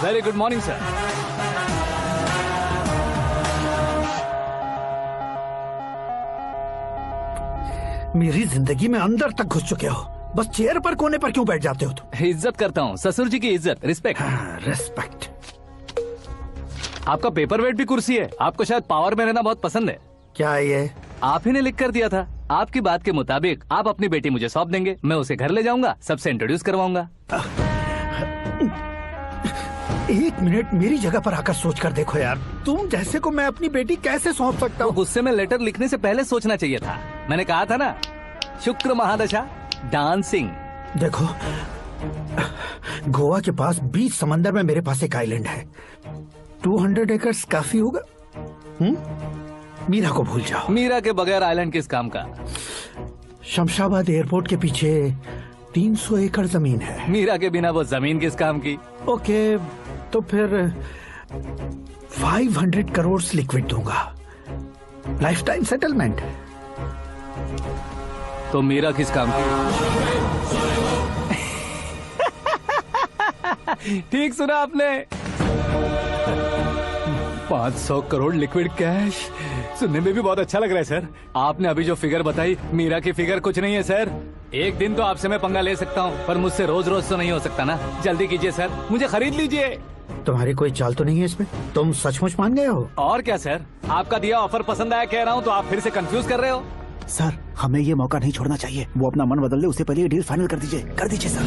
Very good morning sir. मेरी जिंदगी में अंदर तक घुस चुके हो, बस चेयर पर कोने पर क्यों बैठ जाते हो तुम? इज्जत करता हूँ, ससुर जी की इज्जत, रिस्पेक्ट। रिस्पेक्ट। आपका पेपर वेट भी कुर्सी है। आपको शायद पावर में रहना बहुत पसंद है। क्या है ये? आप ही ने लिख कर दिया था। आपकी बात के मुताबिक आप अपनी बेटी मुझे सौंप देंगे, मैं उसे घर ले जाऊंगा, सबसे इंट्रोड्यूस करवाऊंगा। एक मिनट मेरी जगह पर आकर सोच कर देखो यार, तुम जैसे को मैं अपनी बेटी कैसे सौंप सकता हूँ? गुस्से में लेटर लिखने से पहले सोचना चाहिए था। मैंने कहा था ना, शुक्र महादशा डांसिंग। देखो, गोवा के पास बीच समंदर में मेरे पास एक आइलैंड है, 200 एकर्स काफी होगा। मीरा को भूल जाओ। मीरा के बगैर आइलैंड किस काम का? शमशाबाद एयरपोर्ट के पीछे 300 एकड़ जमीन है। मीरा के बिना वो जमीन किस काम की? ओके, तो फिर 500 करोड़ लिक्विड दूंगा, लाइफ टाइम सेटलमेंट। तो मीरा किस काम की? ठीक सुना आपने, 500 करोड़ लिक्विड कैश। सुनने में भी बहुत अच्छा लग रहा है सर। आपने अभी जो फिगर बताई, मीरा की फिगर कुछ नहीं है सर। एक दिन तो आपसे मैं पंगा ले सकता हूँ, पर मुझसे रोज रोज तो नहीं हो सकता ना। जल्दी कीजिए सर, मुझे खरीद लीजिए। तुम्हारी कोई चाल तो नहीं है इसमें? तुम सचमुच मान गए हो? और क्या सर, आपका दिया ऑफर पसंद आया कह रहा हूँ, तो आप फिर से कंफ्यूज कर रहे हो। सर, हमें ये मौका नहीं छोड़ना चाहिए। वो अपना मन बदल ले, उससे पहले ये डील फाइनल कर दीजिए। कर दीजिए सर।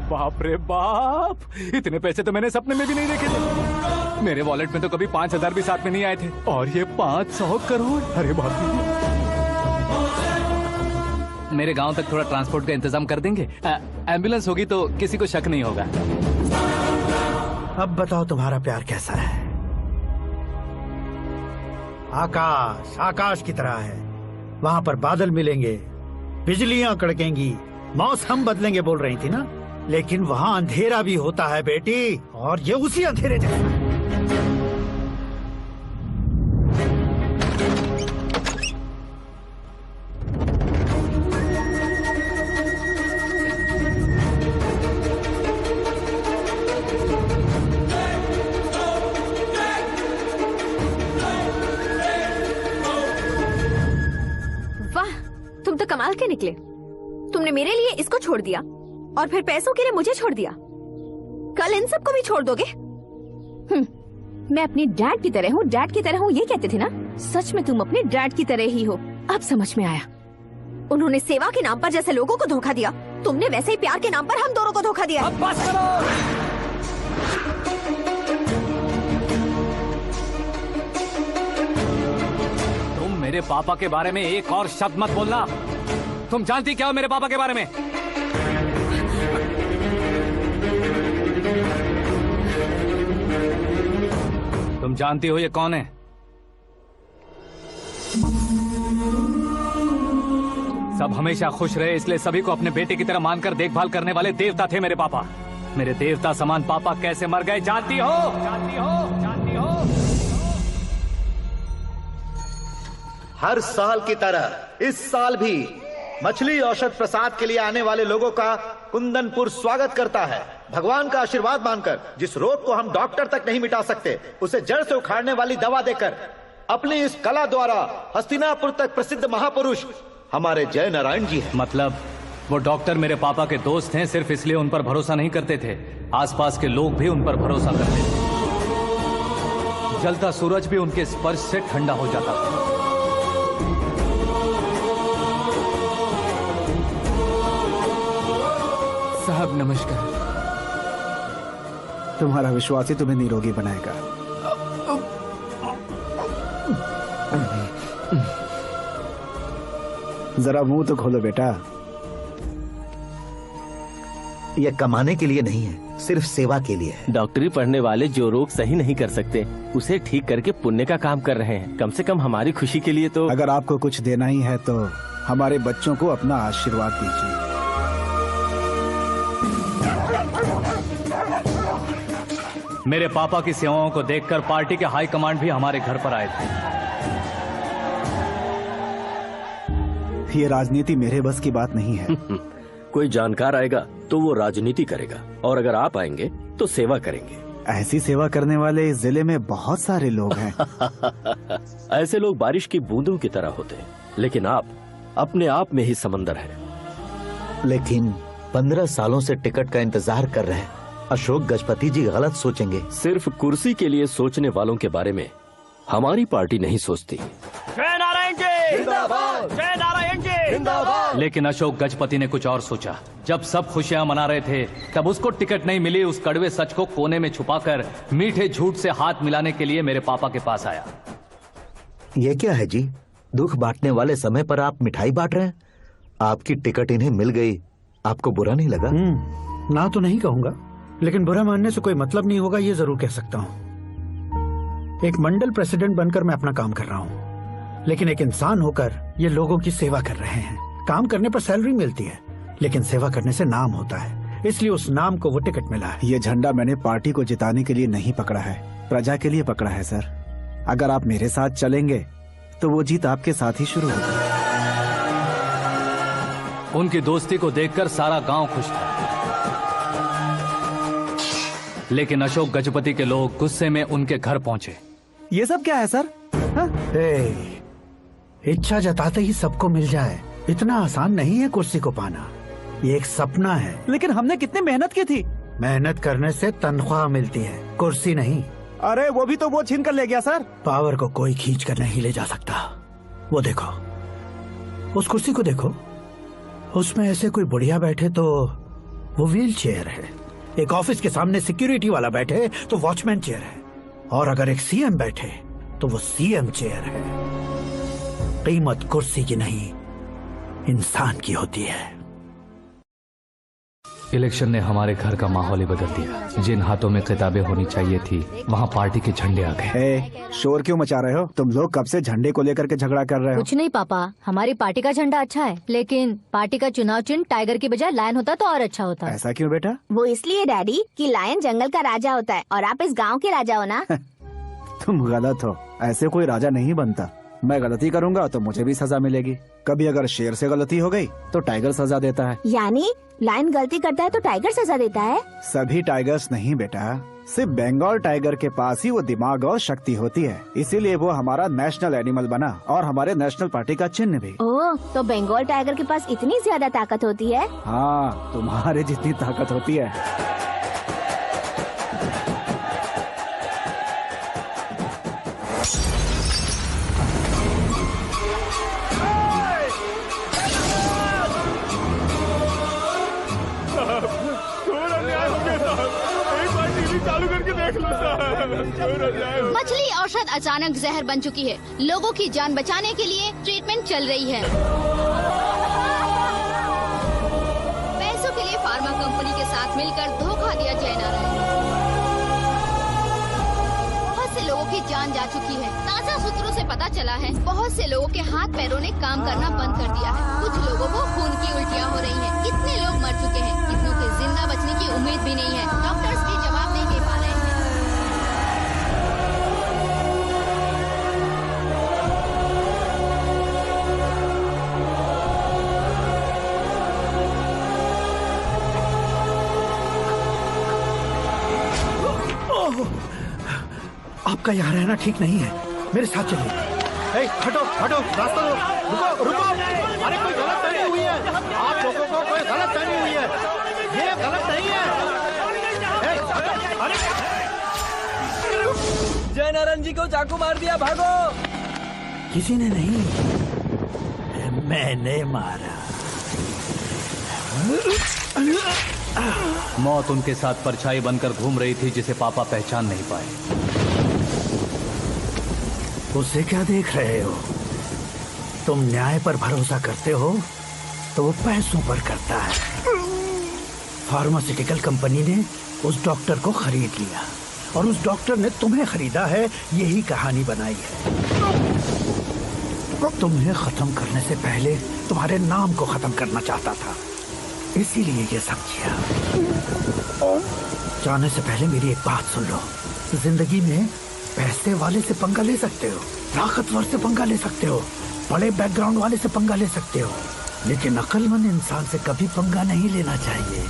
बाप रे बाप, इतने पैसे तो मैंने सपने में भी नहीं देखे थे। मेरे वॉलेट में तो कभी 5000 भी साथ में नहीं आए थे, और ये 500 करोड़। अरे बाप रे। मेरे गांव तक थोड़ा ट्रांसपोर्ट का इंतजाम कर देंगे? एम्बुलेंस होगी तो किसी को शक नहीं होगा। अब बताओ तुम्हारा प्यार कैसा है? आकाश आकाश की तरह है, वहाँ पर बादल मिलेंगे, बिजलियां कड़केंगी, मौसम बदलेंगे बोल रही थी ना, लेकिन वहाँ अंधेरा भी होता है बेटी, और ये उसी अंधेरे जैसा। वाह, तुम तो कमाल के निकले। तुमने मेरे लिए इसको छोड़ दिया और फिर पैसों के लिए मुझे छोड़ दिया। कल इन सबको भी छोड़ दोगे? मैं अपने डैड की तरह हूँ, डैड की तरह हूँ, ये कहते थे ना। सच में तुम अपने डैड की तरह ही हो, अब समझ में आया। उन्होंने सेवा के नाम पर जैसे लोगों को धोखा दिया, तुमने वैसे ही प्यार के नाम पर हम दोनों को धोखा दिया। अब बस करो। तुम मेरे पापा के बारे में एक और शब्द मत बोलना। तुम जानती क्या हो मेरे पापा के बारे में? तुम जानती हो ये कौन है? सब हमेशा खुश रहे, इसलिए सभी को अपने बेटे की तरह मानकर देखभाल करने वाले देवता थे मेरे पापा। मेरे देवता समान पापा कैसे मर गए जानती हो? जानती हो? जानती हो? हर साल की तरह इस साल भी मछली औषध प्रसाद के लिए आने वाले लोगों का कुंदनपुर स्वागत करता है। भगवान का आशीर्वाद मानकर जिस रोग को हम डॉक्टर तक नहीं मिटा सकते, उसे जड़ से उखाड़ने वाली दवा देकर अपनी इस कला द्वारा हस्तिनापुर तक प्रसिद्ध महापुरुष हमारे जय नारायण जी हैं। मतलब वो डॉक्टर मेरे पापा के दोस्त हैं, सिर्फ इसलिए उन पर भरोसा नहीं करते थे, आसपास के लोग भी उन पर भरोसा करते थे। जलता सूरज भी उनके स्पर्श से ठंडा हो जाता था। साहब नमस्कार। तुम्हारा विश्वास ही तुम्हें निरोगी बनाएगा। जरा मुंह तो खोलो बेटा। यह कमाने के लिए नहीं है, सिर्फ सेवा के लिए है। डॉक्टरी पढ़ने वाले जो रोग सही नहीं कर सकते, उसे ठीक करके पुण्य का काम कर रहे हैं। कम से कम हमारी खुशी के लिए तो। अगर आपको कुछ देना ही है तो हमारे बच्चों को अपना आशीर्वाद दीजिए। मेरे पापा की सेवाओं को देखकर पार्टी के हाई कमांड भी हमारे घर पर आए थे। ये राजनीति मेरे बस की बात नहीं है। कोई जानकार आएगा तो वो राजनीति करेगा, और अगर आप आएंगे तो सेवा करेंगे। ऐसी सेवा करने वाले इस जिले में बहुत सारे लोग हैं। ऐसे लोग बारिश की बूंदों की तरह होते हैं, लेकिन आप अपने आप में ही समंदर हैं। लेकिन 15 सालों से टिकट का इंतजार कर रहे हैं। अशोक गजपति जी गलत सोचेंगे। सिर्फ कुर्सी के लिए सोचने वालों के बारे में हमारी पार्टी नहीं सोचती। जय नारायण जी जिंदाबाद, जय नारायण जी जिंदाबाद। लेकिन अशोक गजपति ने कुछ और सोचा। जब सब खुशियां मना रहे थे तब उसको टिकट नहीं मिली। उस कड़वे सच को कोने में छुपाकर मीठे झूठ से हाथ मिलाने के लिए मेरे पापा के पास आया। ये क्या है जी? दुख बांटने वाले समय पर आप मिठाई बांट रहे हैं। आपकी टिकट इन्हें मिल गई, आपको बुरा नहीं लगा? ना तो नहीं कहूंगा, लेकिन बुरा मानने से कोई मतलब नहीं होगा, ये जरूर कह सकता हूँ। एक मंडल प्रेसिडेंट बनकर मैं अपना काम कर रहा हूँ, लेकिन एक इंसान होकर ये लोगों की सेवा कर रहे हैं। काम करने पर सैलरी मिलती है, लेकिन सेवा करने से नाम होता है, इसलिए उस नाम को वो टिकट मिला है। ये झंडा मैंने पार्टी को जिताने के लिए नहीं पकड़ा है, प्रजा के लिए पकड़ा है सर। अगर आप मेरे साथ चलेंगे तो वो जीत आपके साथ ही शुरू होगी। उनकी दोस्ती को देखकर सारा गांव खुश था, लेकिन अशोक गजपति के लोग गुस्से में उनके घर पहुंचे। ये सब क्या है सर? इच्छा जताते ही सबको मिल जाए, इतना आसान नहीं है कुर्सी को पाना। ये एक सपना है। लेकिन हमने कितनी मेहनत की थी। मेहनत करने से तनख्वाह मिलती है, कुर्सी नहीं। अरे वो भी तो वो छीन कर ले गया सर। पावर को कोई खींच कर नहीं ले जा सकता। वो देखो, उस कुर्सी को देखो, उसमें ऐसे कोई बुढ़िया बैठे तो वो व्हील चेयर है। एक ऑफिस के सामने सिक्योरिटी वाला बैठे तो वॉचमैन चेयर है, और अगर एक सीएम बैठे तो वो सीएम चेयर है। कीमत कुर्सी की नहीं, इंसान की होती है। इलेक्शन ने हमारे घर का माहौल ही बदल दिया। जिन हाथों में किताबें होनी चाहिए थी, वहाँ पार्टी के झंडे आ गए। शोर क्यों मचा रहे हो? तुम लोग कब से झंडे को लेकर के झगड़ा कर रहे हो? कुछ नहीं पापा, हमारी पार्टी का झंडा अच्छा है, लेकिन पार्टी का चुनाव चिन्ह टाइगर की बजाय लायन होता तो और अच्छा होता। ऐसा क्यों बेटा? वो इसलिए डैडी कि लायन जंगल का राजा होता है और आप इस गांव के राजा हो ना। तुम गलत हो, ऐसे कोई राजा नहीं बनता। मैं गलती करूंगा तो मुझे भी सजा मिलेगी। कभी अगर शेर से गलती हो गई तो टाइगर सजा देता है। यानी लायन गलती करता है तो टाइगर सजा देता है? सभी टाइगर्स नहीं बेटा, सिर्फ बंगाल टाइगर के पास ही वो दिमाग और शक्ति होती है, इसीलिए वो हमारा नेशनल एनिमल बना और हमारे नेशनल पार्टी का चिन्ह भी। ओह, तो बंगाल टाइगर के पास इतनी ज्यादा ताकत होती है? हाँ, तुम्हारे जितनी ताकत होती है। मछली औषध अचानक जहर बन चुकी है। लोगों की जान बचाने के लिए ट्रीटमेंट चल रही है। पैसों के लिए फार्मा कंपनी के साथ मिलकर धोखा दिया जय नारायण। बहुत से लोगों की जान जा चुकी है। ताजा सूत्रों से पता चला है बहुत से लोगों के हाथ पैरों ने काम करना बंद कर दिया है। कुछ लोगों को खून की उल्टियाँ हो रही हैं। कितने लोग मर चुके हैं, कितनों के जिंदा बचने की उम्मीद भी नहीं है। डॉक्टर्स भी जवाब नहीं दे पा रहे हैं। आपका यहाँ रहना ठीक नहीं है, मेरे साथ चलिए। हटो हटो, रास्ता दो, रुको रुको। अरे कोई गलत फहमी हुई है, आप लोगों को कोई गलत फहमी हुई है, ये गलत नहीं है। जय नारायण जी को चाकू मार दिया, भागो। किसी ने नहीं, मैंने मारा। मौत उनके साथ परछाई बनकर घूम रही थी, जिसे पापा पहचान नहीं पाए। उसे क्या देख रहे हो? तुम न्याय पर भरोसा करते हो तो वो पैसों पर करता है। फार्मास्यूटिकल कंपनी ने उस डॉक्टर को खरीद लिया और उस डॉक्टर ने तुम्हें खरीदा है, यही कहानी बनाई है। तुम्हें खत्म करने से पहले तुम्हारे नाम को खत्म करना चाहता था, इसीलिए ये सब किया। जाने से पहले मेरी एक बात सुन लो। जिंदगी में पैसे वाले से पंगा ले सकते हो, ताकतवर से पंगा ले सकते हो, बड़े बैकग्राउंड वाले से पंगा ले सकते हो, लेकिन अक्लमंद इंसान से कभी पंगा नहीं लेना चाहिए।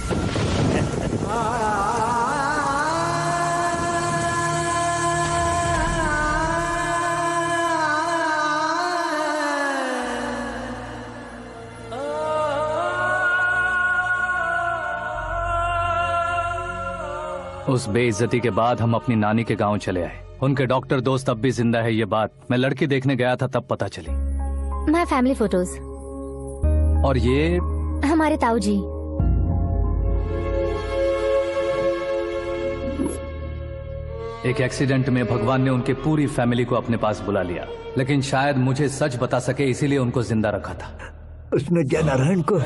उस बेइज्जती के बाद हम अपनी नानी के गांव चले आए। उनके डॉक्टर दोस्त अब भी जिंदा है, ये बात मैं लड़की देखने गया था तब पता चली। My family photos. और ये हमारे ताऊ जी। एक एक्सीडेंट में भगवान ने उनकी पूरी फैमिली को अपने पास बुला लिया, लेकिन शायद मुझे सच बता सके इसीलिए उनको जिंदा रखा था। उसने जयनारायण को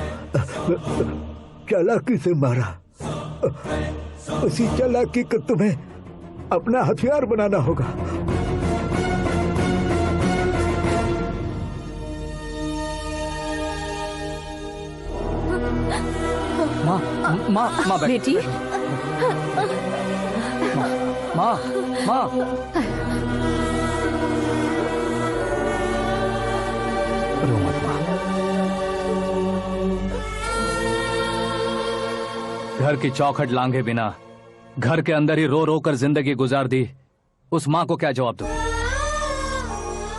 चालाकी से मारा। उसी चालाकी को तुम्हें अपना हथियार बनाना होगा। माँ बेटी। माँ रो मत माँ। घर की चौखट लांघे बिना घर के अंदर ही रो रो कर जिंदगी गुजार दी उस माँ को क्या जवाब दूं?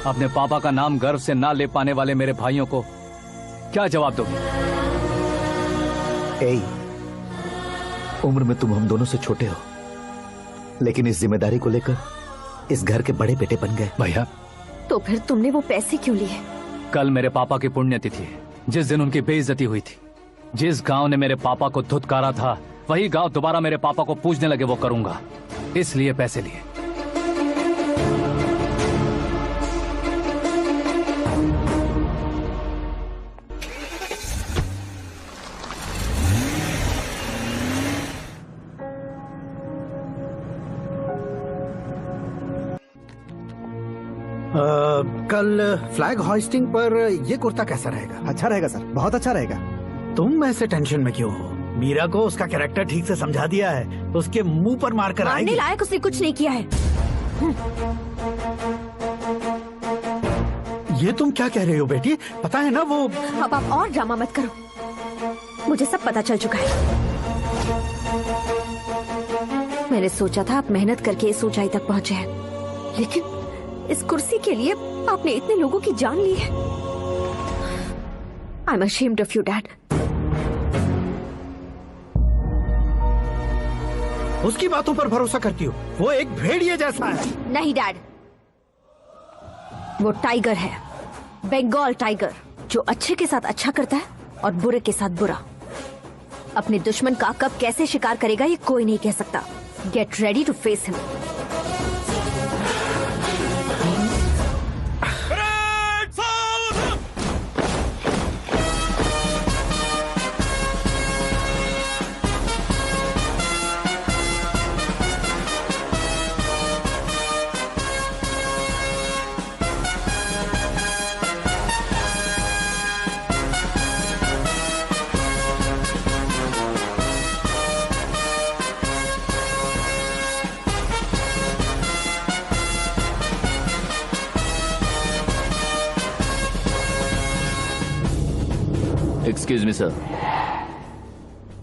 अपने पापा का नाम गर्व से ना ले पाने वाले मेरे भाइयों को क्या जवाब दोगे? उम्र में तुम हम दोनों से छोटे हो, लेकिन इस जिम्मेदारी को लेकर इस घर के बड़े बेटे बन गए। भैया तो फिर तुमने वो पैसे क्यों लिए? कल मेरे पापा की पुण्यतिथि है, जिस दिन उनकी बेइज्जती हुई थी। जिस गांव ने मेरे पापा को धुतकारा था वही गांव दोबारा मेरे पापा को पूजने लगे, वो करूंगा, इसलिए पैसे लिए। कल फ्लैग होइस्टिंग पर ये कुर्ता कैसा रहेगा? अच्छा रहेगा सर, बहुत अच्छा रहेगा। तुम ऐसे टेंशन में क्यों हो? मीरा को उसका कैरेक्टर ठीक से समझा दिया है, उसके मुंह पर मारकर मारने आएगी। लायक उसने कुछ नहीं किया है। ये तुम क्या कह रहे हो बेटी? पता है ना वो। अब आप और ड्रामा मत करो, मुझे सब पता चल चुका है। मैंने सोचा था आप मेहनत करके इस ऊंचाई तक पहुंचे हैं, लेकिन इस कुर्सी के लिए आपने इतने लोगों की जान ली है। I am ashamed of you dad. उसकी बातों पर भरोसा करती हो? वो एक भेड़िए जैसा है। नहीं डैड, वो टाइगर है, बंगाल टाइगर, जो अच्छे के साथ अच्छा करता है और बुरे के साथ बुरा। अपने दुश्मन का कब कैसे शिकार करेगा ये कोई नहीं कह सकता। Get ready to face him. Excuse me, sir.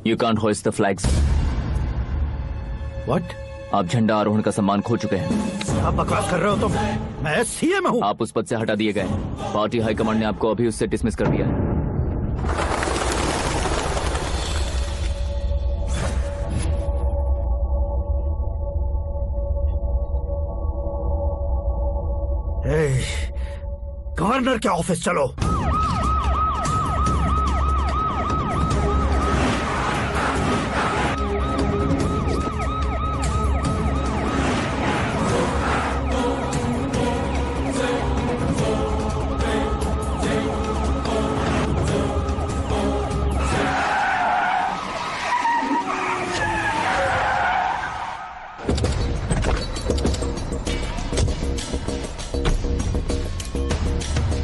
You can't hoist the flags. What? आप झंडा आरोहण का सम्मान खो चुके हैं। क्या बकवास कर रहे हो तुम? मैं सीएम हूँ। आप उस पद से हटा दिए गए। पार्टी हाईकमांड ने आपको अभी उससे डिसमिस कर दिया है। गवर्नर के ऑफिस चलो।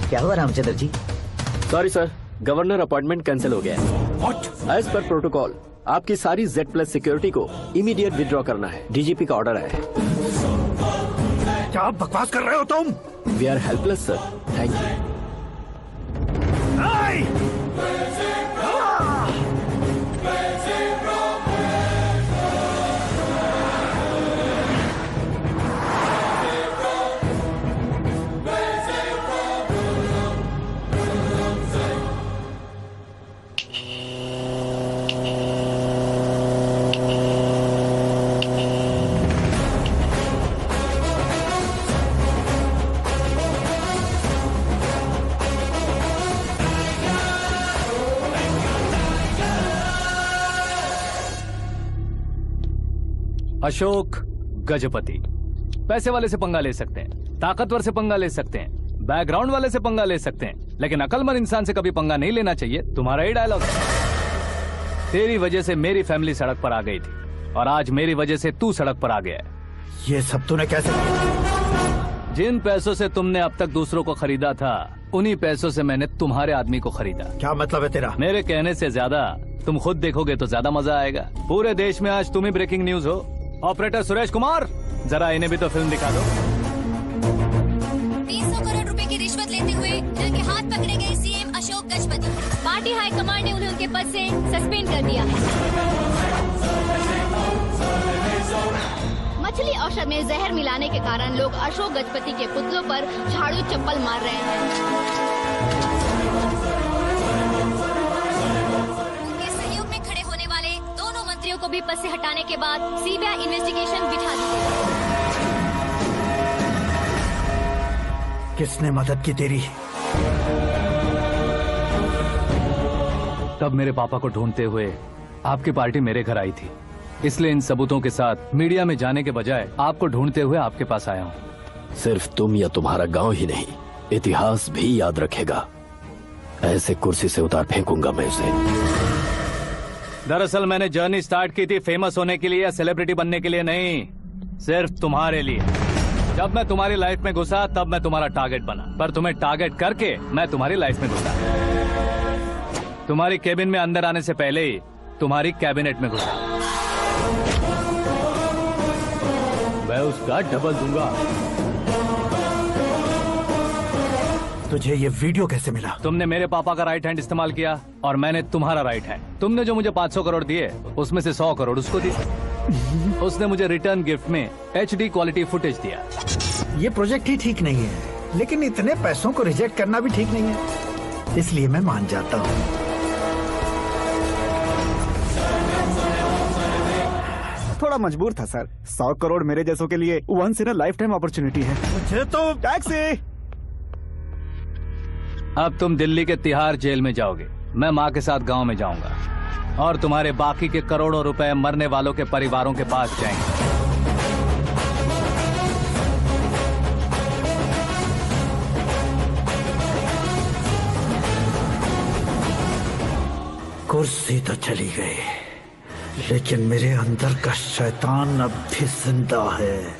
क्या हुआ Ramchandra ji? Sorry sir, governor appointment cancel हो गया है। What? एज पर प्रोटोकॉल आपकी सारी Z+ सिक्योरिटी को इमीडिएट विड्रॉ करना है। डीजीपी का ऑर्डर आया है। क्या आप बकवास कर रहे हो तुम? We are helpless sir. Thank you. Ashok Gajapati पैसे वाले से पंगा ले सकते हैं, ताकतवर से पंगा ले सकते हैं, बैकग्राउंड वाले से पंगा ले सकते हैं, लेकिन अकलमंद इंसान से कभी पंगा नहीं लेना चाहिए। तुम्हारा ही डायलॉग है। तेरी वजह से मेरी फैमिली सड़क पर आ गई थी और आज मेरी वजह से तू सड़क पर आ गया है। ये सब तूने कैसे किया? जिन पैसों से तुमने अब तक दूसरों को खरीदा था, उन्हीं पैसों से मैंने तुम्हारे आदमी को खरीदा। क्या मतलब है तेरा? मेरे कहने से ज्यादा तुम खुद देखोगे तो ज्यादा मजा आएगा। पूरे देश में आज तुम ही ब्रेकिंग न्यूज हो। ऑपरेटर सुरेश कुमार, जरा इन्हें भी तो फिल्म दिखा दो। 300 करोड़ रुपए की रिश्वत लेते हुए रंगे हाथ पकड़े गए CM Ashok Gajapati. Party high command ने उन्हें उनके पद से सस्पेंड कर दिया है। मछली औषध में जहर मिलाने के कारण लोग अशोक गजपति के पुतलों पर झाड़ू चप्पल मार रहे हैं। उनके सहयोग में खड़े होने वाले दोनों मंत्रियों को भी पद से हटाने के बाद सीबीआई इन्वेस्टिगेशन बिठा दी गई। किसने मदद की तेरी? तब मेरे पापा को ढूंढते हुए आपकी पार्टी मेरे घर आई थी, इसलिए इन सबूतों के साथ मीडिया में जाने के बजाय आपको ढूंढते हुए आपके पास आया हूँ। सिर्फ तुम या तुम्हारा गांव ही नहीं, इतिहास भी याद रखेगा। ऐसे कुर्सी से उतार फेंकूंगा मैं उसे। दरअसल मैंने जर्नी स्टार्ट की थी फेमस होने के लिए या सेलिब्रिटी बनने के लिए नहीं, सिर्फ तुम्हारे लिए। जब मैं तुम्हारी लाइफ में घुसा तब मैं तुम्हारा टारगेट बना, पर तुम्हें टारगेट करके मैं तुम्हारी लाइफ में घुसा। तुम्हारी केबिन में अंदर आने से पहले ही तुम्हारी कैबिनेट में घुसा। मैं उसका डबल दूंगा। तुझे ये वीडियो कैसे मिला? तुमने मेरे पापा का राइट हैंड इस्तेमाल किया और मैंने तुम्हारा राइट हैंड। तुमने जो मुझे 500 करोड़ दिए, उसमें से 100 करोड़ उसको दिए। उसने मुझे रिटर्न गिफ्ट में HD क्वालिटी फुटेज दिया। ये प्रोजेक्ट ही ठीक नहीं है, लेकिन इतने पैसों को रिजेक्ट करना भी ठीक नहीं है, इसलिए मैं मान जाता हूँ। थोड़ा मजबूर था सर। 100 करोड़ मेरे जैसों के लिए once in a lifetime opportunity है। मुझे तो टैक्सी। अब तुम दिल्ली के तिहाड़ जेल में जाओगे, मैं माँ के साथ गांव में जाऊंगा और तुम्हारे बाकी के करोड़ों रुपए मरने वालों के परिवारों के पास जाएंगे। कुर्सी तो चली गई, लेकिन मेरे अंदर का शैतान अब भी जिंदा है।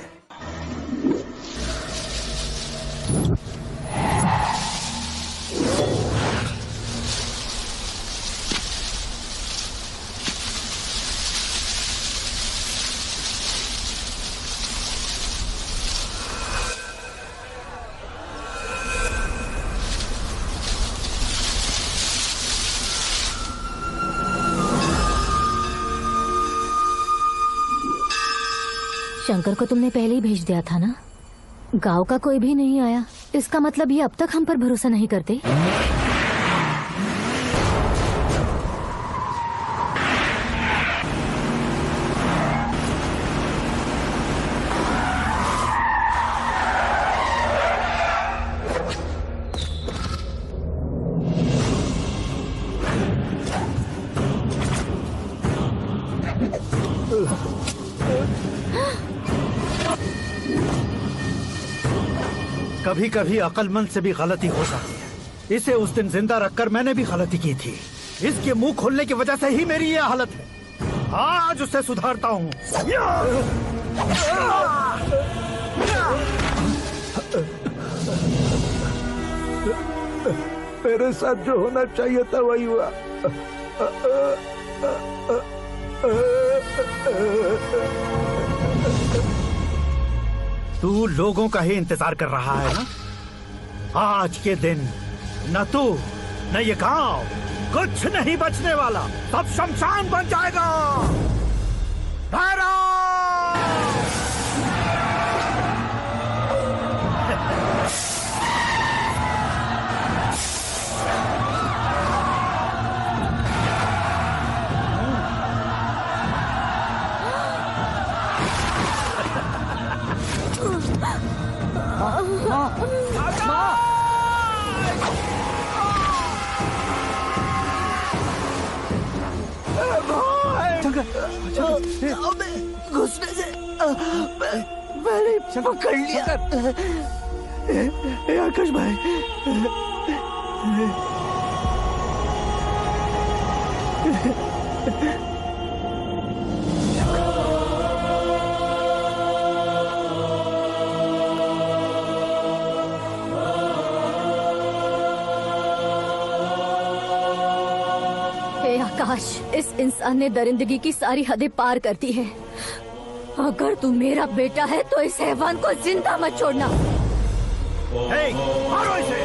शंकर को तुमने पहले ही भेज दिया था ना? गांव का कोई भी नहीं आया, इसका मतलब ये अब तक हम पर भरोसा नहीं करते। कभी कभी अक्लमंद से भी गलती हो जाती है। इसे उस दिन जिंदा रखकर मैंने भी गलती की थी। इसके मुंह खोलने की वजह से ही मेरी ये हालत है। आज उसे सुधारता हूँ। मेरे साथ जो होना चाहिए था वही हुआ। तू लोगों का ही इंतजार कर रहा है ना? आज के दिन न तू न ये गांव कुछ नहीं बचने वाला, सब शमशान बन जाएगा। भैरव! घुसने से मैंने पकड़ लिया। आकाश भाई, हे आकाश, इस इंसान ने दरिंदगी की सारी हदें पार कर दी है। अगर तू मेरा बेटा है तो इस हैवान को जिंदा मत छोड़ना। मारो इसे!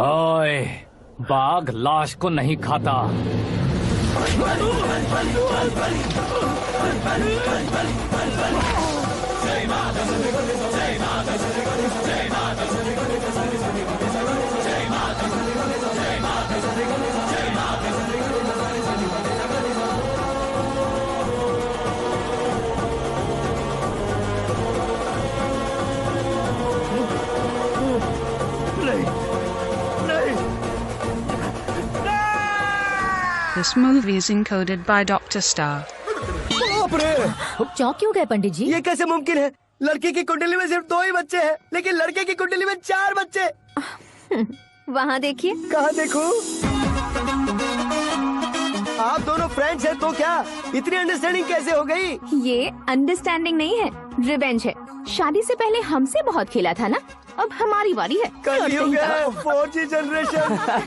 ओए, बाघ लाश को नहीं खाता। This movie is encoded by Dr. Star. बाप रे! चौंक क्यों गए पंडित जी? ये कैसे मुमकिन है? लड़की की कुंडली में सिर्फ 2 ही बच्चे हैं, लेकिन लड़के की कुंडली में 4 बच्चे। वहाँ देखिए। कहाँ देखूं? आप दोनों फ्रेंड्स हैं तो क्या? इतनी अंडरस्टैंडिंग कैसे हो गई? ये अंडरस्टैंडिंग नहीं है, रिवेंज है। शादी से पहले हमसे बहुत खेला था ना, अब हमारी बारी है। कलयुग है, 4G जनरेशन।